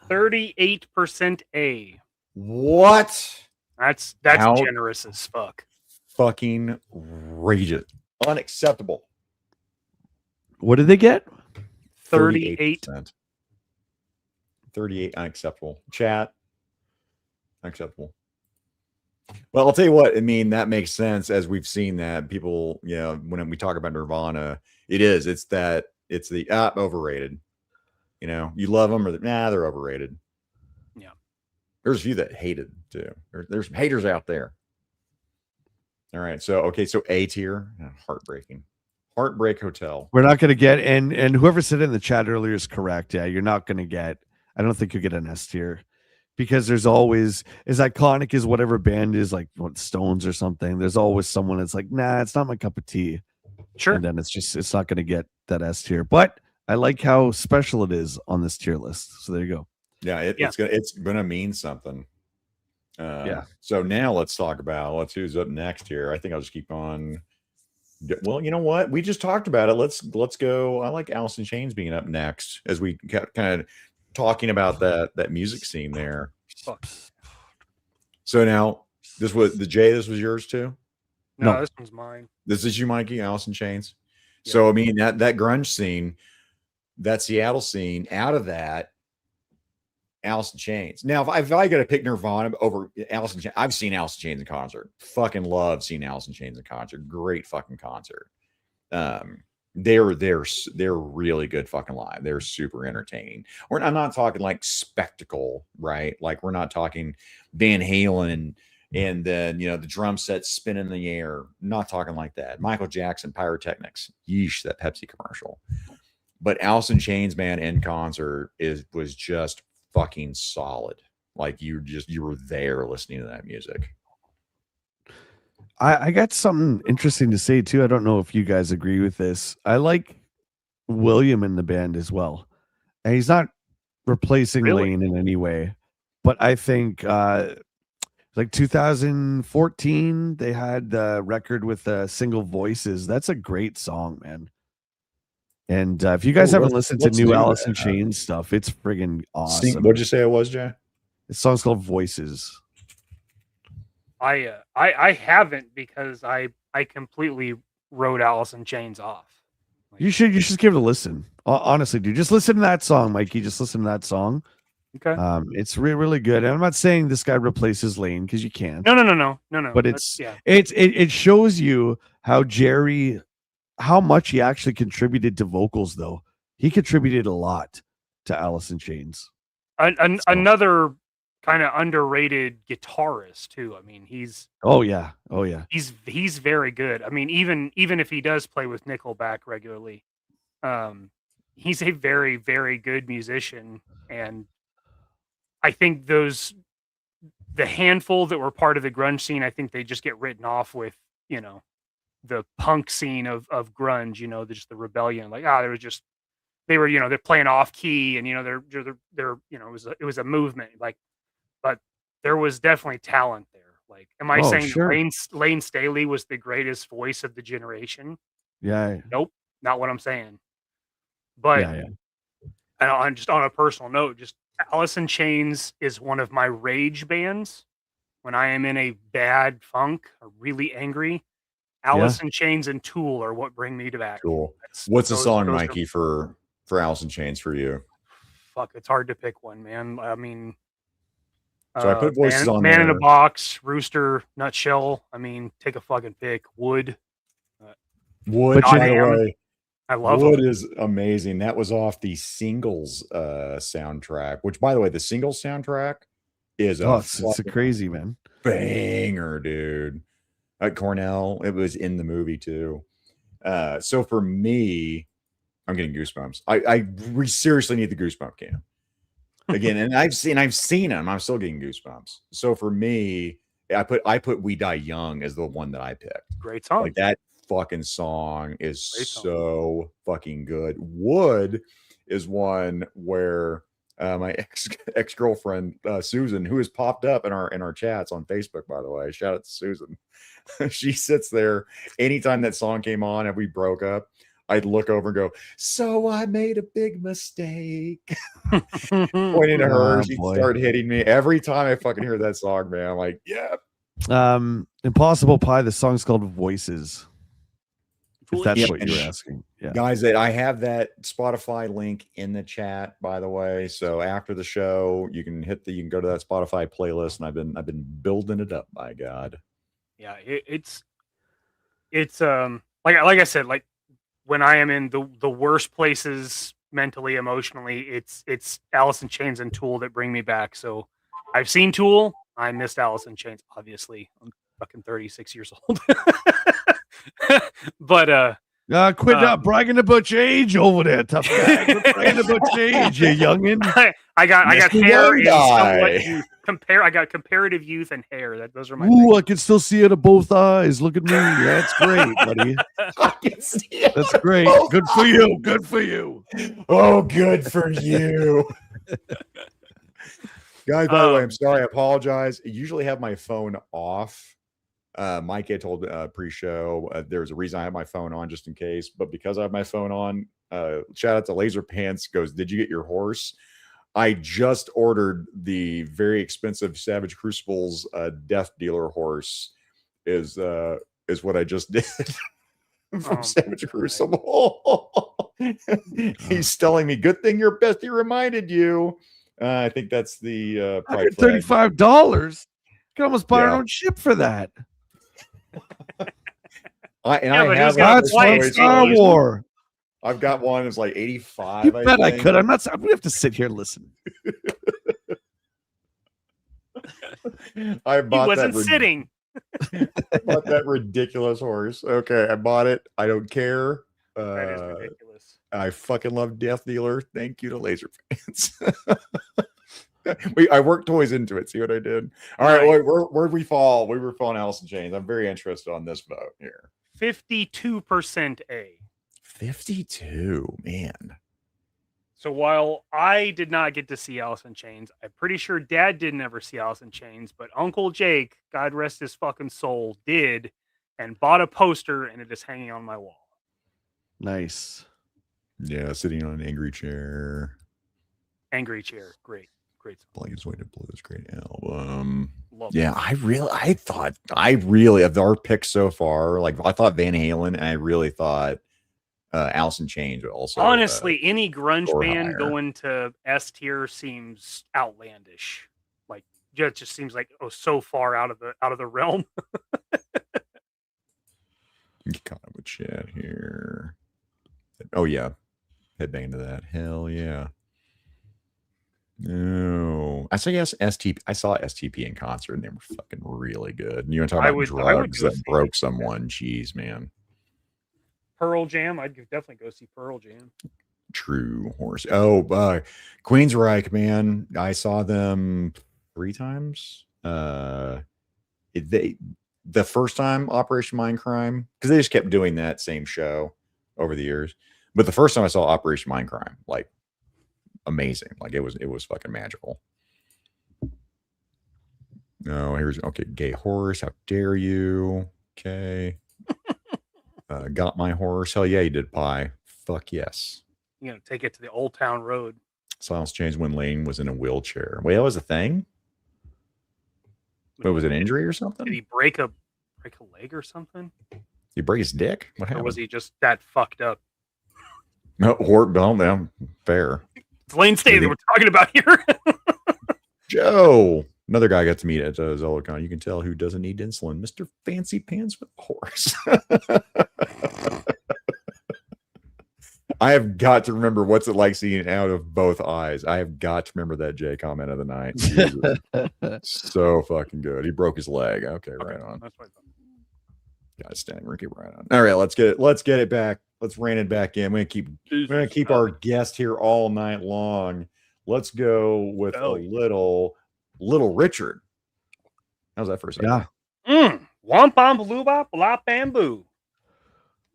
38% A. What? That's How generous as fuck. Fucking outrageous. Unacceptable. What did they get? 38. 38 unacceptable. Chat. Unacceptable. Well, I'll tell you what, I mean, that makes sense as we've seen that people, you know, when we talk about Nirvana, it's the overrated. You know, you love them or they're overrated. Yeah. There's a few that hated too. There's haters out there. All right. So A tier, heartbreaking. Heartbreak Hotel. We're not going to get, and whoever said it in the chat earlier is correct. Yeah, you're not going to get, I don't think you'll get an S tier because there's always, as iconic as whatever band is, like what Stones or something, there's always someone that's like, nah, it's not my cup of tea. Sure. And then it's not going to get that S tier. But I like how special it is on this tier list. So there you go. Yeah, it's gonna mean something. Yeah. So now let's talk about who's up next here. I think I'll just keep on. Well, you know what? We just talked about it. Let's go. I like Alice in Chains being up next as we kind of talking about that music scene there. So now this was this was yours too? No, this one's mine. This is you, Mikey, Alice in Chains. Yeah. So I mean that grunge scene, that Seattle scene, out of that, Alice in Chains. Now, if I got to pick Nirvana over Alice in Chains, I've seen Alice in Chains in concert. Fucking love seeing Alice in Chains in concert. Great fucking concert. They're really good fucking live. They're super entertaining. I'm not talking like spectacle, right? Like we're not talking Van Halen and then the drum set spinning in the air. Not talking like that. Michael Jackson pyrotechnics. Yeesh, that Pepsi commercial. But Alice in Chains, man, in concert was just fucking solid. Like you were there listening to that music. I got something interesting to say too. I don't know if you guys agree with this. I like William in the band as well. And he's not replacing Lane in any way, but I think like 2014 they had the record with Single Voices. That's a great song, man. And if you guys haven't listened to new Alice in Chains stuff, it's friggin' awesome. What'd you say it was, Jay? The song's called Voices. I haven't because I completely wrote Alice in Chains off. You should give it a listen. Honestly, dude, just listen to that song, Mikey. Just listen to that song. Okay. It's really good. And I'm not saying this guy replaces Lane because you can't. No. But it shows you how Jerry how much he actually contributed to vocals, though. He contributed a lot to Alice in Chains. Another kind of underrated guitarist too. I mean, he's he's very good. I mean, even if he does play with Nickelback regularly, he's a very, very good musician. And I think the handful that were part of the grunge scene, I think they just get written off with, you know, the punk scene of grunge, just the rebellion. Like, they were, they're playing off key, and they're it was a movement. Like, but there was definitely talent there. Like, am I saying that Lane Staley was the greatest voice of the generation? Yeah. Nope, not what I'm saying. But and just on a personal note, just Alice in Chains is one of my rage bands. When I am in a bad funk or really angry, Alice in Chains and Tool are what bring me to back. Cool. What's the song, Mikey, for Alice in Chains for you? Fuck, it's hard to pick one, man. I mean, so I put voices on Man there. in a Box, Rooster, Nutshell. I mean, take a fucking pick. Wood. Wood, by the way. I love Wood them. is amazing. That was off the Singles soundtrack, which, by the way, the Singles soundtrack is it's a crazy, man, banger, dude. At Cornell, it was in the movie too. So for me, I'm getting goosebumps. I seriously need the goosebump cam again, and I've seen them. I'm still getting goosebumps. So for me, I put "We Die Young" as the one that I picked. Great song. Like, that fucking song is so fucking good. Wood is one where my ex-girlfriend Susan, who has popped up in our chats on Facebook, by the way, shout out to Susan. She sits there anytime that song came on and we broke up, I'd look over and go, "So I made a big mistake." Pointing to her, she'd start hitting me every time I fucking hear that song, man. I'm like, yeah. Impossible Pie, the song's called Voices. If that's what you're asking. Yeah. Guys, that I have that Spotify link in the chat, by the way. So after the show, you can go to that Spotify playlist, and I've been building it up, by God. Yeah, it's like I said, like, when I am in the worst places mentally, emotionally, it's Alice in Chains and Tool that bring me back. So I've seen Tool. I missed Alice in Chains, obviously. I'm fucking 36 years old. But quit bragging about your age over there, tough guy. Quit bragging about your age, you youngin. I got hair and somewhat youth. I got comparative youth and hair. Those are my things. I can still see it of both eyes. Look at me. That's great, buddy. I can see it. That's great. Good for you. Good for you. Oh, good for you. Guys, by the way, I'm sorry. I apologize. I usually have my phone off. Mike had told pre-show there's a reason I have my phone on just in case, but because I have my phone on, shout out to Laser Pants, goes, "Did you get your horse?" I just ordered the very expensive Savage Crucibles Death Dealer horse. Is what I just did from Savage Crucible. He's telling me, "Good thing your bestie reminded you." I think that's the $35. You can almost buy our own ship for that. I have Star Wars. I've got one that's like 85. You bet I could. I'm gonna have to sit here and listen. I bought he wasn't sitting. I bought that ridiculous horse. Okay, I bought it. I don't care. That is ridiculous. I fucking love Death Dealer. Thank you to Laser Fans. I worked toys into it. See what I did? All right, where'd we fall? We were falling Alice in Chains. I'm very interested on this vote here. 52% A. 52, man. So while I did not get to see Alice in Chains, I'm pretty sure Dad didn't ever see Alice in Chains, but Uncle Jake, God rest his fucking soul, did, and bought a poster, and it is hanging on my wall. Nice. Yeah, sitting on an angry chair. Angry Chair, great song. Blankets Way to Blues, great album. Love yeah, I thought of our picks so far, like I thought Van Halen, and I really thought Alice in Chains also. Honestly, any grunge band higher. going to S tier seems outlandish. Like, it just seems like so far out of the realm. Kind of with chat here. Oh yeah, headbang to that. Hell yeah. No, I saw STP. I saw STP in concert, and they were fucking really good. And you want to talk about drugs that broke someone? Jeez, man. Pearl Jam. I'd definitely go see Pearl Jam. True horse. Oh, Queensryche, man. I saw them 3 times. The first time Operation Mindcrime, because they just kept doing that same show over the years. But the first time I saw Operation Mindcrime, like amazing. Like it was fucking magical. No, here's okay. Gay horse. How dare you? Okay. Got my horse. Hell yeah, you did, Pie. Fuck yes. You know, take it to the Old Town Road. Silence changed when Lane was in a wheelchair. Wait, that was a thing? What was it, an injury or something? Did he break a leg or something? He break his dick? What happened? Or was he just that fucked up? No, fair. It's Lane State that we're talking about here. Joe. Another guy I got to meet at Zolicon. You can tell who doesn't need insulin. Mr. Fancy Pants with a horse. I have got to remember what's it like seeing out of both eyes. I have got to remember that Jay comment of the night. So fucking good. He broke his leg. Okay, right on. That's what I thought. Got it standing Ricky right on. All right, let's get it back. Let's rein it back in. We're gonna keep our guest here all night long. Let's go with little Richard. How's that for a second? Yeah. Womp bom baloo bop bamboo.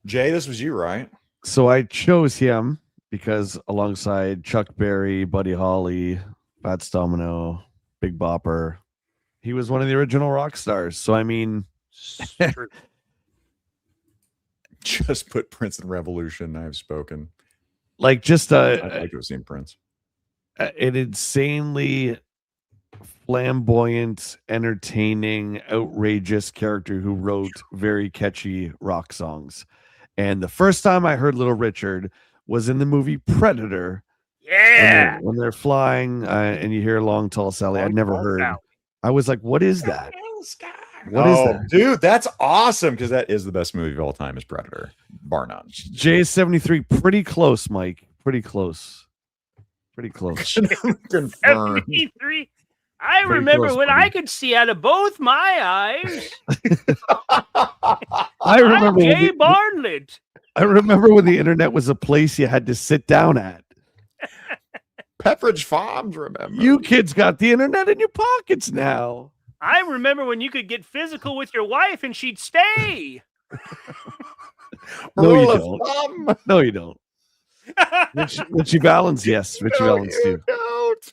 Jay, this was you, right? So I chose him because alongside Chuck Berry, Buddy Holly, Fats Domino, Big Bopper, he was one of the original rock stars. So I mean, just put Prince in Revolution. I've spoken. Like just I'd like to have seen Prince. An insanely flamboyant, entertaining, outrageous character who wrote very catchy rock songs. And the first time I heard Little Richard was in the movie Predator. Yeah. When they're flying and you hear Long Tall Sally. I'd never heard. I was like, what is that? What is that? Dude, that's awesome because that is the best movie of all time is Predator, bar none. J73, pretty close, Mike. Pretty close. Pretty close. 73. I remember when I could see out of both my eyes. I remember Jay Bartlett. I remember when the internet was a place you had to sit down at. Pepperidge Farms, remember? You kids got the internet in your pockets now. I remember when you could get physical with your wife and she'd stay. No, you don't. No, you don't. Richie Valens, yes. Richie Valens, too. Don't.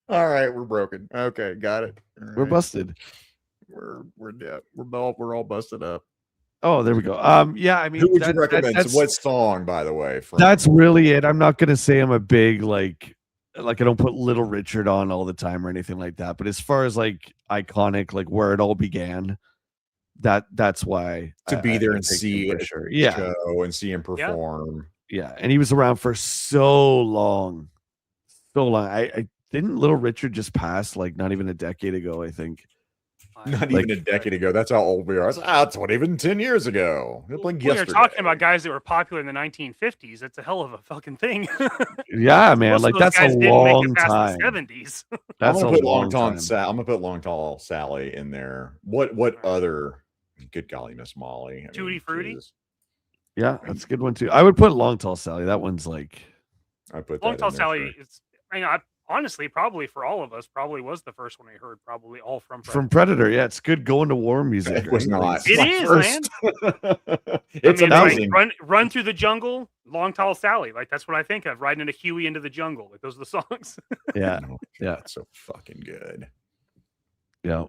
All right, we're broken. Okay, got it. Right. We're busted. We're dead. We're all busted up. Oh, there we go. Yeah, I mean, who would you recommend? So what song, by the way? That's really it. I'm not gonna say I'm a big like I don't put Little Richard on all the time or anything like that. But as far as like iconic, like where it all began, that's why to be there and see for sure. Yeah, show and see him perform. Yeah, and he was around for so long. I didn't Little Richard just pass like not even a decade ago, I think. Not even a decade ago. That's how old we are. It's not even 10 years ago. We're talking about guys that were popular in the 1950s. That's a hell of a fucking thing. Yeah, man. Like that's a long time. The 70s. That's a long time. I'm gonna put Long Tall Sally in there. What other? Good golly, Miss Molly. Tutti Frutti. Yeah, that's a good one too. I would put Long Tall Sally. That one's like. I put Long Tall Sally. Is, honestly, probably for all of us, probably was the first one I heard. Probably all from Predator. From Predator. Yeah, it's good going to war music. It was not. It is, man. It's amazing. Like, run through the jungle. Long Tall Sally. Like that's what I think of. Riding into Huey into the jungle. Like those are the songs. Yeah, yeah. It's so fucking good. Yeah.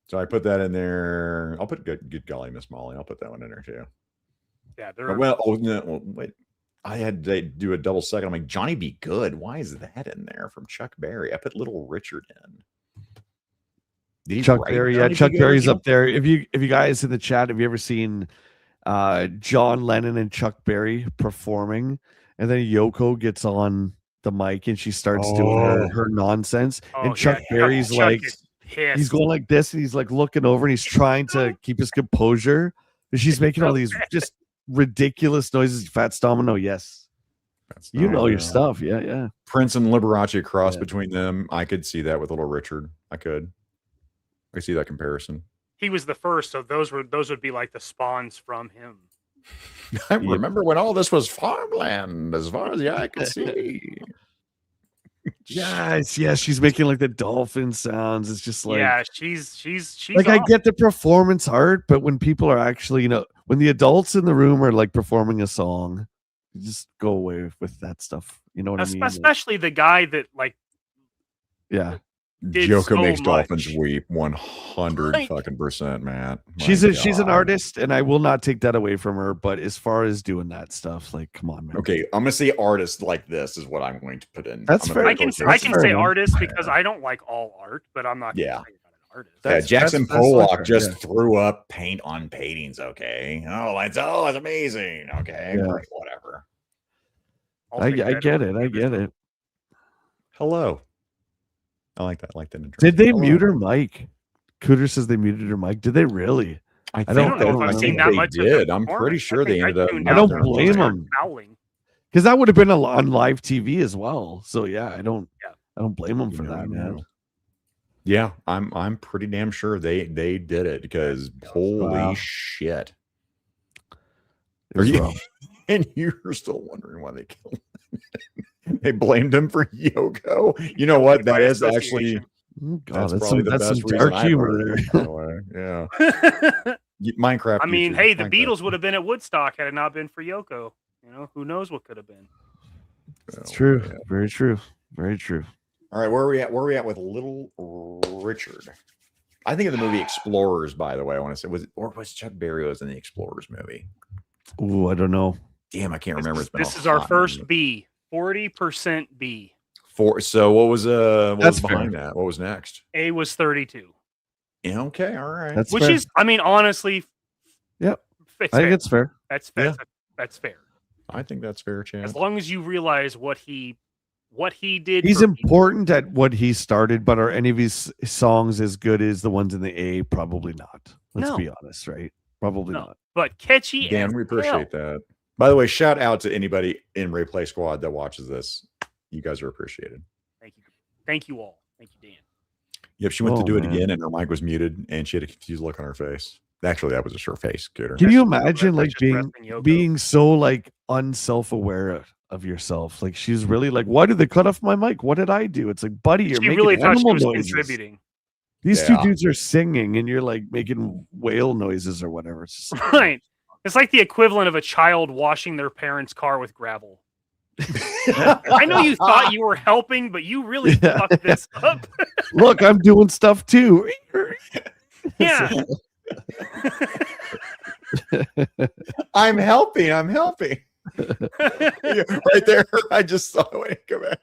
So I put that in there. I'll put good golly, Miss Molly. I'll put that one in there too. Yeah. Wait. I had to do a double second. I'm like, Johnny Be Good. Why is that in there from Chuck Berry? I put Little Richard in. Chuck Berry, yeah, Chuck Berry's up there. If you guys in the chat, have you ever seen John Lennon and Chuck Berry performing, and then Yoko gets on the mic and she starts doing her nonsense. And Chuck Berry's Chuck is pissed. he's going like this and he's like looking over and he's trying to keep his composure. And she's making all these just ridiculous noises. Fats Domino, yes. You know your stuff. Yeah. Prince and Liberace cross between them. I could see that with Little Richard. I could see that comparison. He was the first, so those would be like the spawns from him. I remember when all this was farmland, as far as the eye could see. Yes, she's making like the dolphin sounds. It's just like she's like off. I get the performance art, but when people are actually, when the adults in the room are like performing a song, just go away with that stuff. You know what I mean? Especially the guy that like Joko makes much. dolphins weep 100% Matt. She's an artist, and I will not take that away from her. But as far as doing that stuff, like, come on, man. Okay, I'm gonna say artist like this is what I'm going to put in. That's fair. I can say artist because I don't like all art, but I'm not. Yeah. Gonna say an artist. Jackson Pollock just threw up paint on paintings. Okay. That's amazing. Okay. Whatever. I get it. Hello. I like that. I like that. Did they mute her mic? Cooter says they muted her mic. Did they really? I don't know if I've seen that much. They did. I'm pretty sure they ended up. I don't blame them. Because that would have been on live TV as well. So I don't blame them for that, man. Yeah, I'm pretty damn sure they did it because holy shit. Are you? And you're still wondering why they killed him. They blamed him for Yoko. You know what? That is actually that's probably the best reason dark humor there. Yeah. Minecraft. I mean, hey, the Beatles would have been at Woodstock had it not been for Yoko. Who knows what could have been. It's true. Yeah. Very true. Very true. All right, where are we at? Where are we at with Little Richard? I think of the movie Explorers, by the way. I want to say was Chuck Berry was in the Explorers movie? Oh, I don't know. Damn, I can't remember. This is our first B. 40% B. So what was behind that? What was next? A was 32. Yeah, okay, all right. That's Which fair. is, I mean, honestly, I think it's fair. That's fair. That's fair. I think that's fair, Chad. As long as you realize what he did. He's important at what he started, but are any of his songs as good as the ones in the A? Probably not. Let's be honest, right? Probably not. But catchy. Dan, we appreciate that. By the way, shout out to anybody in Replay Squad that watches this. You guys are appreciated. Thank you. Thank you all. Thank you, Dan. Yep, she went to do it again and her mic was muted and she had a confused look on her face. Actually, that was just her face. Can you imagine like being so like unself-aware of yourself? Like she's really like, why did they cut off my mic? What did I do? It's like, buddy, you're making really thought she was noises. contributing. These two dudes are singing and you're like making whale noises or whatever. It's just like, right. It's like the equivalent of a child washing their parents' car with gravel. I know you thought you were helping, but you really fucked this up. Look, I'm doing stuff too. Yeah. I'm helping. Right there. I just saw it. Come back.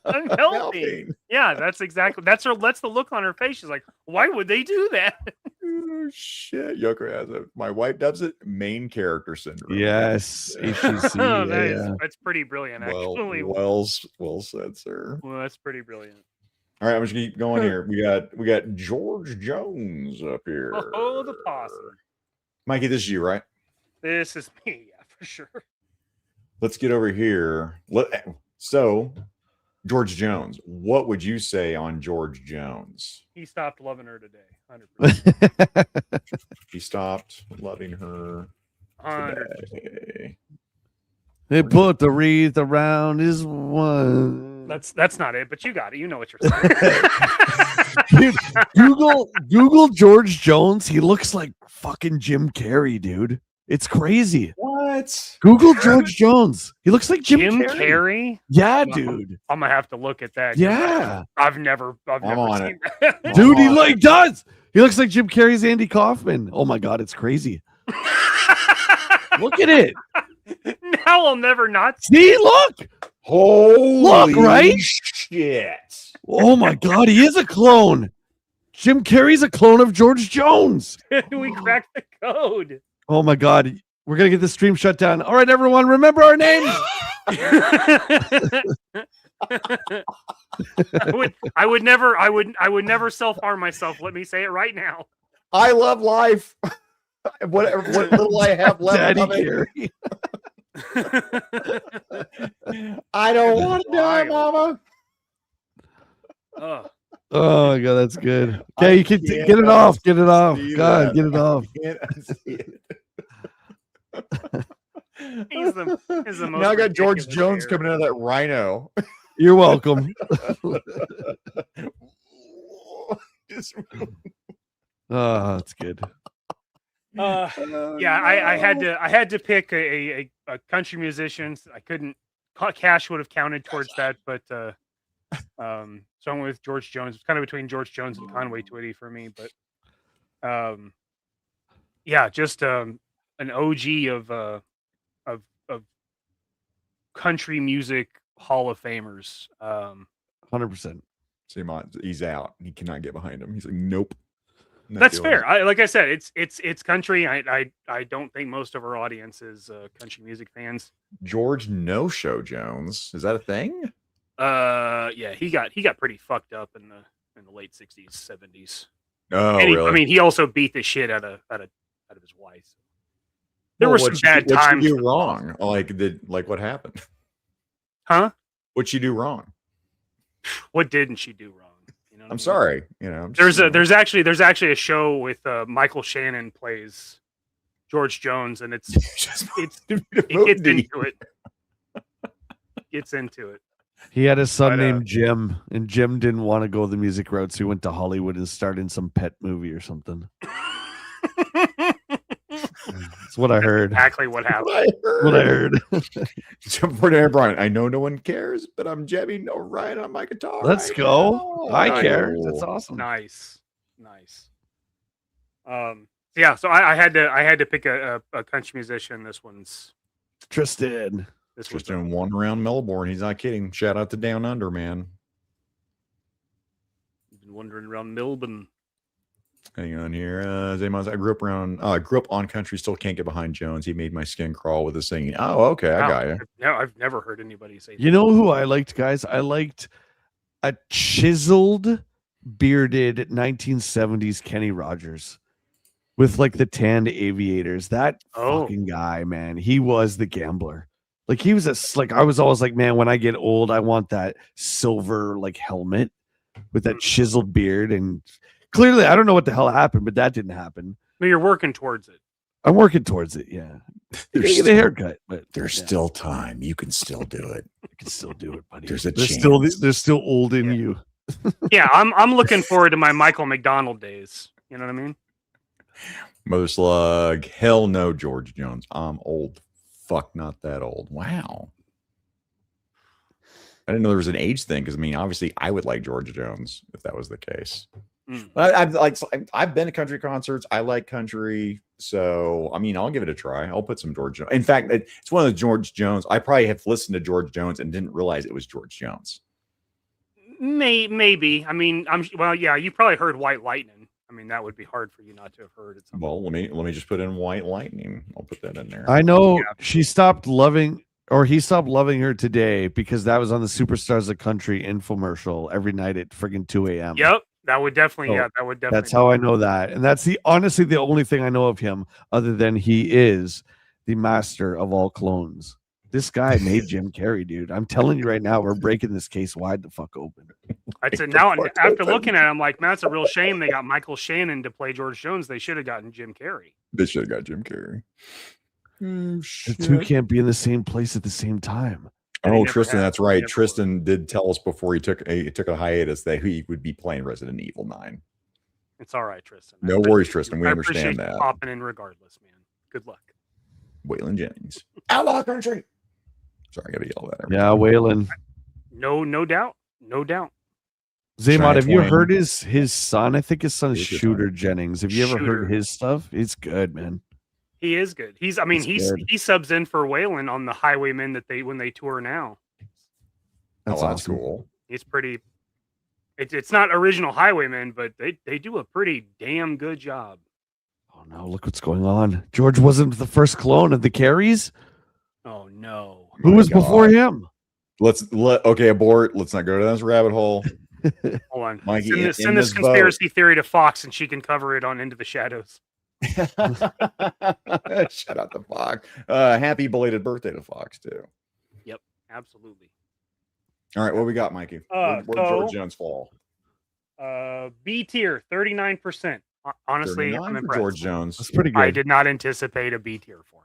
I'm helping. Yeah, that's the look on her face. She's like, why would they do that? Oh, shit. Yoko has it. My wife does it. Main character syndrome. Yes. That's pretty brilliant, actually. Well said, sir. Well, that's pretty brilliant. All right, I'm just gonna keep going here. We got George Jones up here. Oh, the posse. Mikey, this is you, right? This is me, yeah, for sure. Let's get over here. So, George Jones, what would you say on George Jones? He stopped loving her today, 100%. He stopped loving her 100%. today. They put the wreath around his one. That's not it, but you got it. You know what you're saying. Dude, Google George Jones. He looks like fucking Jim Carrey, dude. It's crazy. What? Google George Jones. He looks like Jim Carrey. Yeah, dude. I'm gonna have to look at that. Yeah. I've never seen that. Dude, he does. He looks like Jim Carrey's Andy Kaufman. Oh my god, it's crazy. Look at it. Now I'll never not see. Look. Holy look, right? Shit. Oh my god, he is a clone. Jim Carrey's a clone of George Jones. We cracked the code. Oh my god. We're gonna get the stream shut down. All right, everyone, remember our names. I would never self-harm myself. Let me say it right now. I love life. what little I have left of it. I don't want to die, Mama. Oh my God, that's good. Okay, you can get it off. Get it off. God, get it off. He's the most now I got George Jones hair. coming out of that rhino. You're welcome. Oh, that's good. Yeah, I had to pick a country musician. I couldn't. Cash would have counted towards that, but so I went with George Jones. It's kind of between George Jones and Conway Twitty for me, but yeah, just an OG of country music Hall of Famers. 100%. He's out. He cannot get behind him. He's like, nope. That's fair. Like I said, it's country. I don't think most of our audience is country music fans. George No Show Jones, is that a thing? Yeah, he got pretty fucked up in the late 60s, 70s. Oh, and really? I mean, he also beat the shit out of his wife. There were some bad times. What'd she do wrong? Like what happened? Huh? What'd she do wrong? What didn't she do wrong? You know I'm sorry. You know, there's actually a show with Michael Shannon plays George Jones, and it gets into it. Gets into it. He had a son named Jim, and Jim didn't want to go the music route, so he went to Hollywood and starred in some pet movie or something. That's what I heard. Exactly what happened. What I heard. Brian, I know no one cares, but I'm jamming right on my guitar. Let's go. I care. That's awesome. Nice. Yeah, so I had to pick a country musician. This one's Tristan. Tristan won around Melbourne. He's not kidding. Shout out to Down Under, man. You've been wandering around Melbourne. Hang on here. I grew up on country, still can't get behind Jones. He made my skin crawl with his singing. Oh, okay. I got you. No, I've never heard anybody say that. You know who I liked, guys? I liked a chiseled, bearded 1970s Kenny Rogers with like the tanned aviators. That fucking guy, man. He was the gambler. Like he was I was always like, man, when I get old, I want that silver like helmet with that chiseled beard. And clearly, I don't know what the hell happened, but that didn't happen. But you're working towards it. I'm working towards it. Yeah. Get a haircut, but there's still time. You can still do it. You can still do it, buddy. There's still old in you. Yeah, I'm looking forward to my Michael McDonald days. You know what I mean? Mother Slug. Hell no, George Jones. I'm old. Fuck, not that old. Wow. I didn't know there was an age thing because I mean, obviously, I would like George Jones if that was the case. But I've been to country concerts. I like country, so I mean, I'll give it a try. I'll put some George Jones. In fact, it's one of the George Jones. I probably have listened to George Jones and didn't realize it was George Jones. Maybe. I mean, yeah. You probably heard White Lightning. I mean, that would be hard for you not to have heard it. Well, let me just put in White Lightning. I'll put that in there. I know she stopped loving, or he stopped loving her today because that was on the Superstars of the Country infomercial every night at friggin' 2 a.m. Yep, that would definitely. That's how I know that, and that's honestly the only thing I know of him, other than he is the master of all clones. This guy made Jim Carrey, dude. I'm telling you right now, we're breaking this case wide the fuck open. I said now after looking at it, I'm like, man, it's a real shame they got Michael Shannon to play George Jones. They should have gotten Jim Carrey. They should have got Jim Carrey. The two can't be in the same place at the same time. Oh, Tristan, that's right. Tristan did tell us before he took a hiatus that he would be playing Resident Evil 9. It's all right, Tristan. No worries, Tristan. We understand that. Popping in regardless, man. Good luck. Waylon Jennings. Outlaw Country. Sorry, I gotta yell that. Yeah, Waylon. No doubt. Zaymod, have you heard his son? I think his son is Shooter Jennings. Have you ever heard his stuff? It's good, man. He is good. He subs in for Waylon on the Highwaymen when they tour now. That's awesome. Cool. He's pretty. It's not original Highwaymen, but they do a pretty damn good job. Oh, no, look what's going on. George wasn't the first clone of the Carries. Oh no. Who was before him? Okay, abort. Let's not go to this rabbit hole. Hold on. Mikey, send this conspiracy theory to Fox and she can cover it on Into the Shadows. Shout out to Fox. Happy belated birthday to Fox, too. Yep, absolutely. All right, what we got, Mikey? Where'd George Jones fall? B tier, 39%. Honestly, I'm impressed. For George Jones. That's pretty good. I did not anticipate a B tier for him.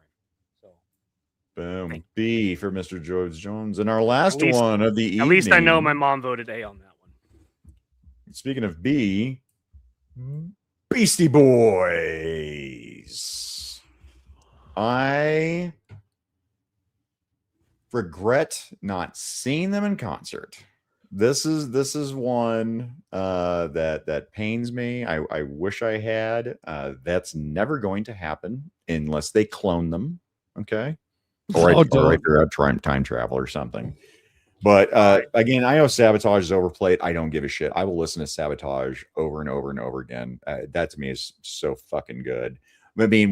Boom. B for Mr. George Jones. And our last one of the evening. At least I know my mom voted A on that one. Speaking of B, Beastie Boys. I regret not seeing them in concert. This is one that pains me. I wish I had. That's never going to happen unless they clone them. Okay. Or I figure out time travel or something. But again, I know Sabotage is overplayed. I don't give a shit. I will listen to Sabotage over and over and over again. That to me is so fucking good. I mean,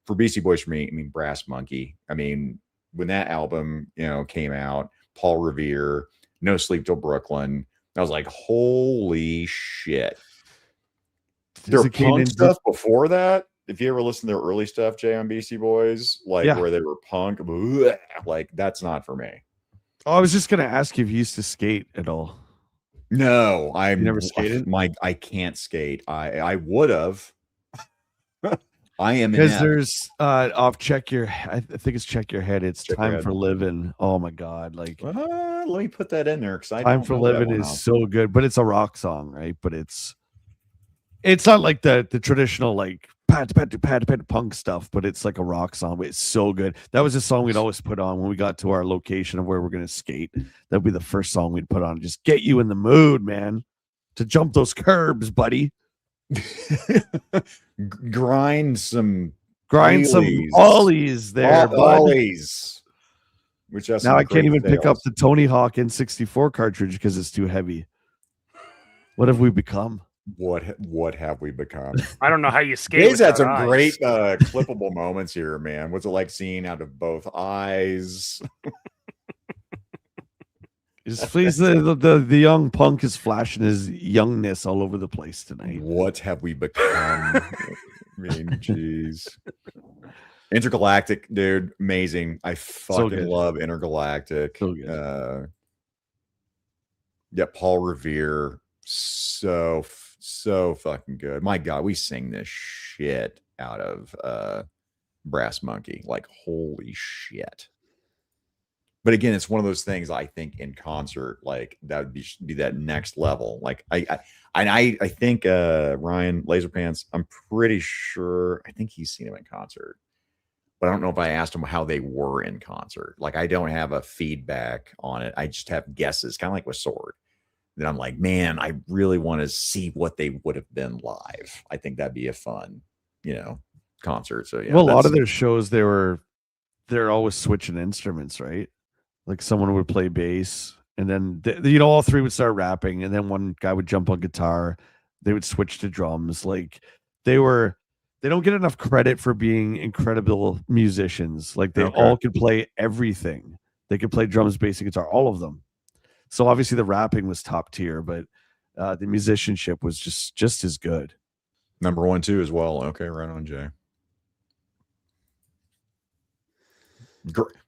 for Beastie Boys, for me, I mean, Brass Monkey. I mean, when that album, came out, Paul Revere, No Sleep Till Brooklyn, I was like, holy shit. Their punk stuff before that, if you ever listen to their early stuff, Jay, on Beastie Boys, where they were punk, like that's not for me. Oh, I was just gonna ask you if you used to skate at all. No, I've never skated. I can't skate. I would have. I am because there's check your. I think it's Check Your Head. It's Time for Living. Oh my god! Like, let me put that in there because Time for Living is so good, but it's a rock song, right? But it's not like the traditional like pat punk stuff, but it's like a rock song. But it's so good. That was a song we'd always put on when we got to our location of where we're gonna skate. That'd be the first song we'd put on. Just get you in the mood, man, to jump those curbs, buddy. grind some ollies there, ollies. Which now I can't even pick up the Tony Hawk N64 cartridge because it's too heavy. What have we become? What have we become? I don't know how you skate. He's had some great clippable moments here, man. What's it like seeing out of both eyes? Just please, the young punk is flashing his youngness all over the place tonight. What have we become? I mean, jeez. Intergalactic, dude, amazing. I fucking love Intergalactic. So good. Yeah, Paul Revere, so fucking good. My God, we sing this shit out of Brass Monkey. Like, holy shit. But again, it's one of those things I think in concert, like that would be that next level. Like I think Ryan Laserpants, I'm pretty sure, I think he's seen him in concert, but I don't know if I asked him how they were in concert. Like I don't have a feedback on it. I just have guesses, kind of like with Sword. Then I'm like, man, I really want to see what they would have been live. I think that'd be a fun, concert. So yeah. Well, a lot of their shows, they're always switching instruments, right? Like someone would play bass, and then all three would start rapping, and then one guy would jump on guitar. They would switch to drums. Like they don't get enough credit for being incredible musicians. Like they all could play everything. They could play drums, bass, and guitar, all of them. So obviously the rapping was top tier, but the musicianship was just as good. Number 1, 2 as well. Okay, right on, Jay.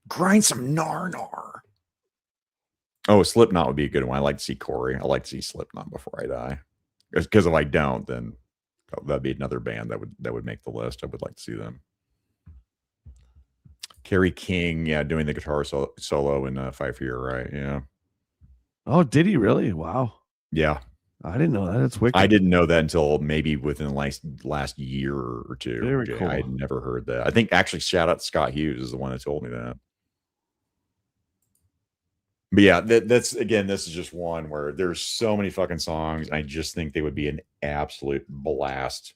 Grind some nar. Oh, Slipknot would be a good one. I like to see Corey. I like to see Slipknot before I die. Because if I don't, then that'd be another band that would make the list. I would like to see them. Kerry King, doing the guitar solo in Fight for Your Right. Yeah. Oh, did he really? Wow. Yeah. I didn't know that. That's wicked. I didn't know that until maybe within the last year or two. Very cool. I had never heard that. I think actually shout out to Scott Hughes is the one that told me that. But yeah, that's again, this is just one where there's so many fucking songs. I just think they would be an absolute blast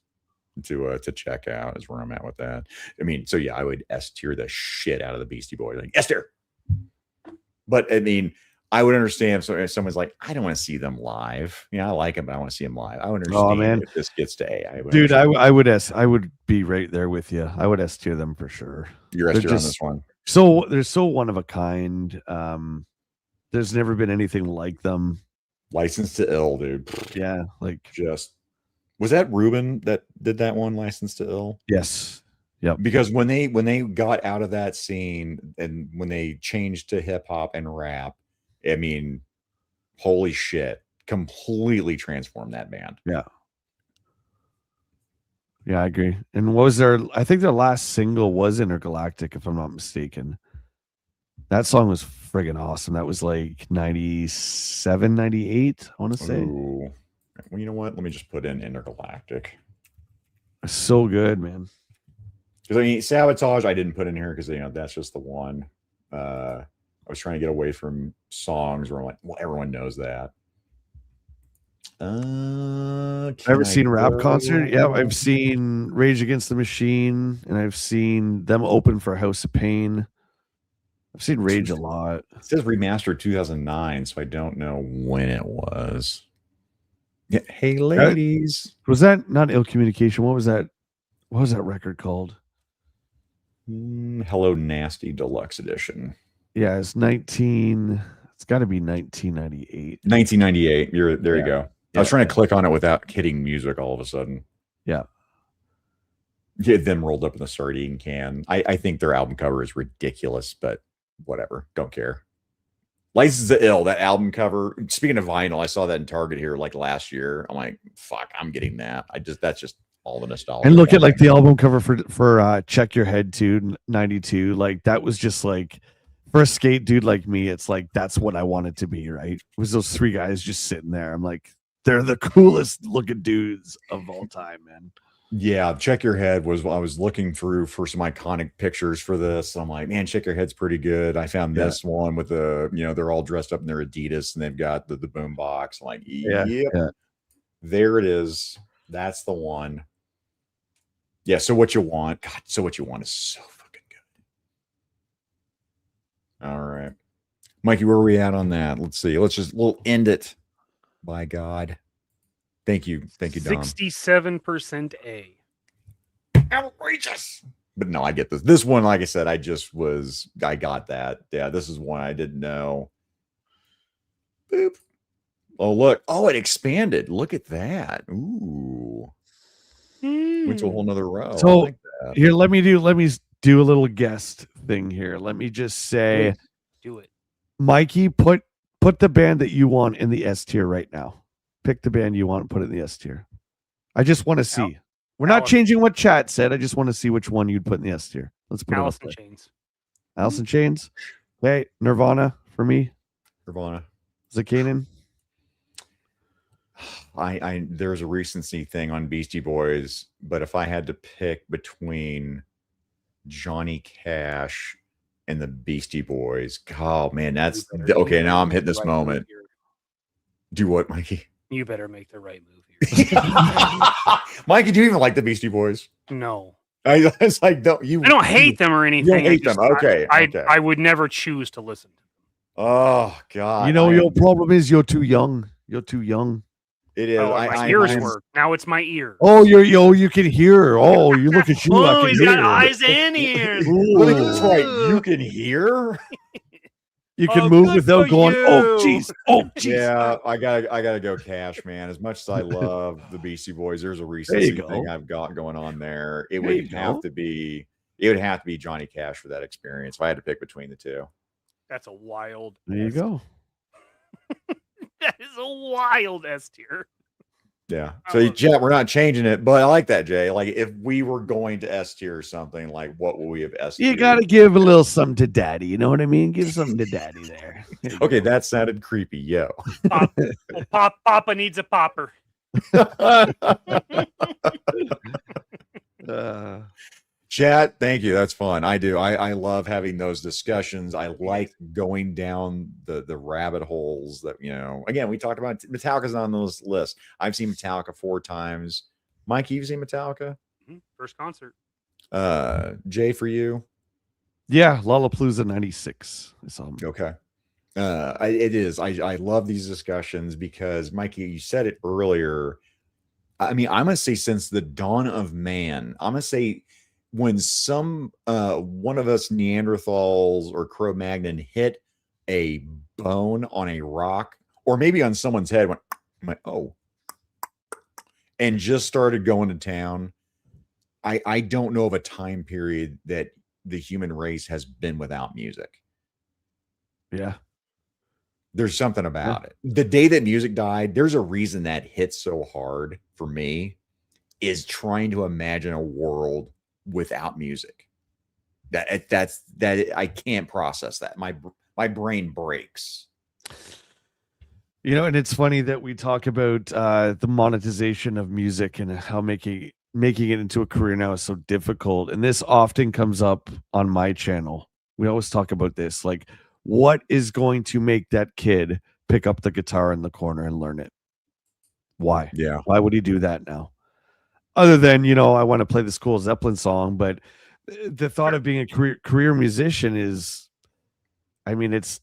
to check out. Is where I'm at with that. I mean, so yeah, I would S tier the shit out of the Beastie Boys. Like S tier. But I mean, I would understand if someone's like, I don't want to see them live. Yeah, I like them, but I want to see them live. I would understand if this gets to A. Dude, I would be right there with you. I would S tier them for sure. You're S tier on this one. So they're so one of a kind. There's never been anything like them. Licensed to Ill, dude. Yeah, like was that Ruben that did that one, Licensed to Ill? Yes. Yep. Because when they got out of that scene and when they changed to hip hop and rap, I mean, holy shit, completely transformed that band. Yeah. Yeah, I agree. And what was I think their last single was Intergalactic, if I'm not mistaken. That song was friggin' awesome. That was like 97, 98, I want to say. Ooh. Well, you know what? Let me just put in Intergalactic. So good, man. Because I mean, Sabotage, I didn't put in here because that's just the one. I was trying to get away from songs where I'm like, well, everyone knows that. Ever seen a rap concert? Yeah, I've seen Rage Against the Machine, and I've seen them open for House of Pain. I've seen Rage a lot. It says remastered 2009, so I don't know when it was. Yeah, hey ladies, was that not Ill Communication? What was that? What was that record called? Hello Nasty Deluxe Edition. Yeah, it's 19. It's got to be 1998. 1998. There you go. I was trying to click on it without hitting music all of a sudden. Yeah. Get them rolled up in the sardine can. I think their album cover is ridiculous, but whatever. Don't care. License to Ill, that album cover. Speaking of vinyl, I saw that in Target here like last year. I'm like, fuck, I'm getting that. That's just all the nostalgia. And look at like the album cover for Check Your Head 2 92. Like that was just like, for a skate dude like me, it's like that's what I wanted to be, right? It was those three guys just sitting there. I'm like, they're the coolest looking dudes of all time, man. Yeah, Check Your Head was, I was looking through for some iconic pictures for this. I'm like, man, Check Your Head's pretty good. I found this one with they're all dressed up in their Adidas and they've got the boom box. I'm like, yeah, there it is. That's the one. Yeah, So What You Want. God, So What You Want is so fucking good. All right. Mikey, where are we at on that? Let's see. We'll end it. By God. Thank you. Thank you, Dom. 67% A. Outrageous. But no, I get this. This one, like I said, I got that. Yeah, this is one I didn't know. Boop. Oh, look. Oh, it expanded. Look at that. Ooh. Went to a whole nother row. So like here, let me do a little guest thing here. Let me just say, do it. Mikey, put the band that you want in the S tier right now. Pick the band you want and put it in the S tier. I just want to see. We're not changing what chat said. I just want to see which one you'd put in the S tier. Let's put Alice it up in there. Chains. Alice in Chains. Okay, Nirvana for me. Nirvana. Zakainen. There's a recency thing on Beastie Boys, but if I had to pick between Johnny Cash and the Beastie Boys, oh man, that's okay. Now I'm hitting this moment. Do what, Mikey? You better make the right move here. Mikey, do you even like the Beastie Boys? No. It's like I don't hate them or anything. You don't hate them. Okay. I would never choose to listen to them. Oh God. You know, your problem is you're too young. You're too young. It is. My ears work. Now it's my ear. Oh, you can hear. Oh, you look at you. Oh, he's got eyes and ears. That's right. You can hear. You can move without going. Oh, jeez. Oh, jeez. Yeah, I gotta go Cash, man. As much as I love the Beastie Boys, there's a recency thing I've got going on there. It would have to be Johnny Cash for that experience. If I had to pick between the two, that's a wild. There you go. That is a wild S tier. Yeah. So, Jet, we're not changing it, but I like that, Jay. Like, if we were going to S tier or something, like, what would we have S tier? You got to give a little something to Daddy. You know what I mean? Give something to Daddy there. Okay, that sounded creepy. Yo. Papa needs a popper. Chat, thank you. That's fun. I do. I love having those discussions. I like going down the rabbit holes that, again, we talked about Metallica's on this list. I've seen Metallica 4 times. Mike, you've seen Metallica? First concert. Jay, for you? Yeah, Lollapalooza 96. I saw him. Okay. It is. I love these discussions because, Mikey, you said it earlier. I mean, I'm gonna say since the dawn of man, I'm gonna say when some one of us Neanderthals or Cro-Magnon hit a bone on a rock, or maybe on someone's head, went oh, and just started going to town. I don't know of a time period that the human race has been without music. Yeah. There's something about it. The day that music died, there's a reason that hit so hard for me, is trying to imagine a world without music. That's I can't process that. My brain breaks. You know, and it's funny that we talk about the monetization of music and how making it into a career now is so difficult. And this often comes up on my channel. We always talk about this, like, what is going to make that kid pick up the guitar in the corner and learn it? Why? Yeah. Why would he do that now? Other than, I want to play this cool Zeppelin song, but the thought of being a career musician is, I mean, it's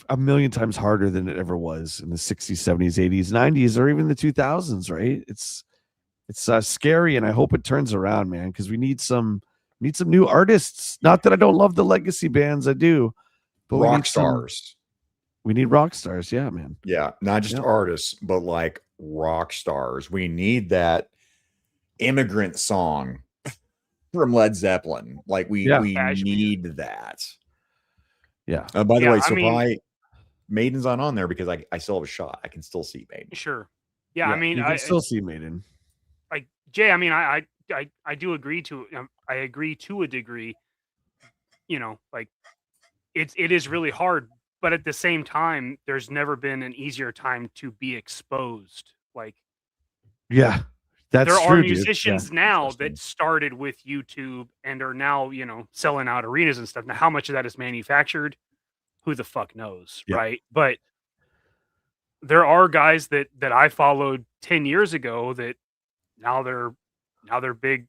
a million times harder than it ever was in the 60s, 70s, 80s, 90s, or even the 2000s, right? It's scary, and I hope it turns around, man, because we need some new artists. Not that I don't love the legacy bands, I do. But rock stars. We need rock stars. Yeah, man. Yeah. Not just artists, but like rock stars. We need that immigrant song from Led Zeppelin. Like we need that. Yeah. By the way, so probably Maiden's not on there because I still have a shot. I can still see Maiden. Sure. Yeah. I mean, you can still see Maiden. Like Jay, I mean, I do agree to, I agree to a degree, like, it is really hard, but at the same time, there's never been an easier time to be exposed. Like, yeah, there are musicians now that started with YouTube and are now, selling out arenas and stuff. Now, how much of that is manufactured? Who the fuck knows, right? But there are guys that I followed 10 years ago that now they're big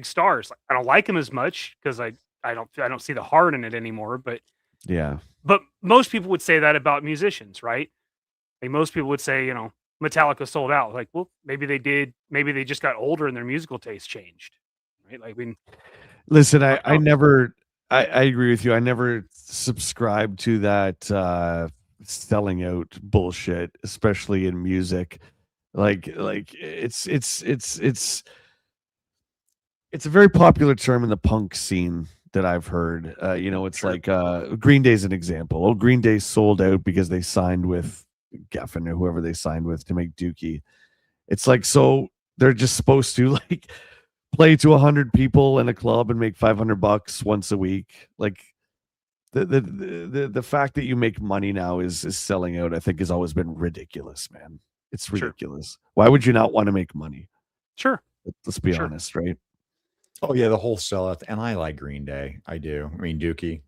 stars. I don't like them as much because I don't see the heart in it anymore, but most people would say that about musicians, right? Like most people would say, Metallica sold out. Like, well, maybe they did. Maybe they just got older and their musical taste changed, right? Like, listen, I agree with you. I never subscribed to that selling out bullshit, especially in music. Like it's a very popular term in the punk scene that I've heard. It's like Green Day's an example. Oh, Green Day sold out because they signed with Geffen or whoever they signed with to make Dookie. It's like, so they're just supposed to like play to 100 people in a club and make $500 once a week. Like the fact that you make money now is selling out, I think, has always been ridiculous, man. It's ridiculous. Sure. Why would you not want to make money? Sure. Let's be honest, right? Oh yeah, the whole sellout, and I like Green Day. I do. I mean, Dookie.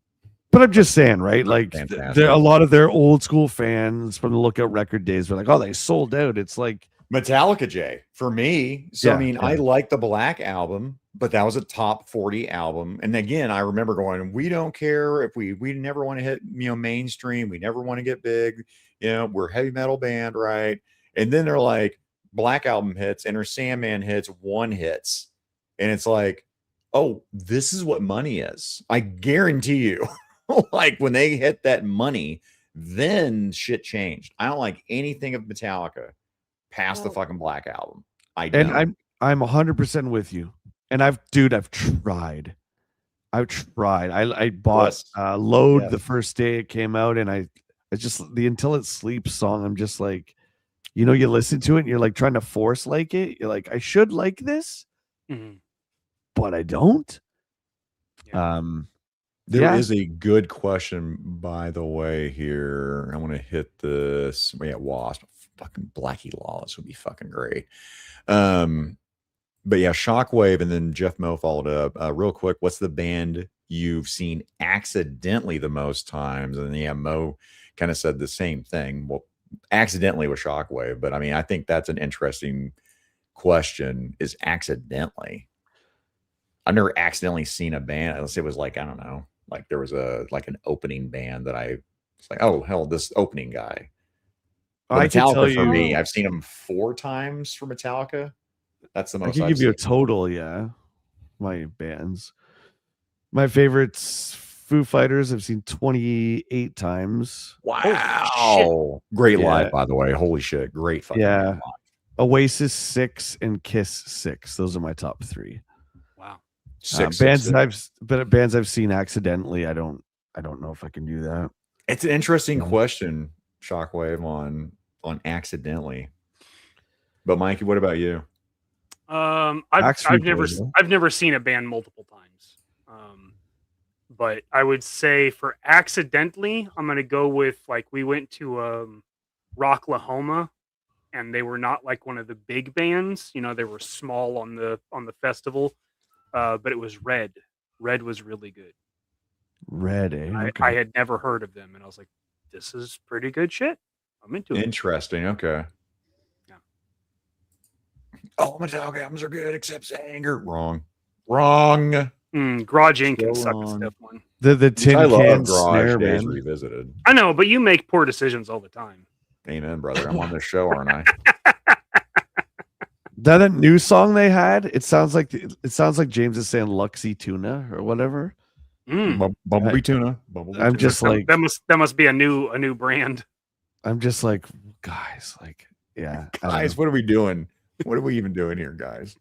But I'm just saying, right? Like, there a lot of their old school fans from the Lookout record days were like, "Oh, they sold out." It's like Metallica, Jay, for me. So I mean, I like the Black Album, but that was a top 40 album. And again, I remember going, "We don't care if we never want to hit mainstream. We never want to get big. We're a heavy metal band, right?" And then they're like, Black Album hits, Enter Sandman hits, One hits. And it's like, oh, this is what money is. I guarantee you, like when they hit that money, then shit changed. I don't like anything of Metallica past the fucking Black Album. I'm 100% with you. And I've tried. I bought Load the first day it came out, and I just the Until It Sleeps song. I'm just like, you listen to it and you're like trying to force like it. You're like, I should like this. Mm-hmm. But I don't. There is a good question, by the way, here. I want to hit this. Yeah, Wasp. Fucking Blackie Lawless would be fucking great. But yeah, Shockwave, and then Jeff Mo followed up. Real quick, what's the band you've seen accidentally the most times? And yeah, Mo kind of said the same thing. Well, accidentally with Shockwave, but I mean, I think that's an interesting question, is accidentally. I've never accidentally seen a band, unless it was like, I don't know, like there was an opening band that I It's like, oh hell, this opening guy. But I can tell Metallica for you, me, I've seen him 4 times for Metallica. That's the I most can I've give you a seen. total. Yeah, my bands. My favorites, Foo Fighters. I've seen 28 times. Wow, great Yeah. live, by the way. Holy shit, great fucking Yeah. band live. Oasis 6 and Kiss 6. Those are my top 3. Wow. Bands I've seen accidentally. I don't know if I can do that. It's an interesting question, Shockwave, on accidentally. But Mikey, what about you? I've never seen a band multiple times. But I would say for accidentally, I'm gonna go with like we went to Rocklahoma, and they were not like one of the big bands. You know, they were small on the festival. But it was Red. Red was really good. Red, eh? Okay. I had never heard of them, and I was like, "This is pretty good shit." I'm into it. Interesting. Okay. Yeah. All Metallica albums are good except Anger. Wrong. Garage Inc. can suck a stiff one. The tin I can love Garage snare, Days man. Revisited. I know, but you make poor decisions all the time. Amen, brother. I'm on this show, aren't I? That new song they had, it sounds like James is saying Luxy Tuna or whatever. Bumblebee Tuna. I'm just like that must be a new brand. I'm just like, guys, like, yeah. Guys, what are we doing? What are we even doing here, guys?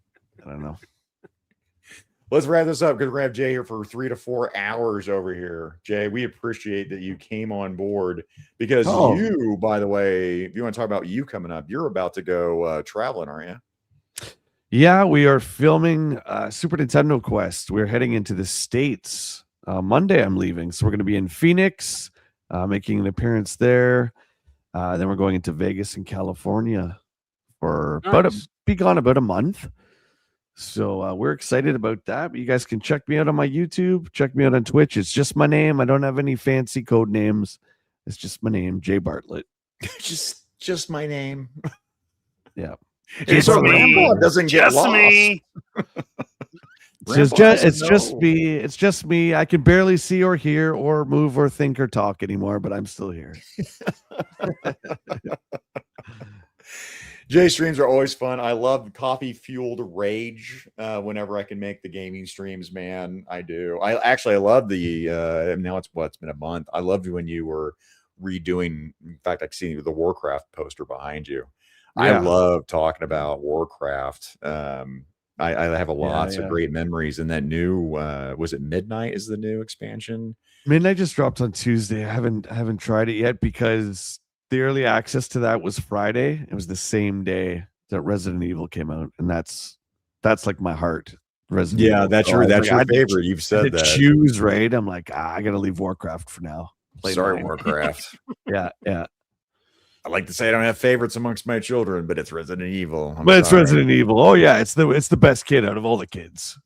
I don't know. Let's wrap this up because we're gonna have Jay here for 3 to 4 hours over here. Jay, we appreciate that you came on board because you, by the way, if you want to talk about you coming up, you're about to go traveling, aren't you? Yeah, we are filming Super Nintendo Quest. We're heading into the States. Monday I'm leaving. So we're going to be in Phoenix, making an appearance there. Then we're going into Vegas and California for be gone about a month. So we're excited about that. But you guys can check me out on my YouTube. Check me out on Twitch. It's just my name. I don't have any fancy code names. It's just my name, Jay Bartlett. just my name. Yeah. It's so Rambo doesn't get lost. Me. It's just me. I can barely see or hear or move or think or talk anymore, but I'm still here. Jay streams are always fun. I love coffee fueled rage whenever I can make the gaming streams, man. I do. I love the now it's been a month. I loved when you were redoing, in fact, I see the Warcraft poster behind you. Yeah. I love talking about Warcraft. I have lots of great memories. And that new was it Midnight is the new expansion? Midnight just dropped on Tuesday. I haven't tried it yet because the early access to that was Friday. It was the same day that Resident Evil came out, and that's like my heart. Resident Evil. That's your favorite. You've said that. Choose, right? I'm like, I gotta leave Warcraft for now. Sorry, Warcraft. Yeah. I like to say I don't have favorites amongst my children, but it's Resident Evil. It's Resident Evil. Oh yeah, it's the best kid out of all the kids.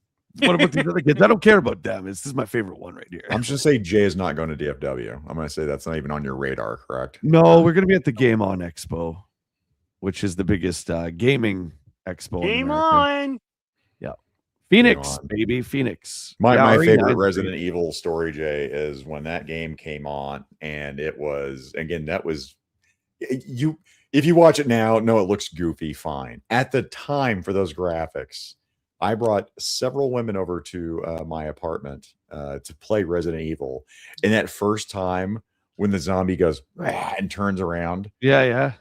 What about these other kids? I don't care about them. This is my favorite one right here. I'm just gonna say Jay is not going to DFW. I'm gonna say that's not even on your radar, correct? No, we're gonna be at the Game On Expo, which is the biggest gaming expo. Game On. Yeah. Phoenix, baby, Phoenix. My favorite Resident Evil story, Jay, is when that game came on, and it was if you watch it now, no, it looks goofy, fine. At the time for those graphics, I brought several women over to my apartment to play Resident Evil. And that first time when the zombie goes and turns around. Yeah.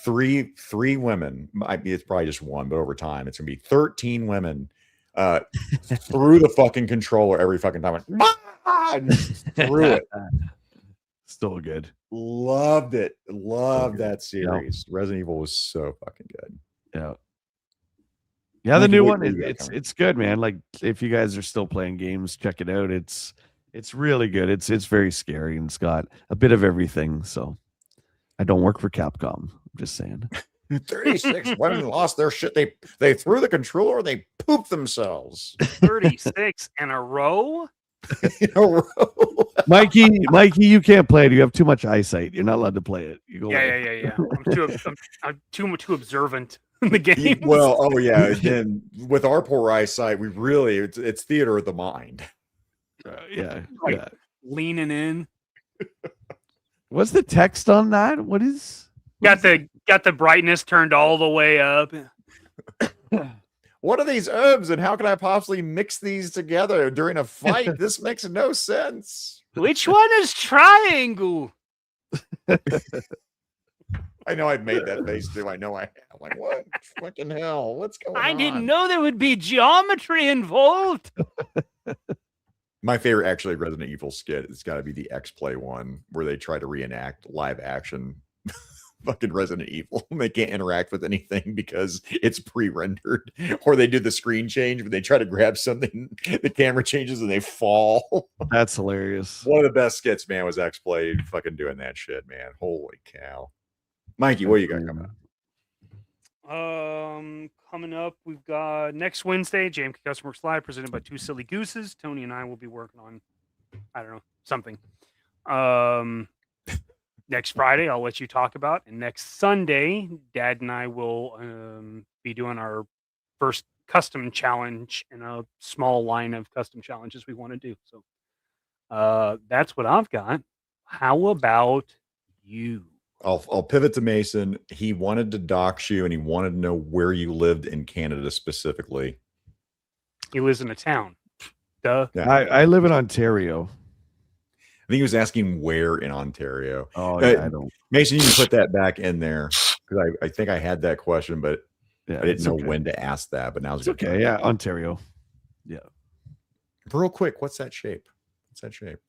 Three women, it's probably just one, but over time, it's going to be 13 women through the fucking controller every fucking time. And threw it. Still good. Loved it. Loved that series. Yeah. Resident Evil was so fucking good. Yeah, the new one, it's good, man. Like if you guys are still playing games, check it out. It's really good. It's very scary and it's got a bit of everything. So I don't work for Capcom. I'm just saying. 36 women lost their shit. They threw the controller, they pooped themselves. 36 in a row? Mikey, you can't play it. You have too much eyesight. You're not allowed to play it. You go yeah. I'm too observant in the game. Well, and with our poor eyesight, we really it's theater of the mind. Yeah, leaning in. What's the text on that? What is? Got the brightness turned all the way up. What are these herbs, and how can I possibly mix these together during a fight? This makes no sense. Which one is triangle? I know I've made that face too. I know I have. Like, what fucking hell? What's going on? I didn't know there would be geometry involved. My favorite, actually, Resident Evil skit, it's got to be the X-Play one where they try to reenact live action fucking Resident Evil. They can't interact with anything because it's pre-rendered, or they do the screen change when they try to grab something, the camera changes and they fall. That's hilarious. One of the best skits, man, was X-Play fucking doing that shit, man. Holy cow. Mikey, what you got coming up? Coming up, we've got next Wednesday, JMK Custom Works Live, presented by Two Silly Gooses. Tony and I will be working on, I don't know, something. Next Friday, I'll let you talk about. And next Sunday, Dad and I will be doing our first custom challenge in a small line of custom challenges we want to do. So that's what I've got. How about you? I'll pivot to Mason. He wanted to dox you, and he wanted to know where you lived in Canada specifically. He lives in a town. Duh. Yeah. I live in Ontario. I think he was asking where in Ontario. Oh, yeah, I don't. Mason, you can put that back in there because I think I had that question, but yeah, I didn't know when to ask that. But now it's okay. Yeah, Ontario. Yeah. Real quick, what's that shape? What's that shape?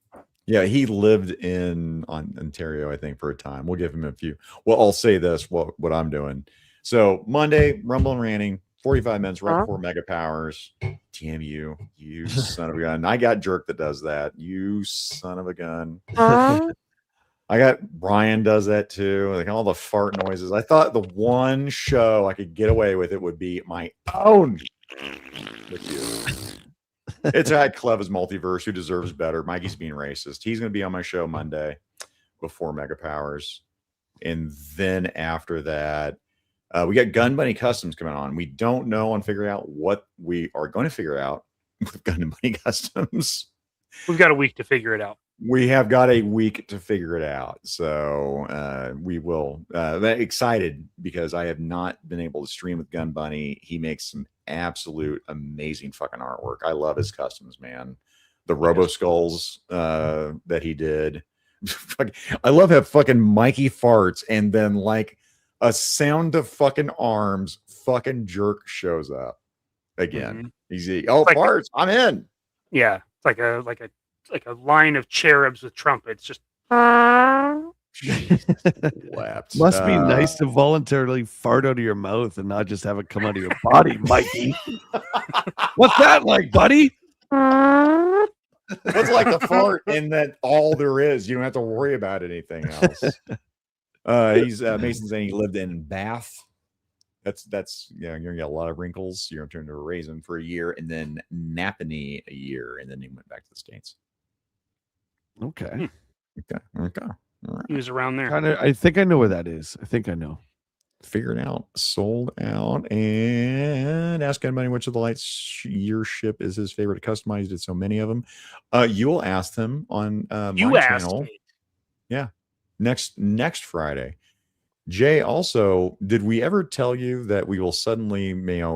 Yeah, he lived in Ontario, I think, for a time. We'll give him a few. Well, I'll say this: what I'm doing. So Monday, Rumble and Ranting, 45 minutes right before Mega Powers. Damn you son of a gun! I got Jerk that does that. You son of a gun. I got Brian does that too. Like all the fart noises. I thought the one show I could get away with it would be my own with you. It's at Cleva's Multiverse. Who deserves better? Mikey's being racist. He's going to be on my show Monday before Mega Powers. And then after that, we got Gun Bunny Customs coming on. We don't know and figure out what we are going to figure out with Gun Bunny Customs. We've got a week to figure it out. We have got a week to figure it out. So we will. Excited because I have not been able to stream with Gun Bunny. He makes some absolute amazing fucking artwork. I love his customs, man. The Robo Skulls that he did. I love how fucking Mikey farts and then like a sound of fucking arms, fucking Jerk shows up again. He's like farts. I'm in. Yeah, it's like a line of cherubs with trumpets. Just must be nice to voluntarily fart out of your mouth and not just have it come out of your body, Mikey. What's that like, buddy? What's like the fart and that all there is? You don't have to worry about anything else. He's Mason saying he lived in Bath. That's you're gonna get a lot of wrinkles. You're gonna turn into a raisin for a year, and then Napanee a year, and then he went back to the States. Okay. Okay. Right. He was around there. I think I know where that is. I think I know. Figured out. Sold out. And ask anybody which of the lights year ship is his favorite to customize. He did so many of them. You will ask them on my channel. Me. Yeah. Next Friday. Jay, also, did we ever tell you that we will suddenly,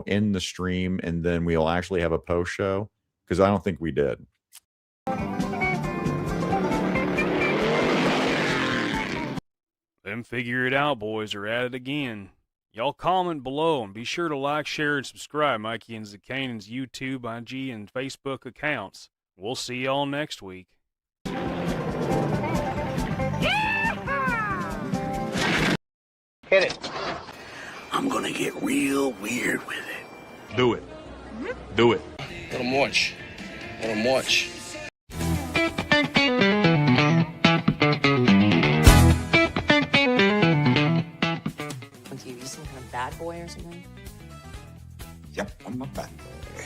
end the stream and then we'll actually have a post show? Because I don't think we did. Them figure it out boys are at it again. Y'all comment below and be sure to like, share, and subscribe Mikey and Zakainen's YouTube, IG, and Facebook accounts. We'll see y'all next week. Hit it. I'm gonna get real weird with it. Do it. Do it. Let him watch. Let him watch. You some kind of bad boy or something? Yep, I'm a bad boy.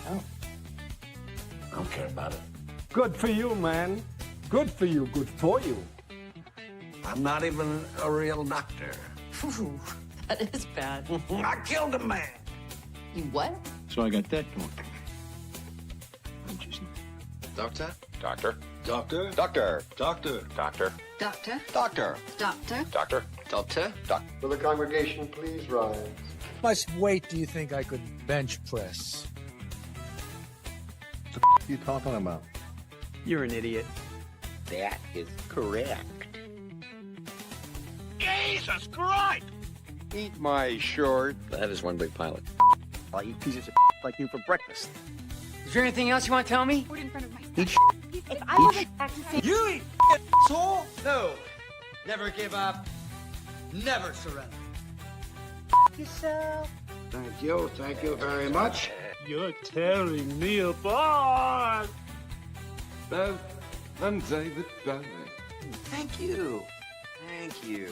Oh. I don't care about it. Good for you, man. Good for you. Good for you. I'm not even a real doctor. Ooh, that is bad. I killed a man. You what? So I got that going. Doctor? Doctor. Doctor? Doctor. Doctor? Doctor. Doctor? Doctor. Doctor? Doctor. Doctor? Doctor. Will the congregation please rise? How much weight do you think I could bench press? What are you talking about? You're an idiot. That is correct. Jesus Christ! Eat my short. That is one big pilot. I eat pieces of like you for breakfast. Is there anything else you want to tell me? Put in front of my Eat If I wasn't practicing... You eat asshole? No. Never give up. Never surrender. yourself. Thank you. Thank you very much. You're tearing me apart. I'm David Bowie. Thank you. Thank you.